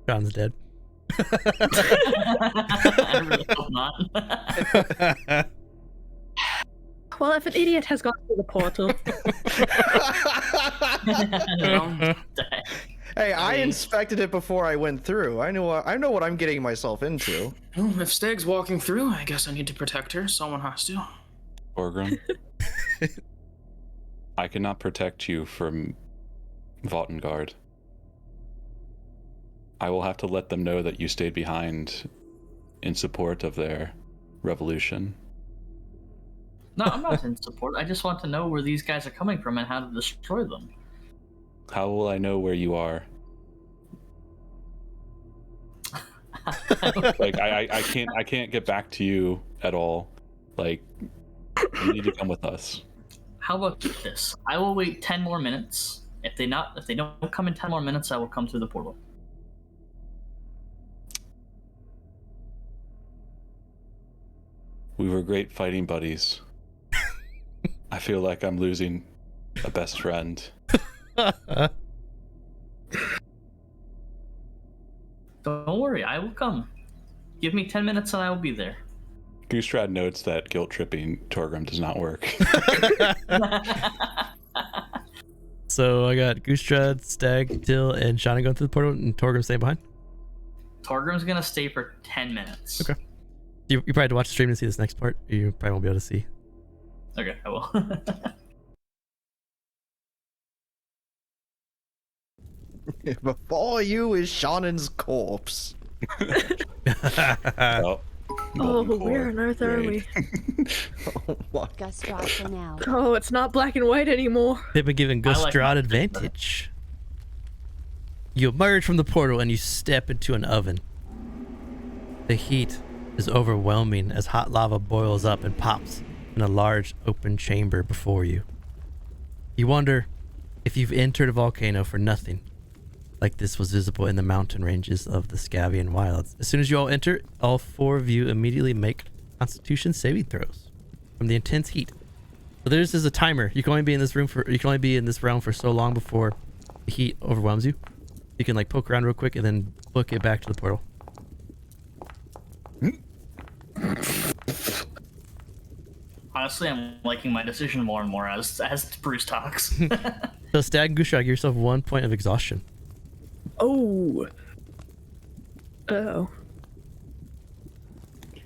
John's dead. I really hope not. Well, if an idiot has gone through the portal. Hey, I inspected it before I went through. I know what I'm getting myself into. Well, if Steg's walking through, I guess I need to protect her. Someone has to. Torgrim, I cannot protect you from Vaughtengard. I will have to let them know that you stayed behind in support of their revolution. No, I'm not in support. I just want to know where these guys are coming from and how to destroy them. How will I know where you are? Like I can't get back to you at all. Like, you need to come with us. How about this? I will wait 10 more minutes. If they don't come in 10 more minutes, I will come through the portal. We were great fighting buddies. I feel like I'm losing a best friend. Don't worry, I will come. Give me 10 minutes and I will be there. Goostrad notes that guilt tripping Torgrim does not work. So I got Goostrad, Stag, Till, and Shauna going through the portal, and Torgrim staying behind. Torgrim's gonna stay for 10 minutes. Okay. You probably have to watch the stream to see this next part. You probably won't be able to see. Okay, I will. Before you is Shannon's corpse. Well, Oh, molten where core. on earth are Great. we? Oh, what? Gus drop for now. Oh, it's not black and white anymore. They've been given I like Goostrad my- advantage. You emerge from the portal and you step into an oven. The heat is overwhelming as hot lava boils up and pops in a large open chamber before you. You wonder if you've entered a volcano for nothing, like this was visible in the mountain ranges of the Scavian Wilds. As soon as you all enter, all four of you immediately make Constitution saving throws from the intense heat. So there's a timer. You can only be in this realm for so long before the heat overwhelms you. You can like poke around real quick and then book it back to the portal. Honestly, I'm liking my decision more and more as Bruce talks. So Stag and Gushag, give yourself 1 point of exhaustion. Oh. Oh.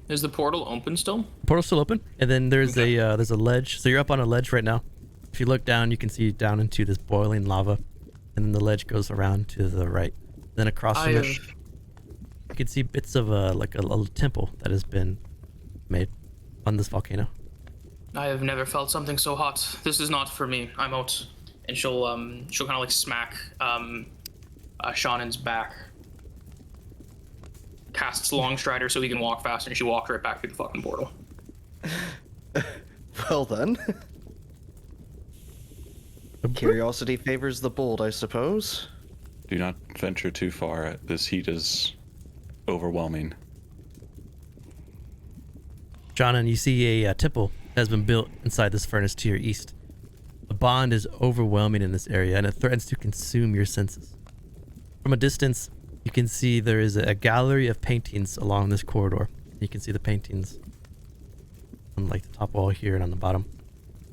Is the portal open still? Portal's still open, and then there's a ledge. So you're up on a ledge right now. If you look down, you can see down into this boiling lava, and then the ledge goes around to the right. Then across from it, you can see bits of like a little temple that has been made on this volcano. I have never felt something so hot. This is not for me. I'm out. And she'll kind of like smack Shannon's back. Casts Longstrider so he can walk fast, and she walks right back through the fucking portal. Well then. Curiosity favors the bold, I suppose. Do not venture too far. This heat is overwhelming. John, you see a temple has been built inside this furnace to your east. The bond is overwhelming in this area, and it threatens to consume your senses. From a distance, you can see there is a gallery of paintings along this corridor. You can see the paintings on like the top wall here and on the bottom.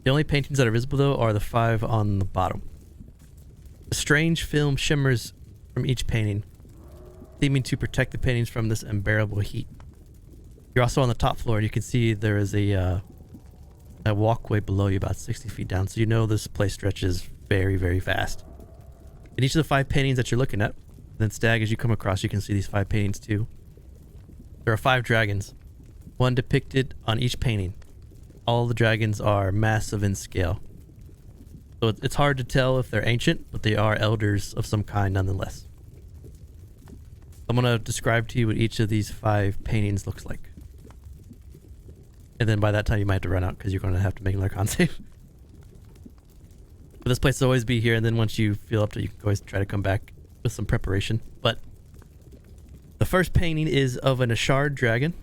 The only paintings that are visible though are the 5 on the bottom. A strange film shimmers from each painting, seeming to protect the paintings from this unbearable heat. You're also on the top floor, and you can see there is a walkway below you about 60 feet down, so you know this place stretches very, very fast. In each of the 5 paintings that you're looking at, then Stag, as you come across, you can see these 5 paintings too. There are 5 dragons, one depicted on each painting. All the dragons are massive in scale. So it's hard to tell if they're ancient, but they are elders of some kind nonetheless. I'm going to describe to you what each of these 5 paintings looks like. And then by that time you might have to run out because you're going to have to make another con save. But this place will always be here, and then once you feel up to it, you can always try to come back with some preparation. But the first painting is of an Ashard Dragon.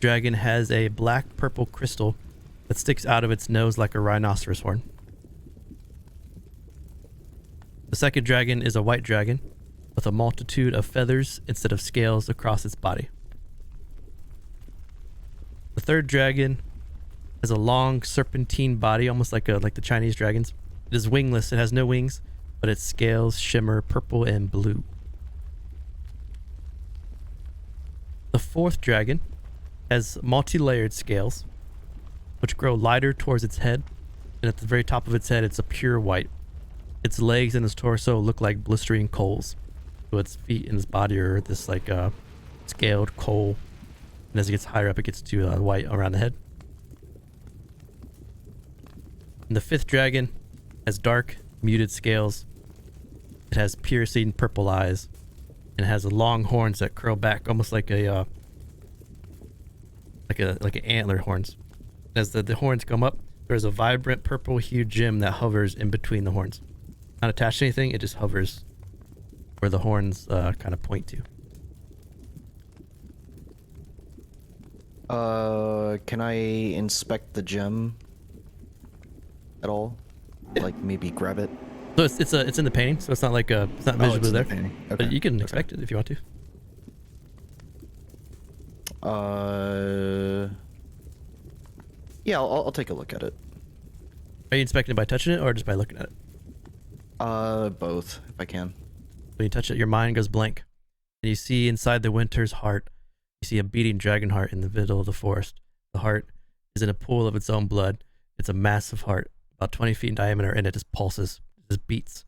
Dragon has a black purple crystal that sticks out of its nose like a rhinoceros horn. The second dragon is a white dragon with a multitude of feathers instead of scales across its body. The third dragon has a long serpentine body, almost like the Chinese dragons. It is wingless. It has no wings, but its scales shimmer purple and blue. The fourth dragon has multi-layered scales, which grow lighter towards its head, and at the very top of its head, it's a pure white. Its legs and its torso look like blistering coals, so its feet and its body are this like scaled coal, and as it gets higher up, it gets to white around the head. And the fifth dragon has dark, muted scales. It has piercing purple eyes, and has long horns that curl back, almost like an antler horns. As the horns come up, there's a vibrant purple hued gem that hovers in between the horns. Not attached to anything, it just hovers where the horns kind of point to. Can I inspect the gem at all? Like maybe grab it? So it's in the painting, so it's not like it's not visibly there. Okay. But you can inspect it if you want to. Yeah, I'll take a look at it. Are you inspecting it by touching it or just by looking at it? Both, if I can. When you touch it, your mind goes blank, and you see inside the winter's heart, you see a beating dragon heart in the middle of the forest. The heart is in a pool of its own blood. It's a massive heart, about 20 feet in diameter, and it just pulses, just beats.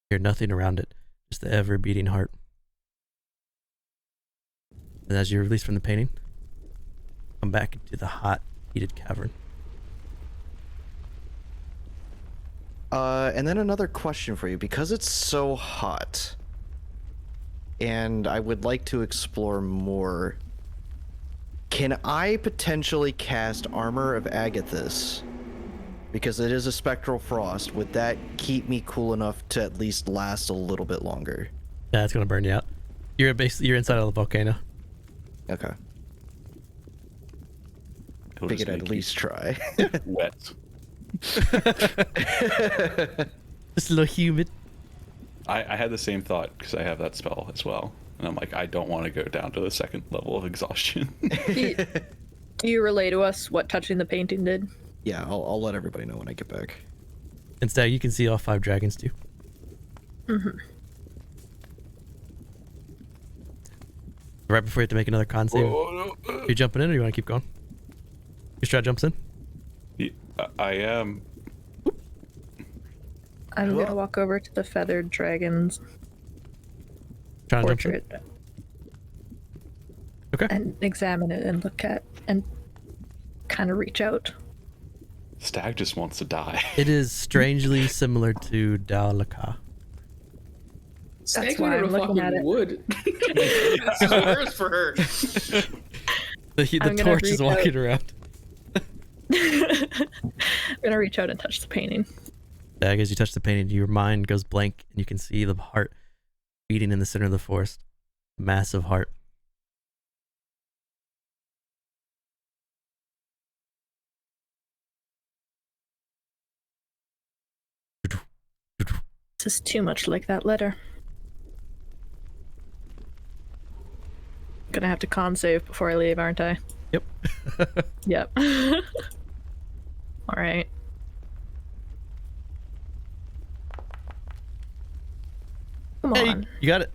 Hear nothing around it, just the ever-beating heart. And as you're released from the painting, come back into the hot, heated cavern. And then another question for you, because it's so hot, and I would like to explore more. Can I potentially cast Armor of Agathis? Because it is a spectral frost. Would that keep me cool enough to at least last a little bit longer? Yeah, it's gonna burn you out. You're inside of the volcano. Okay. It'll Figured just I'd make at least try. you wet. Just a little humid. I had the same thought because I have that spell as well, and I'm like, I don't want to go down to the second level of exhaustion. Do you relay to us what touching the painting did? Yeah, I'll let everybody know when I get back. Instead, you can see all 5 dragons too. Mm-hmm. Right before you have to make another con save. Are you jumping in or you want to keep going? Your strat jumps in? Yeah, I am. I'm gonna walk over to the feathered dragon's Trying to jump in? portrait Okay. and examine it and look at and kind of reach out. Stag just wants to die. It is strangely similar to Dalaka. That's why I'm looking at it. Wood. This is worse for her. The I'm gonna torch is reach walking around. I'm gonna reach out and touch the painting. Stag, as you touch the painting, your mind goes blank and you can see the heart beating in the center of the forest. Massive heart. This is too much like that letter. Gonna have to con save before I leave, aren't I? Yep. Yep. Alright. Come Hey, on. you got it.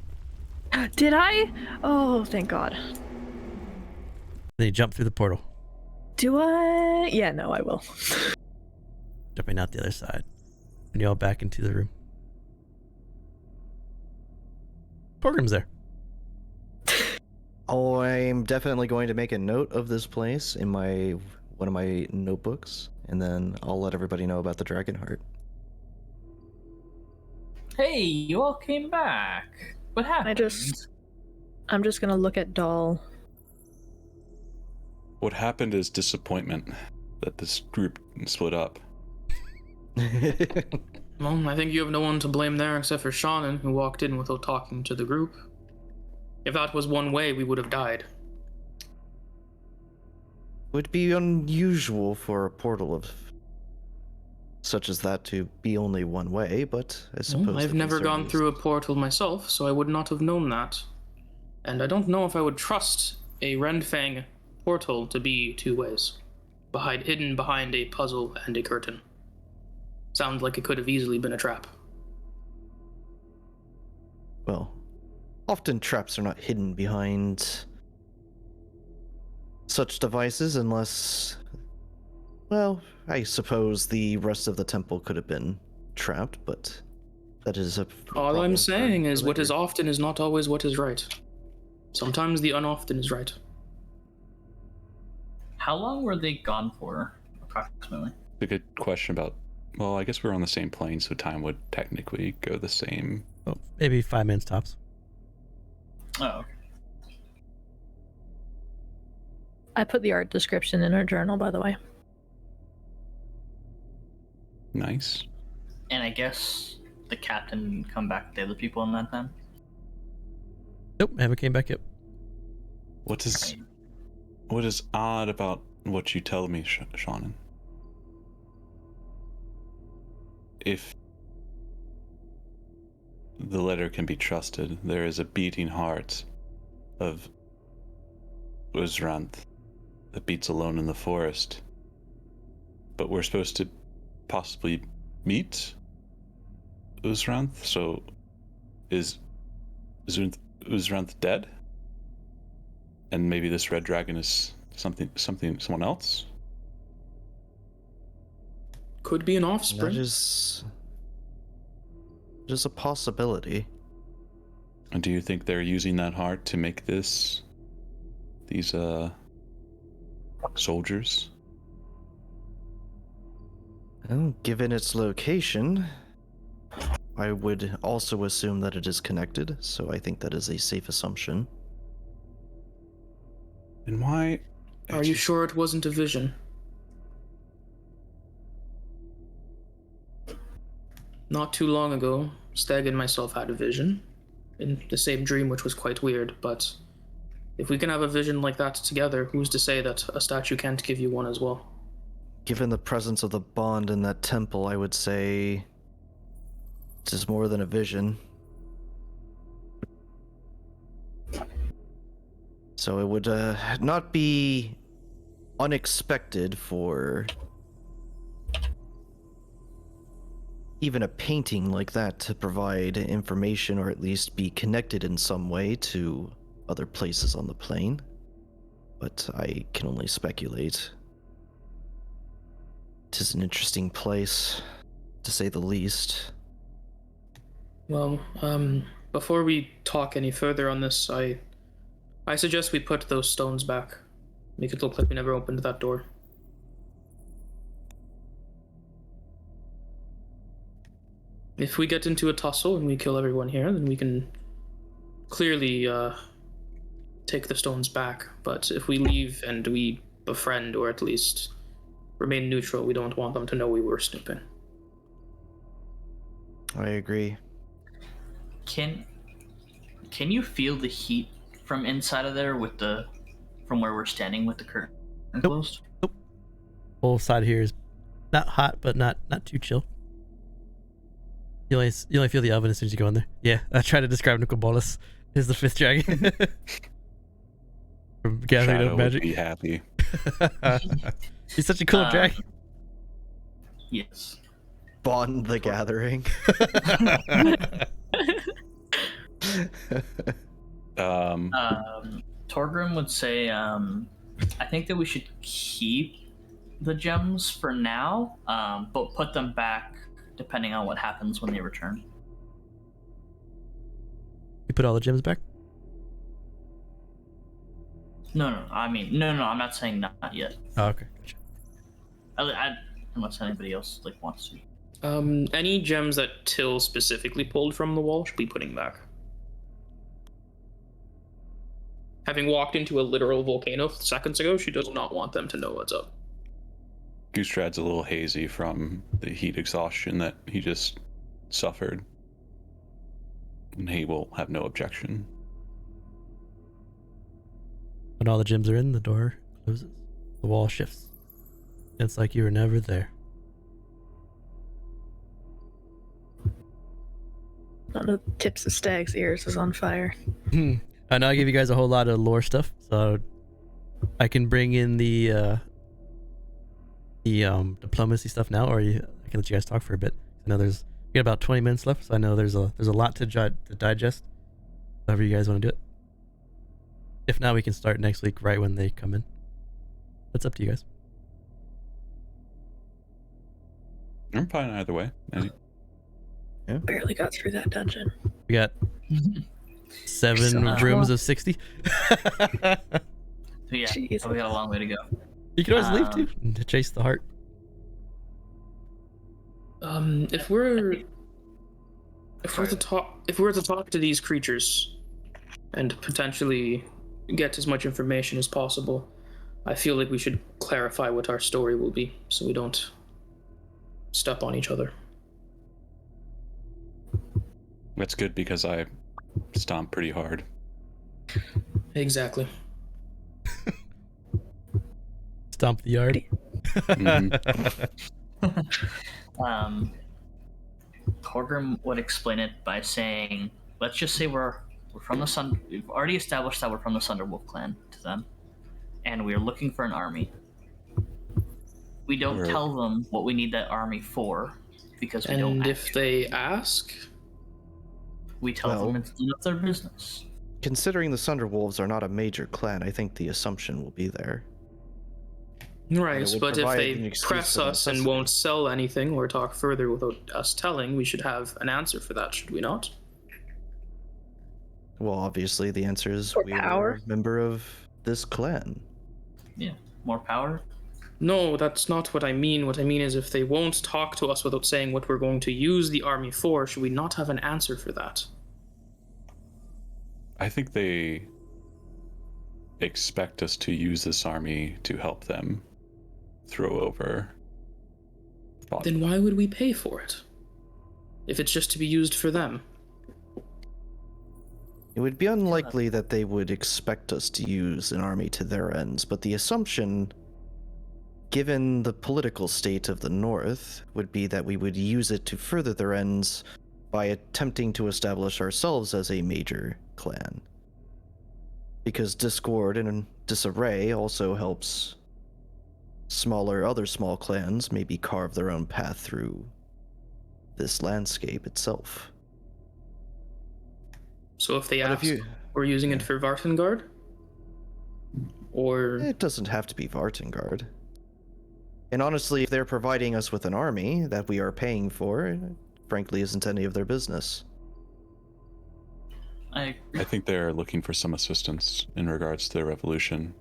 Did I? Oh, thank God. Then you jump through the portal. Do I? Yeah, no, I will. jumping out the other side. And you all back into the room. Torgrim's there. Oh, I'm definitely going to make a note of this place in one of my notebooks, and then I'll let everybody know about the dragon heart. Hey, you all came back. What happened? I'm just gonna look at Doll. What happened is disappointment that this group split up. Well, I think you have no one to blame there except for Shannon, who walked in without talking to the group. If that was one way, we would have died. Would be unusual for a portal of such as that to be only one way, but I suppose Well, I've the never concern gone is- through a portal myself, so I would not have known that. And I don't know if I would trust a Renfang portal to be two ways, hidden behind a puzzle and a curtain. Sounds like it could have easily been a trap. Well, often traps are not hidden behind such devices unless, well, I suppose the rest of the temple could have been trapped, but that is a All problem I'm for saying is what is later. often is not always what is right. Sometimes the unoften is right. How long were they gone for, approximately? A good question about. Well, I guess we're on the same plane, so time would technically go the same. Well, maybe 5 minutes tops. Oh, okay. I put the art description in our journal, by the way. Nice. And I guess the captain didn't come back with the other people in that then? Nope, haven't came back yet. What is odd about what you tell me, Shannon? If the letter can be trusted, there is a beating heart of Uzranth that beats alone in the forest. But we're supposed to possibly meet Uzranth, so is Uzranth dead? And maybe this red dragon is someone else? Could be an offspring. That is a possibility. And do you think they're using that heart to make these soldiers? Well, given its location, I would also assume that it is connected, so I think that is a safe assumption. And why? Are you sure it wasn't a vision? Not too long ago, Stag and myself had a vision. In the same dream, which was quite weird, but if we can have a vision like that together, who's to say that a statue can't give you one as well? Given the presence of the bond in that temple, I would say it is more than a vision. So it would not be unexpected for even a painting like that to provide information or at least be connected in some way to other places on the plane. But I can only speculate. It is an interesting place, to say the least. Well, before we talk any further on this, I suggest we put those stones back. Make it look like we never opened that door. If we get into a tussle and we kill everyone here, then we can clearly take the stones back. But if we leave and we befriend, or at least remain neutral, we don't want them to know we were snooping. I agree. Can you feel the heat from inside of there from where we're standing with the curtain closed? Whole side here is not hot, but not too chill. You only feel the oven as soon as you go in there. Yeah, I try to describe Nukabolas as the 5th dragon. From Gathering Shadow of Magic. would be happy. He's such a cool dragon. Yes. Bond the Gathering. Torgrim would say, I think that we should keep the gems for now, but put them back depending on what happens when they return. You put all the gems back? No. I'm not saying not yet. Oh, okay, gotcha. Unless anybody else wants to. Any gems that Till specifically pulled from the wall should be putting back. Having walked into a literal volcano seconds ago, she does not want them to know what's up. Goostrad's a little hazy from the heat exhaustion that he just suffered. And he will have no objection. When all the gems are in, the door closes. The wall shifts. It's like you were never there. One of the tips of Stag's ears is on fire. I know I give you guys a whole lot of lore stuff, so I can bring in the diplomacy stuff now, or I can let you guys talk for a bit. I know we got about 20 minutes left, so I know there's a lot to digest. However you guys want to do it. If not, we can start next week right when they come in. That's up to you guys. I'm fine either way. Yeah. Barely got through that dungeon. We got 7 rooms of 60. Yeah, Jesus. we got a long way to go. You can always leave too, to chase the heart. If we're to talk to these creatures and potentially get as much information as possible, I feel like we should clarify what our story will be so we don't step on each other. That's good because I stomp pretty hard. Exactly. Stomp the yard. Torgrim would explain it by saying, let's just say we're from the Sun. We've already established that we're from the Thunderwolf clan to them, and we're looking for an army. We don't tell them what we need that army for, because we don't. And if they ask, we tell them it's none of their business. Considering the Thunderwolves are not a major clan, I think the assumption will be there. Right, but if they press us and won't sell anything or talk further without us telling, we should have an answer for that, should we not? Well, obviously the answer is we are a member of this clan. Yeah, more power? No, that's not what I mean. What I mean is if they won't talk to us without saying what we're going to use the army for, should we not have an answer for that? I think they expect us to use this army to help them throw over. Then why would we pay for it? If it's just to be used for them? It would be unlikely that they would expect us to use an army to their ends, but the assumption, given the political state of the North, would be that we would use it to further their ends by attempting to establish ourselves as a major clan. Because discord and disarray also helps other small clans maybe carve their own path through this landscape itself. So if they ask, we're using it for Vartengard? Or... It doesn't have to be Vartengard. And honestly, if they're providing us with an army that we are paying for, frankly isn't any of their business. I think they're looking for some assistance in regards to the revolution,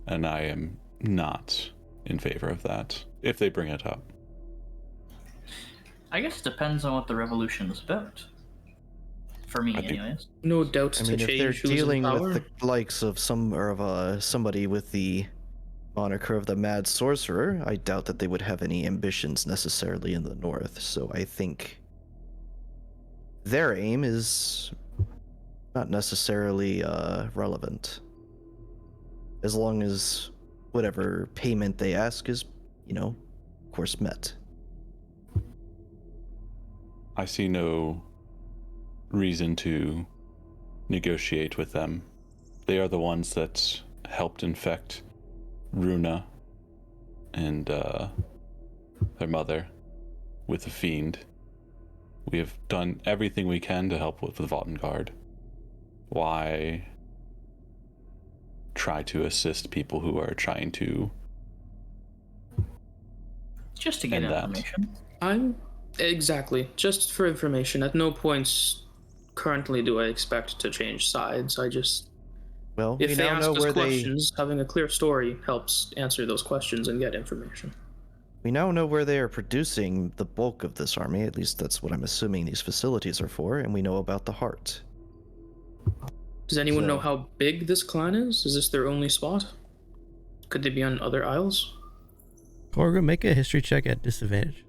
and I am not in favor of that, if they bring it up. I guess it depends on what the revolution is about. For me, anyways. No doubt I mean, if they're dealing with the likes of somebody with the moniker of the Mad Sorcerer, I doubt that they would have any ambitions necessarily in the North, so I think their aim is not necessarily relevant. As long as whatever payment they ask is, of course, met. I see no reason to negotiate with them. They are the ones that helped infect Runa and their mother with the fiend. We have done everything we can to help with the Vartengard. Why try to assist people who are trying to Just to get And that. information. I'm exactly just for information. At no points currently do I expect to change sides. I just, Well, if we they now ask know us where questions, having a clear story helps answer those questions and get information. we now know where they are producing the bulk of this army. At least that's what I'm assuming these facilities are for, and we know about the heart. Does anyone know So- how big this clan is? Is this their only spot? Could they be on other isles? Torgrim, make a history check at disadvantage.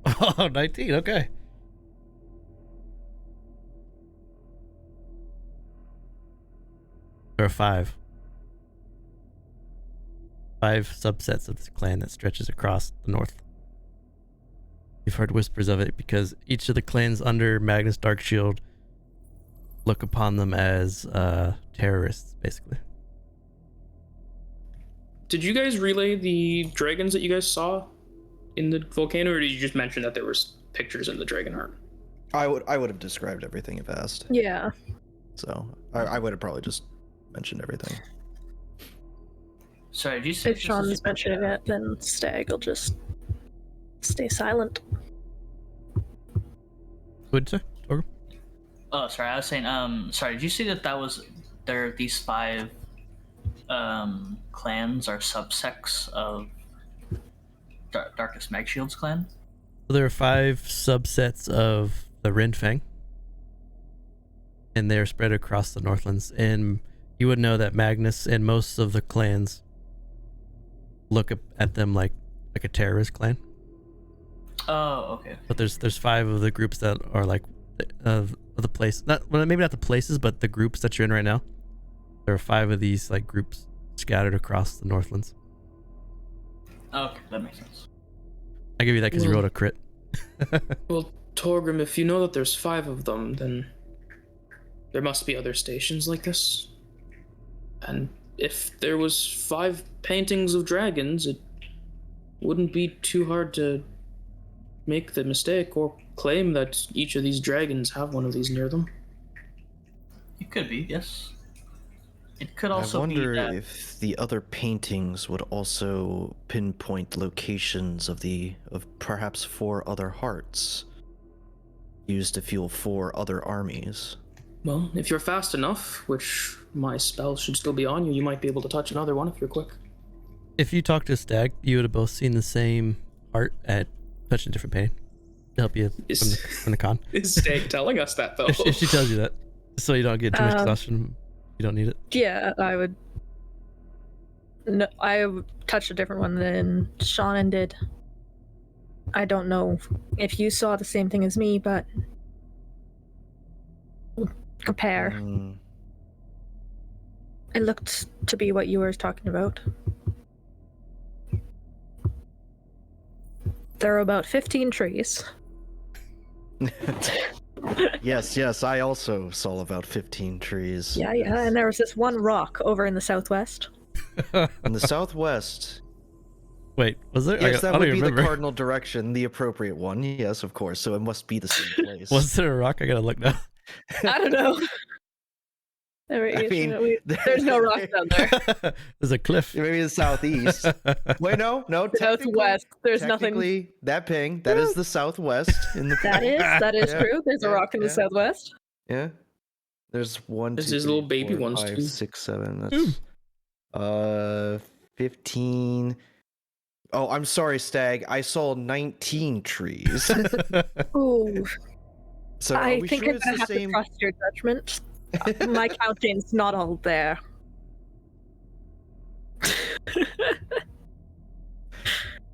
Oh, 19, okay. There are five subsets of this clan that stretches across the north. You've heard whispers of it because each of the clans under Magnus Darkshield look upon them as terrorists, basically. Did you guys relay the dragons that you guys saw in the volcano, or did you just mention that there were pictures in the dragon art? I would have described everything if asked. Yeah. So I would have probably just mentioned everything. Sorry, did you say If this Sean's is- mentioning it, then Stag will just stay silent. What'd you say, Torgrim? Oh, sorry. I was saying. Sorry. Did you see that was there? These 5 clans are subsects of Darkest Magshield's clan. So there are 5 subsets of the Rinfang, and they're spread across the Northlands. And you would know that Magnus and most of the clans look at them like a terrorist clan. Oh, okay. But there's 5 of the groups that are like of the place, maybe not the places, but the groups that you're in right now. There are 5 of these like groups scattered across the Northlands. Okay, that makes sense. I give you that because you Well- rolled a crit. Well, Torgrim, if you know that there's 5 of them, then there must be other stations like this. And if there was 5 paintings of dragons, it wouldn't be too hard to make the mistake or claim that each of these dragons have one of these near them. It could be, yes. It could I also wonder be that. if the other paintings would also pinpoint locations of perhaps 4 other hearts used to fuel 4 other armies. Well, if you're fast enough, which my spell should still be on you, you might be able to touch another one if you're quick. If you talk to Stag, you would have both seen the same art at touching a different painting to help you from the con. Is Stag telling us that, though? If she tells you that, so you don't get too much exhaustion, you don't need it. Yeah, I would. No, I touched a different one than Sean did. I don't know if you saw the same thing as me, but compare. It looked to be what you were talking about. There are about 15 trees. Yes, I also saw about 15 trees. Yeah, and there was this one rock over in the southwest. In the southwest. Wait, was there? Yes, I that don't would even be remember. the cardinal direction, the appropriate one. Yes, of course. So it must be the same place. Was there a rock? I gotta look now. I don't know. I mean, There's no rock down there. There's a cliff. Maybe the southeast. Wait, no. Southwest. There's nothing. Technically, that is the southwest in the. That is Yeah, true. There's a yeah, rock in the yeah. southwest. Yeah. There's 1, There's 2, his 3, little baby 4, ones, 5, too. 6, 7. That's 15. Oh, I'm sorry, Stag. I saw 19 trees. Ooh. So are I we think sure I'm it's gonna the have to same? trust your judgment. My counting's not all there.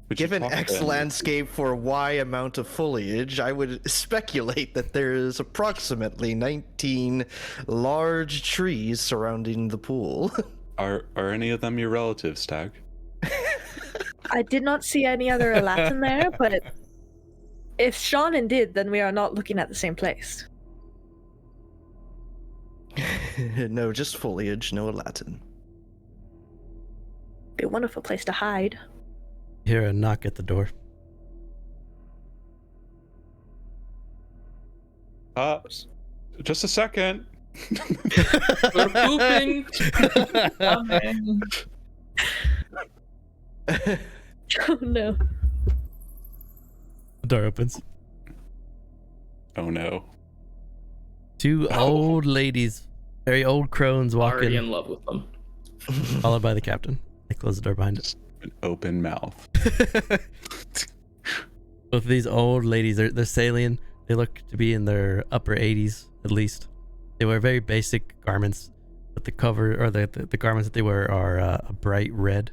Would you Given talk X then? landscape for Y amount of foliage, I would speculate that there is approximately 19 large trees surrounding the pool. Are any of them your relatives, Stag? I did not see any other Latin there, but if Sean did, then we are not looking at the same place. No, just foliage, no Latin. Be a wonderful place to hide. Hear a knock at the door. Just a second. We're pooping. Oh no. The door opens. Oh no. Two old ladies, very old crones Already walking, in love with them. followed by the captain. They close the door behind us. An open mouth. Both of these old ladies, they're Salian. They look to be in their upper 80s at least. They wear very basic garments, but the cover or the garments that they wear are a bright red.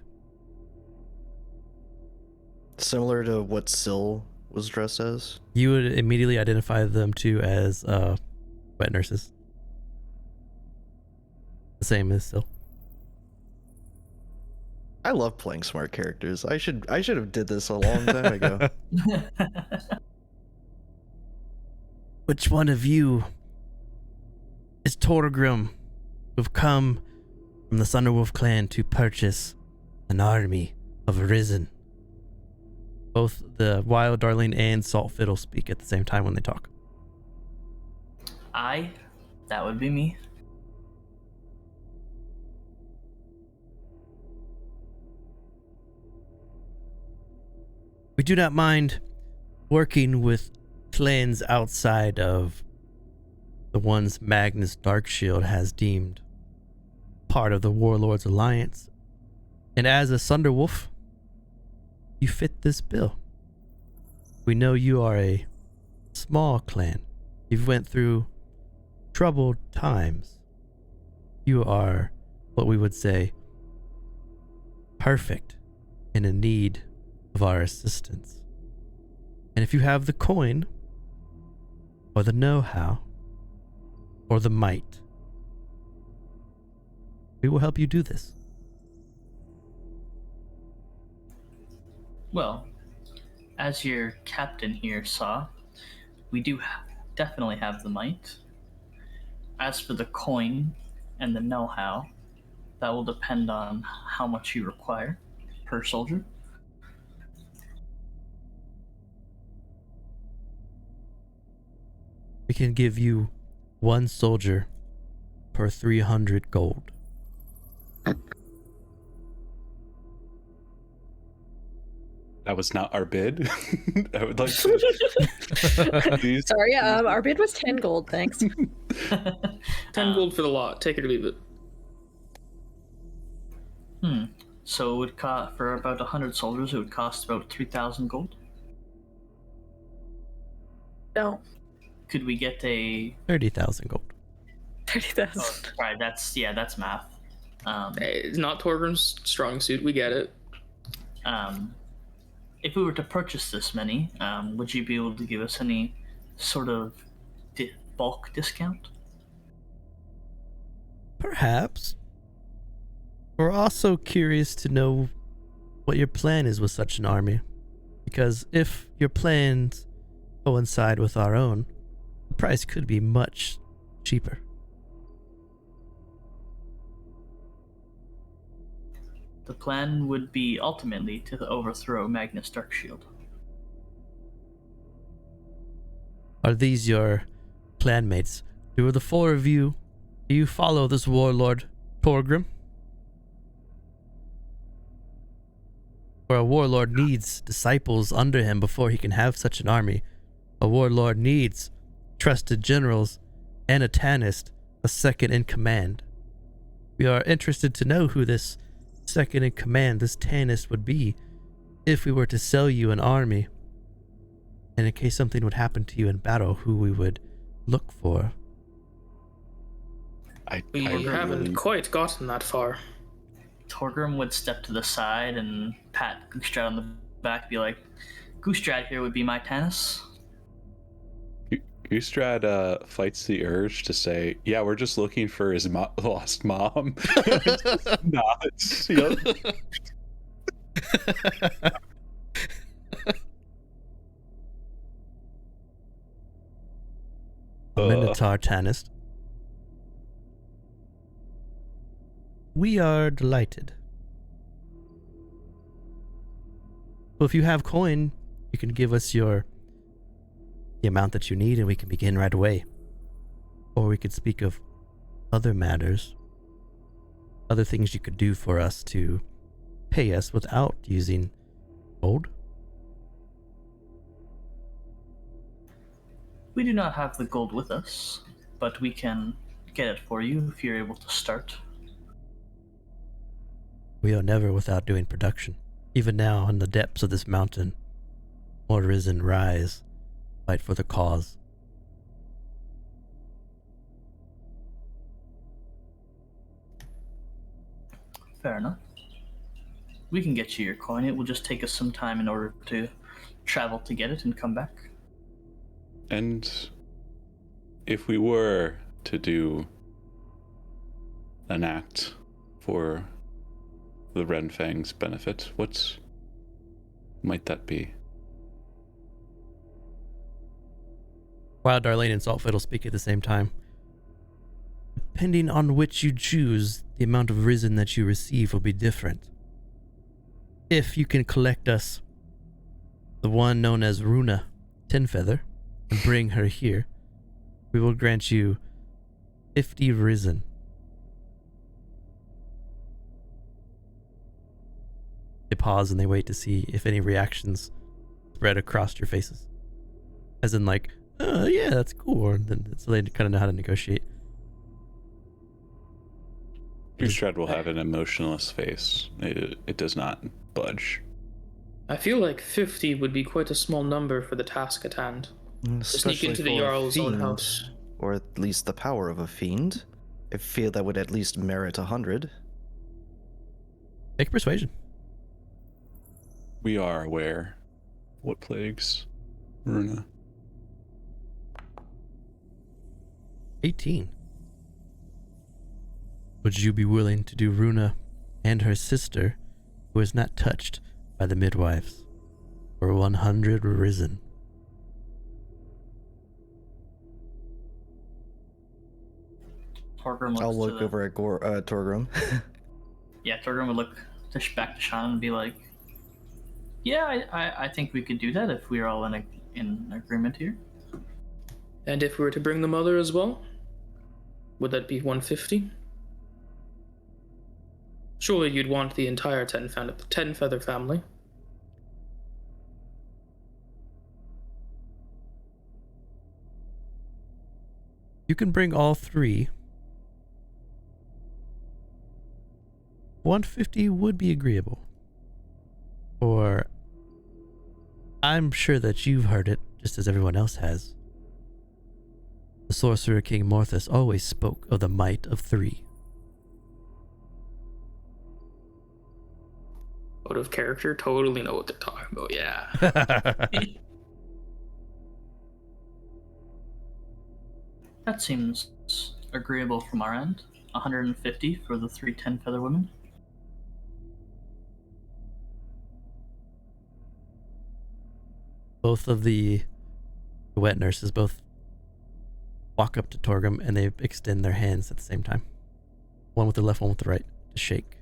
Similar to what Syl was dressed as. You would immediately identify them two as wet nurses. The same as Syl. I love playing smart characters. I should have did this a long time ago. Which one of you is Torgrim, who've come from the Thunderwolf clan to purchase an army of Arisen? Both the Wild Darling and Salt Fiddle speak at the same time when they talk. That would be me. We do not mind working with clans outside of the ones Magnus Darkshield has deemed part of the Warlords Alliance. And as a Thunderwolf, you fit this bill. We know you are a small clan. You've went through troubled times. You are what we would say perfect and in need of our assistance. And if you have the coin or the know-how or the might, we will help you do this. Well, as your captain here saw, we do definitely have the might. As for the coin and the know-how, that will depend on how much you require per soldier. We can give you 1 soldier per 300 gold. That was not our bid. I would like to. Please. Sorry, our bid was 10 gold, thanks. 10 gold for the lot. Take it or leave it. So it would cost, for about 100 soldiers, it would cost about 3,000 gold. No. Could we get a 30,000 gold. 30,000. Sorry, that's math. Hey, it's not Torgrim's strong suit. We get it. If we were to purchase this many, would you be able to give us any sort of bulk discount? Perhaps. We're also curious to know what your plan is with such an army. Because if your plans coincide with our own, the price could be much cheaper. The plan would be ultimately to overthrow Magnus Darkshield. Are these your clanmates? Do the 4 of you, do you follow this warlord, Torgrim? For a warlord needs disciples under him before he can have such an army. A warlord needs trusted generals and a Tannist, a second in command. We are interested to know who this second in command, this Tannist, would be if we were to sell you an army, and in case something would happen to you in battle, who we would look for. We haven't quite gotten that far. Torgrim would step to the side and pat Goostrad on the back, be like, Goostrad here would be my Tannist. Goostrad fights the urge to say, yeah, we're just looking for his lost mom. Nods. Yep. Minotaur Tannist. We are delighted. Well, if you have coin, you can give us the amount that you need and we can begin right away. Or we could speak of other matters, other things you could do for us to pay us without using gold? We do not have the gold with us, but we can get it for you if you're able to start. We are never without doing production. Even now, in the depths of this mountain, more risen rise, fight for the cause. Fair enough. We can get you your coin. It will just take us some time in order to travel to get it and come back. And if we were to do an act for the Renfang's benefit, what might that be? Wild Darlene and Saltfiddle speak at the same time. Depending on which you choose, the amount of risen that you receive will be different. If you can collect us the one known as Runa Tenfeather and bring her here, we will grant you 50 risen. They pause and they wait to see if any reactions spread across your faces. As in like, yeah, that's cool. Or then, so they kind of know how to negotiate. Shred will have an emotionless face. It does not budge. I feel like 50 would be quite a small number for the task at hand. To sneak into the Jarl's own house. Or at least the power of a fiend. I feel that would at least merit 100. Make persuasion. We are aware what plagues Runa. 18. Would you be willing to do Runa and her sister, who is not touched by the midwives, for 100 risen? I'll look over at Torgrim. Yeah, Torgrim would look back to Sean and be like, yeah, I think we could do that if we're all in agreement here. And if we were to bring the mother as well, would that be 150? Surely you'd want the entire ten feather family. You can bring all three. 150 would be agreeable. Or I'm sure that you've heard it, just as everyone else has. The Sorcerer King Morthus always spoke of the might of 3. Out of character, totally know what they're talking about, yeah. That seems agreeable from our end. 150 for the 3 10-feather women. Both of the wet nurses both walk up to Torgrim and they extend their hands at the same time. One with the left, one with the right, to shake.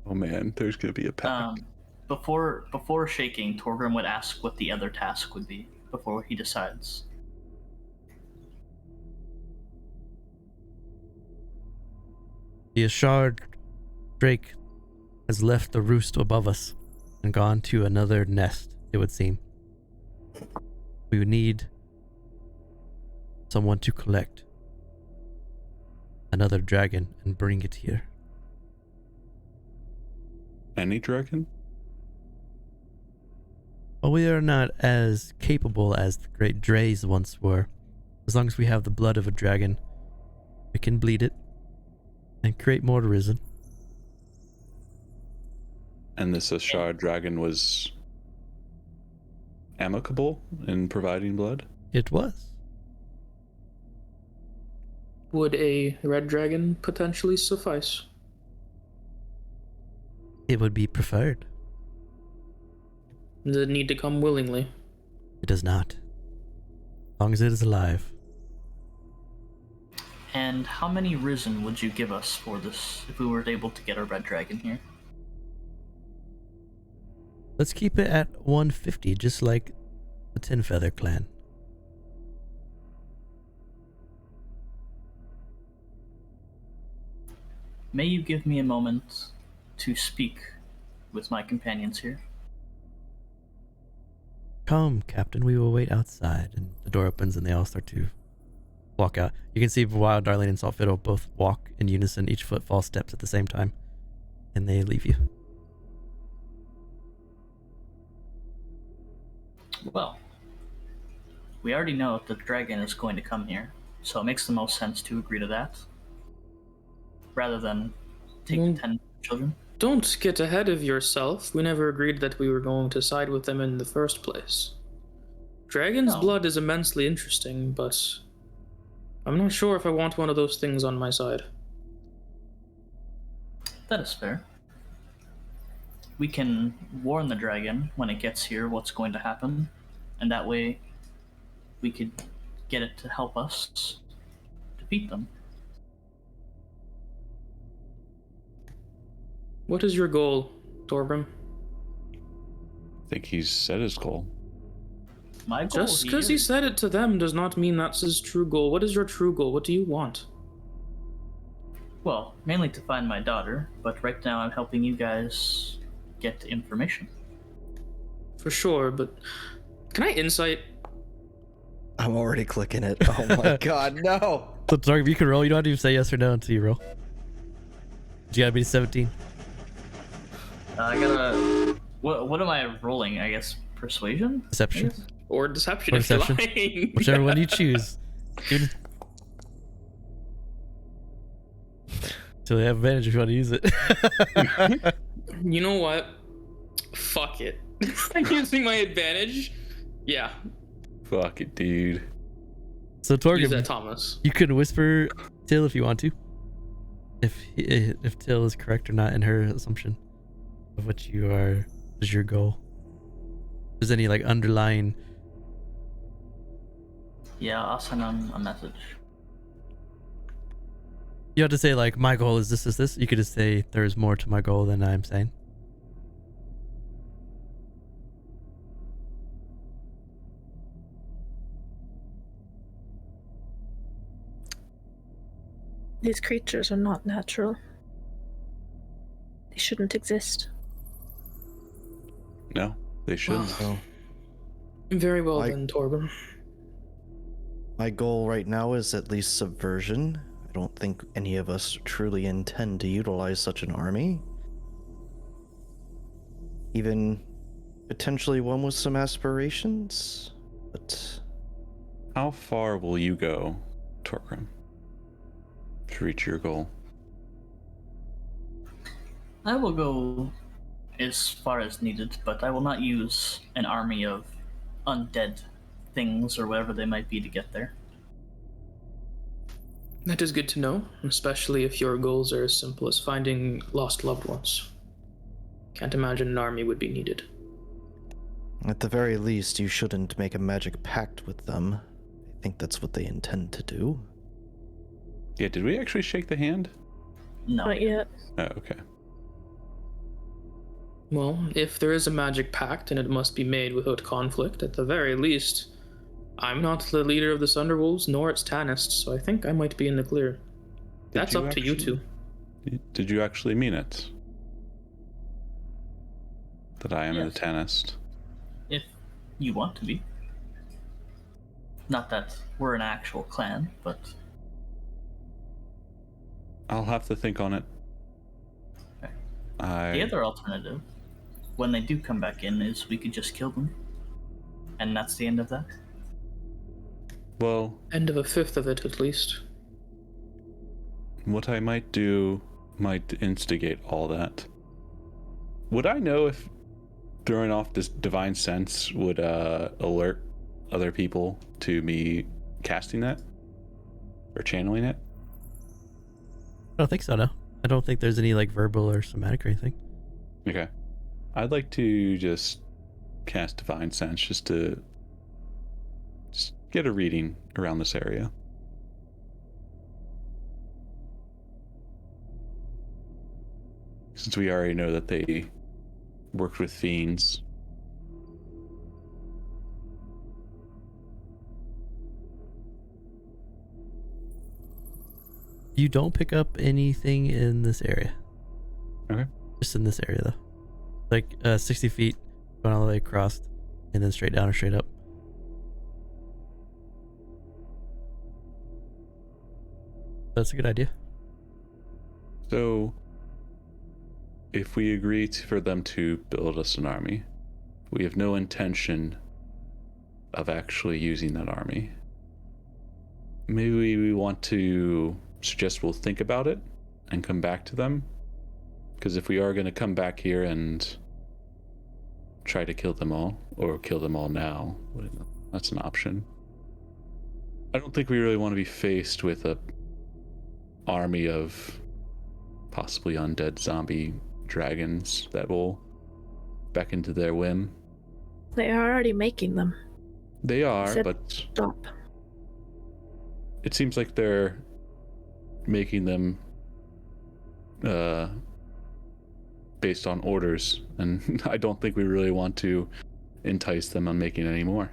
Oh man, there's gonna be a pact. Before shaking, Torgrim would ask what the other task would be before he decides. The Ashard Drake has left the roost above us and gone to another nest, it would seem. We would need someone to collect another dragon and bring it here. Any dragon? Well, we are not as capable as the great Drays once were. As long as we have the blood of a dragon, we can bleed it and create more risen. And this Ashard Dragon was amicable in providing blood? It was. Would a red dragon potentially suffice? It would be preferred. Does it need to come willingly? It does not. As long as it is alive. And how many risen would you give us for this if we were able to get a red dragon here? Let's keep it at 150, just like the 10-feather clan. may you give me a moment to speak with my companions here? Come, Captain, we will wait outside. And the door opens and they all start to walk out. You can see Wild Darling and Saltfiddle both walk in unison, each footfall steps at the same time. And they leave you. Well, we already know that the dragon is going to come here, so it makes the most sense to agree to that, rather than take 10 children. Don't get ahead of yourself. We never agreed that we were going to side with them in the first place. Dragon's blood is immensely interesting, but I'm not sure if I want one of those things on my side. That is fair. We can warn the dragon when it gets here what's going to happen, and that way we could get it to help us defeat them. What is your goal, Torbrim? I think he's set his goal. My goal Just because he said it to them does not mean that's his true goal. What is your true goal? What do you want? Well, mainly to find my daughter, but right now I'm helping you guys get information. For sure, but can I insight? I'm already clicking it. Oh my god, no! So, Targ, you can roll. You don't have to even say yes or no until you roll. You gotta be 17. I gotta. What am I rolling? I guess persuasion? Deception. Or deception, Or if you're deception. lying. Whichever one you choose. Dude. So they have advantage if you want to use it. You know what? Fuck it. I'm using my advantage. Yeah. Fuck it, dude. So Use Torgrim, that, Thomas. you can whisper Till if you want to. If Till is correct or not in her assumption of what you are is your goal. If there's any like underlying. Yeah, I'll send them a message. You have to say like my goal is this. You could just say there's more to my goal than I'm saying. These creatures are not natural. They shouldn't exist. No, they shouldn't. Well, Very well then, Torbrim. my goal right now is at least subversion. I don't think any of us truly intend to utilize such an army. Even potentially one with some aspirations, but How far will you go, Torgrim, to reach your goal? I will go as far as needed, but I will not use an army of undead things or whatever they might be to get there. That is good to know, especially if your goals are as simple as finding lost loved ones. Can't imagine an army would be needed. at the very least, you shouldn't make a magic pact with them. I think that's what they intend to do. Yeah, did we actually shake the hand? No. Not yet. Oh, okay. Well, if there is a magic pact and it must be made without conflict, at the very least, I'm not the leader of the Thunderwolves nor its Tanist, so I think I might be in the clear. That's up to you two. Did you actually mean it? That I am Yes. the Tanist? If you want to be. Not that we're an actual clan, but I'll have to think on it. Okay. I... the other alternative, when they do come back in, is we could just kill them. And that's the end of that. Well, End of a fifth of it, at least. what I might do might instigate all that. Would I know if throwing off this divine sense would alert other people to me casting that? Or channeling it? I don't think so, no. I don't think there's any like verbal or somatic or anything. Okay. I'd like to just cast divine sense just to get a reading around this area. Since we already know that they worked with fiends. You don't pick up anything in this area. Okay. Just in this area, though. Like 60 feet, going all the way across, and then straight down or straight up. That's a good idea. So, if we agree for them to build us an army, we have no intention of actually using that army. Maybe we want to suggest we'll think about it and come back to them. Because if we are going to come back here and try to kill them all, or kill them all now, that's an option. I don't think we really want to be faced with a army of possibly undead zombie dragons that will beckon to their whim. They are already making them. They are, Said but stop. it seems like they're making them based on orders, and I don't think we really want to entice them on making any more.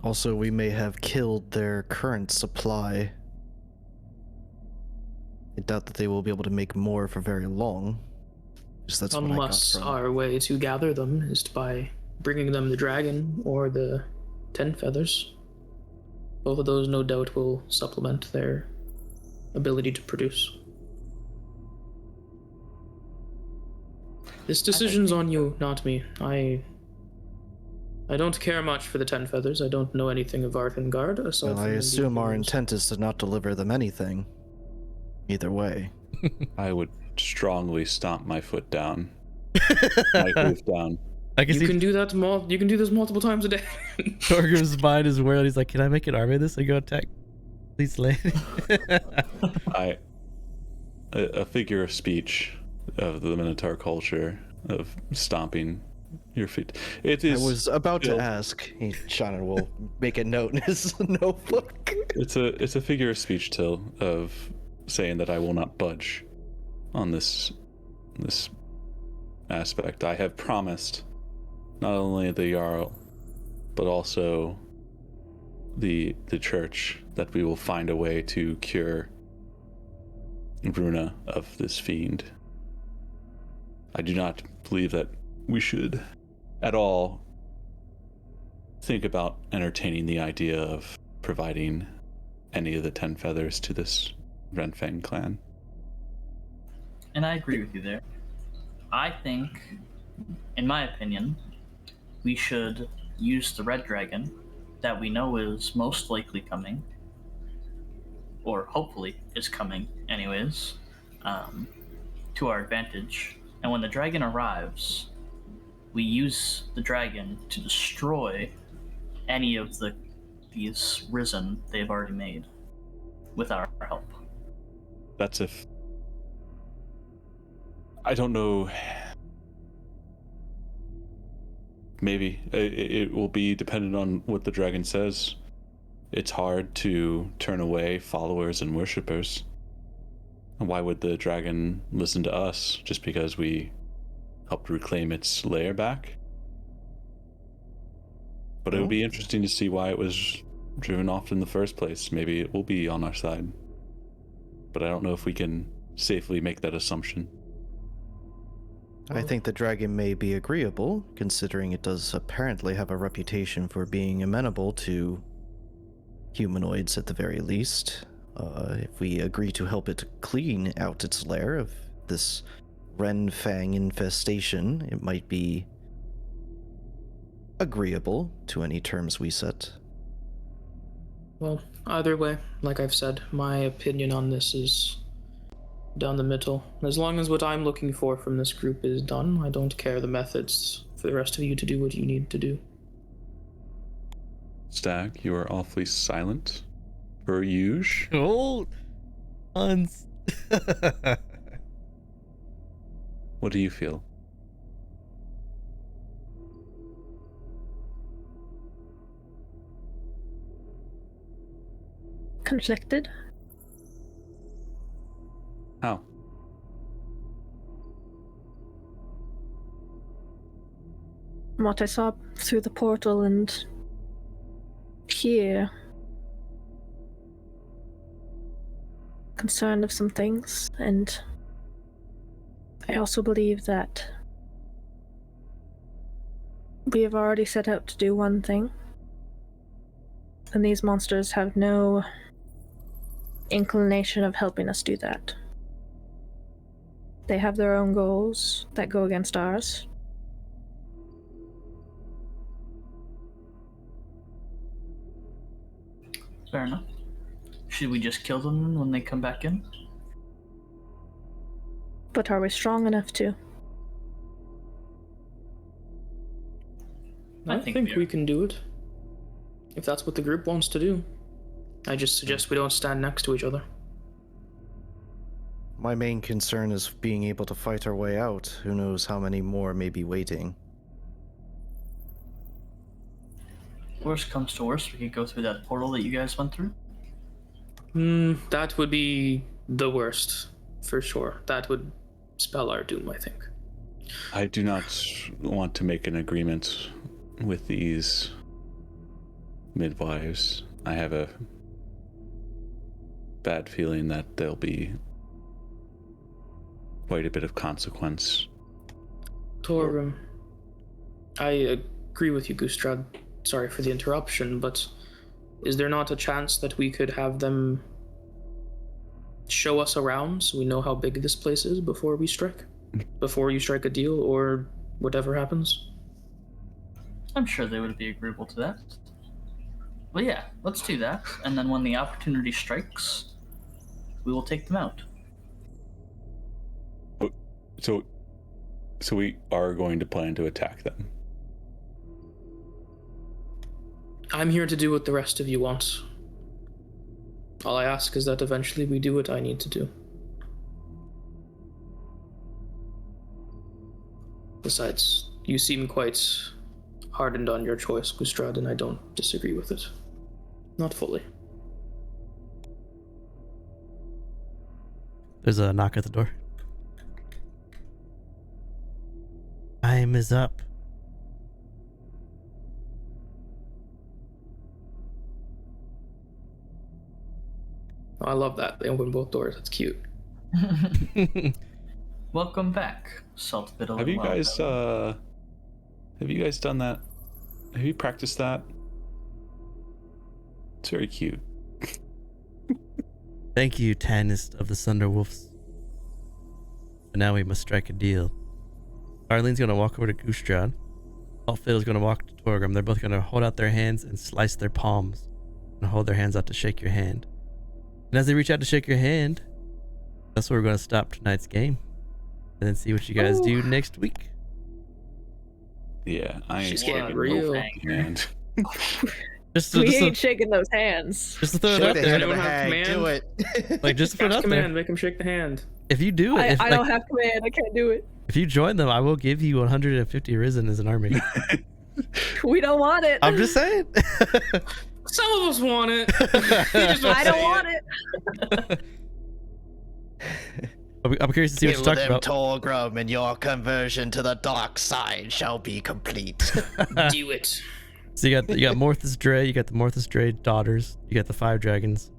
Also, we may have killed their current supply. I doubt that they will be able to make more for very long. Just that's what I got Unless from. our way to gather them is by bringing them the dragon or the 10 feathers. Both of those, no doubt, will supplement their ability to produce. This decision's on you, not me. I don't care much for the 10 feathers. I don't know anything of Arthengard. Well, I assume our intent is to not deliver them anything. Either way. I would strongly stomp my foot down. My hoof down. I can You see can do that. You can do this multiple times a day. Torgrim's mind is whirled. He's like, "Can I make an army of this and go attack these ladies?" A figure of speech of the Minotaur culture of stomping your feet. It is. I was about to ask. Shannon will make a note in his notebook. It's a figure of speech, Till, of saying that I will not budge on this aspect. I have promised not only the Jarl, but also the church that we will find a way to cure Bruna of this fiend. I do not believe that we should at all think about entertaining the idea of providing any of the 10 feathers to this Renfang clan. And I agree with you there. I think, in my opinion, we should use the red dragon that we know is most likely coming, or hopefully is coming anyways, to our advantage. And when the dragon arrives, we use the dragon to destroy any of these risen they've already made with our help. That's if... I don't know. Maybe. It will be dependent on what the dragon says. It's hard to turn away followers and worshippers. Why would the dragon listen to us just because we helped reclaim its lair back? But it would be interesting to see why it was driven off in the first place. Maybe it will be on our side. But I don't know if we can safely make that assumption. I think the dragon may be agreeable, considering it does apparently have a reputation for being amenable to humanoids at the very least. If we agree to help it clean out its lair of this Renfang infestation, it might be agreeable to any terms we set. Well, either way, like I've said, my opinion on this is down the middle. As long as what I'm looking for from this group is done, I don't care the methods for the rest of you to do what you need to do. Stag, you are awfully silent. Per usual. Hold on. What do you feel? Conflicted. How? What I saw through the portal and here. concerned of some things, and I also believe that we have already set out to do one thing, and these monsters have no inclination of helping us do that. They have their own goals that go against ours. Fair enough. Should we just kill them when they come back in? But are we strong enough to? I think we can do it. If that's what the group wants to do. I just suggest we don't stand next to each other. My main concern is being able to fight our way out. Who knows how many more may be waiting. Worst comes to worst, we could go through that portal that you guys went through. That would be the worst, for sure. That would spell our doom, I think. I do not want to make an agreement with these midwives. I have a bad feeling that there'll be quite a bit of consequence. Torgrim, I agree with you, Gustrad. Sorry for the interruption, but is there not a chance that we could have them show us around so we know how big this place is before we strike? Before you strike a deal or whatever happens? I'm sure they would be agreeable to that. Well, yeah, let's do that. And then when the opportunity strikes, we will take them out. So we are going to plan to attack them. I'm here to do what the rest of you want. All I ask is that eventually we do what I need to do. Besides, you seem quite hardened on your choice, Gustrad, and I don't disagree with it. Not fully. There's a knock at the door. Time is up. Oh, I love that. They open both doors. That's cute. Welcome back, Salt Fiddle. Have you guys done that? Have you practiced that? It's very cute. Thank you, Tannist of the Thunderwolves. But now we must strike a deal. Arlene's gonna walk over to Gustrad. Altfiddle's gonna walk to Torgrim. They're both gonna hold out their hands and slice their palms. And hold their hands out to shake your hand. And as they reach out to shake your hand, that's where we're gonna stop tonight's game. And then see what you guys do next week. Yeah, I ain't She's getting shaking real. no fucking hand. We ain't shaking those hands. Just to throw it Shake out the there. hand of a Don't have hag, command. do it. Like, just to put it Cast out command, there. make him shake the hand. If you do it, I don't have command. I can't do it. if you join them, I will give you 150 risen as an army. We don't want it. I'm just saying. Some of us want it. I don't want it. I'm curious to see what Kill you're talking them, about. Torgrim, and your conversion to the dark side shall be complete. Do it. So you got Morthus Dre, you got the Morthus Dre daughters, you got the 5 dragons.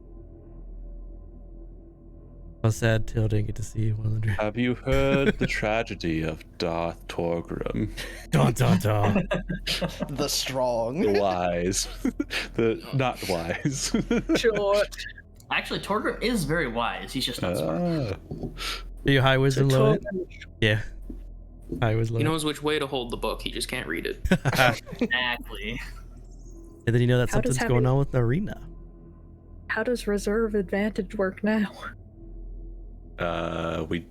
I was sad Till didn't get to see one of the dragons. Have you heard the tragedy of Darth Torgrim? Dun dun dun. The strong. The wise. The not wise. Short. Actually, Torgrim is very wise. He's just not smart. Are you high wisdom low? Yeah. High wisdom He low. knows which way to hold the book. He just can't read it. Exactly. And then you know that How does something's going on with the arena. How does reserve advantage work now? We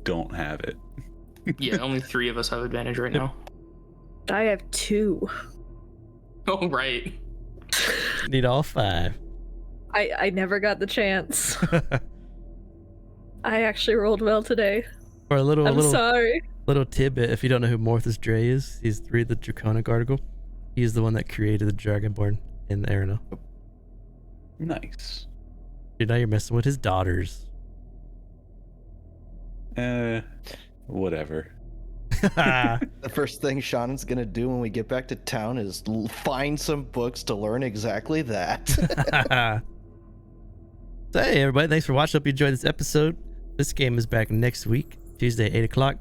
don't have it. Yeah, only 3 of us have advantage right now. I have 2. Oh, right. Need all 5. I never got the chance. I actually rolled well today. For a I'm sorry. little tidbit, if you don't know who Morthus Dre is, he's 3 of the Draconic article. He's the one that created the Dragonborn in Erenel. Nice. Dude, now you're messing with his daughters. Whatever. The first thing Shannon's gonna do when we get back to town is find some books to learn exactly that. So, hey, everybody. Thanks for watching. Hope you enjoyed this episode. This game is back next week, Tuesday, 8 o'clock.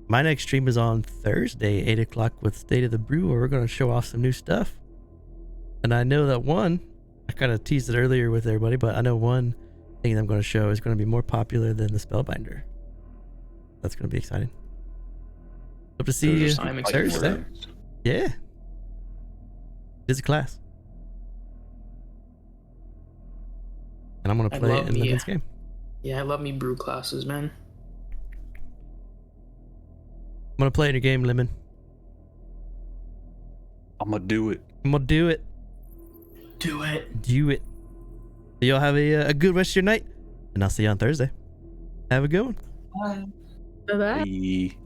My next stream is on Thursday, 8 o'clock with State of the Brew, where we're going to show off some new stuff. And I know that I kind of teased it earlier with everybody, but I know one thing that I'm going to show is going to be more popular than the Spellbinder. That's going to be exciting. Hope to see you Thursday. Yeah. It's a class. And I'm going to play it in Lemon's game. Yeah, I love me brew classes, man. I'm going to play in your game, Lemon. I'm gonna do it. I'm going to do it. Do it. Do it. Y'all have a good rest of your night, and I'll see you on Thursday. Have a good one. Bye. Bye-bye. Bye.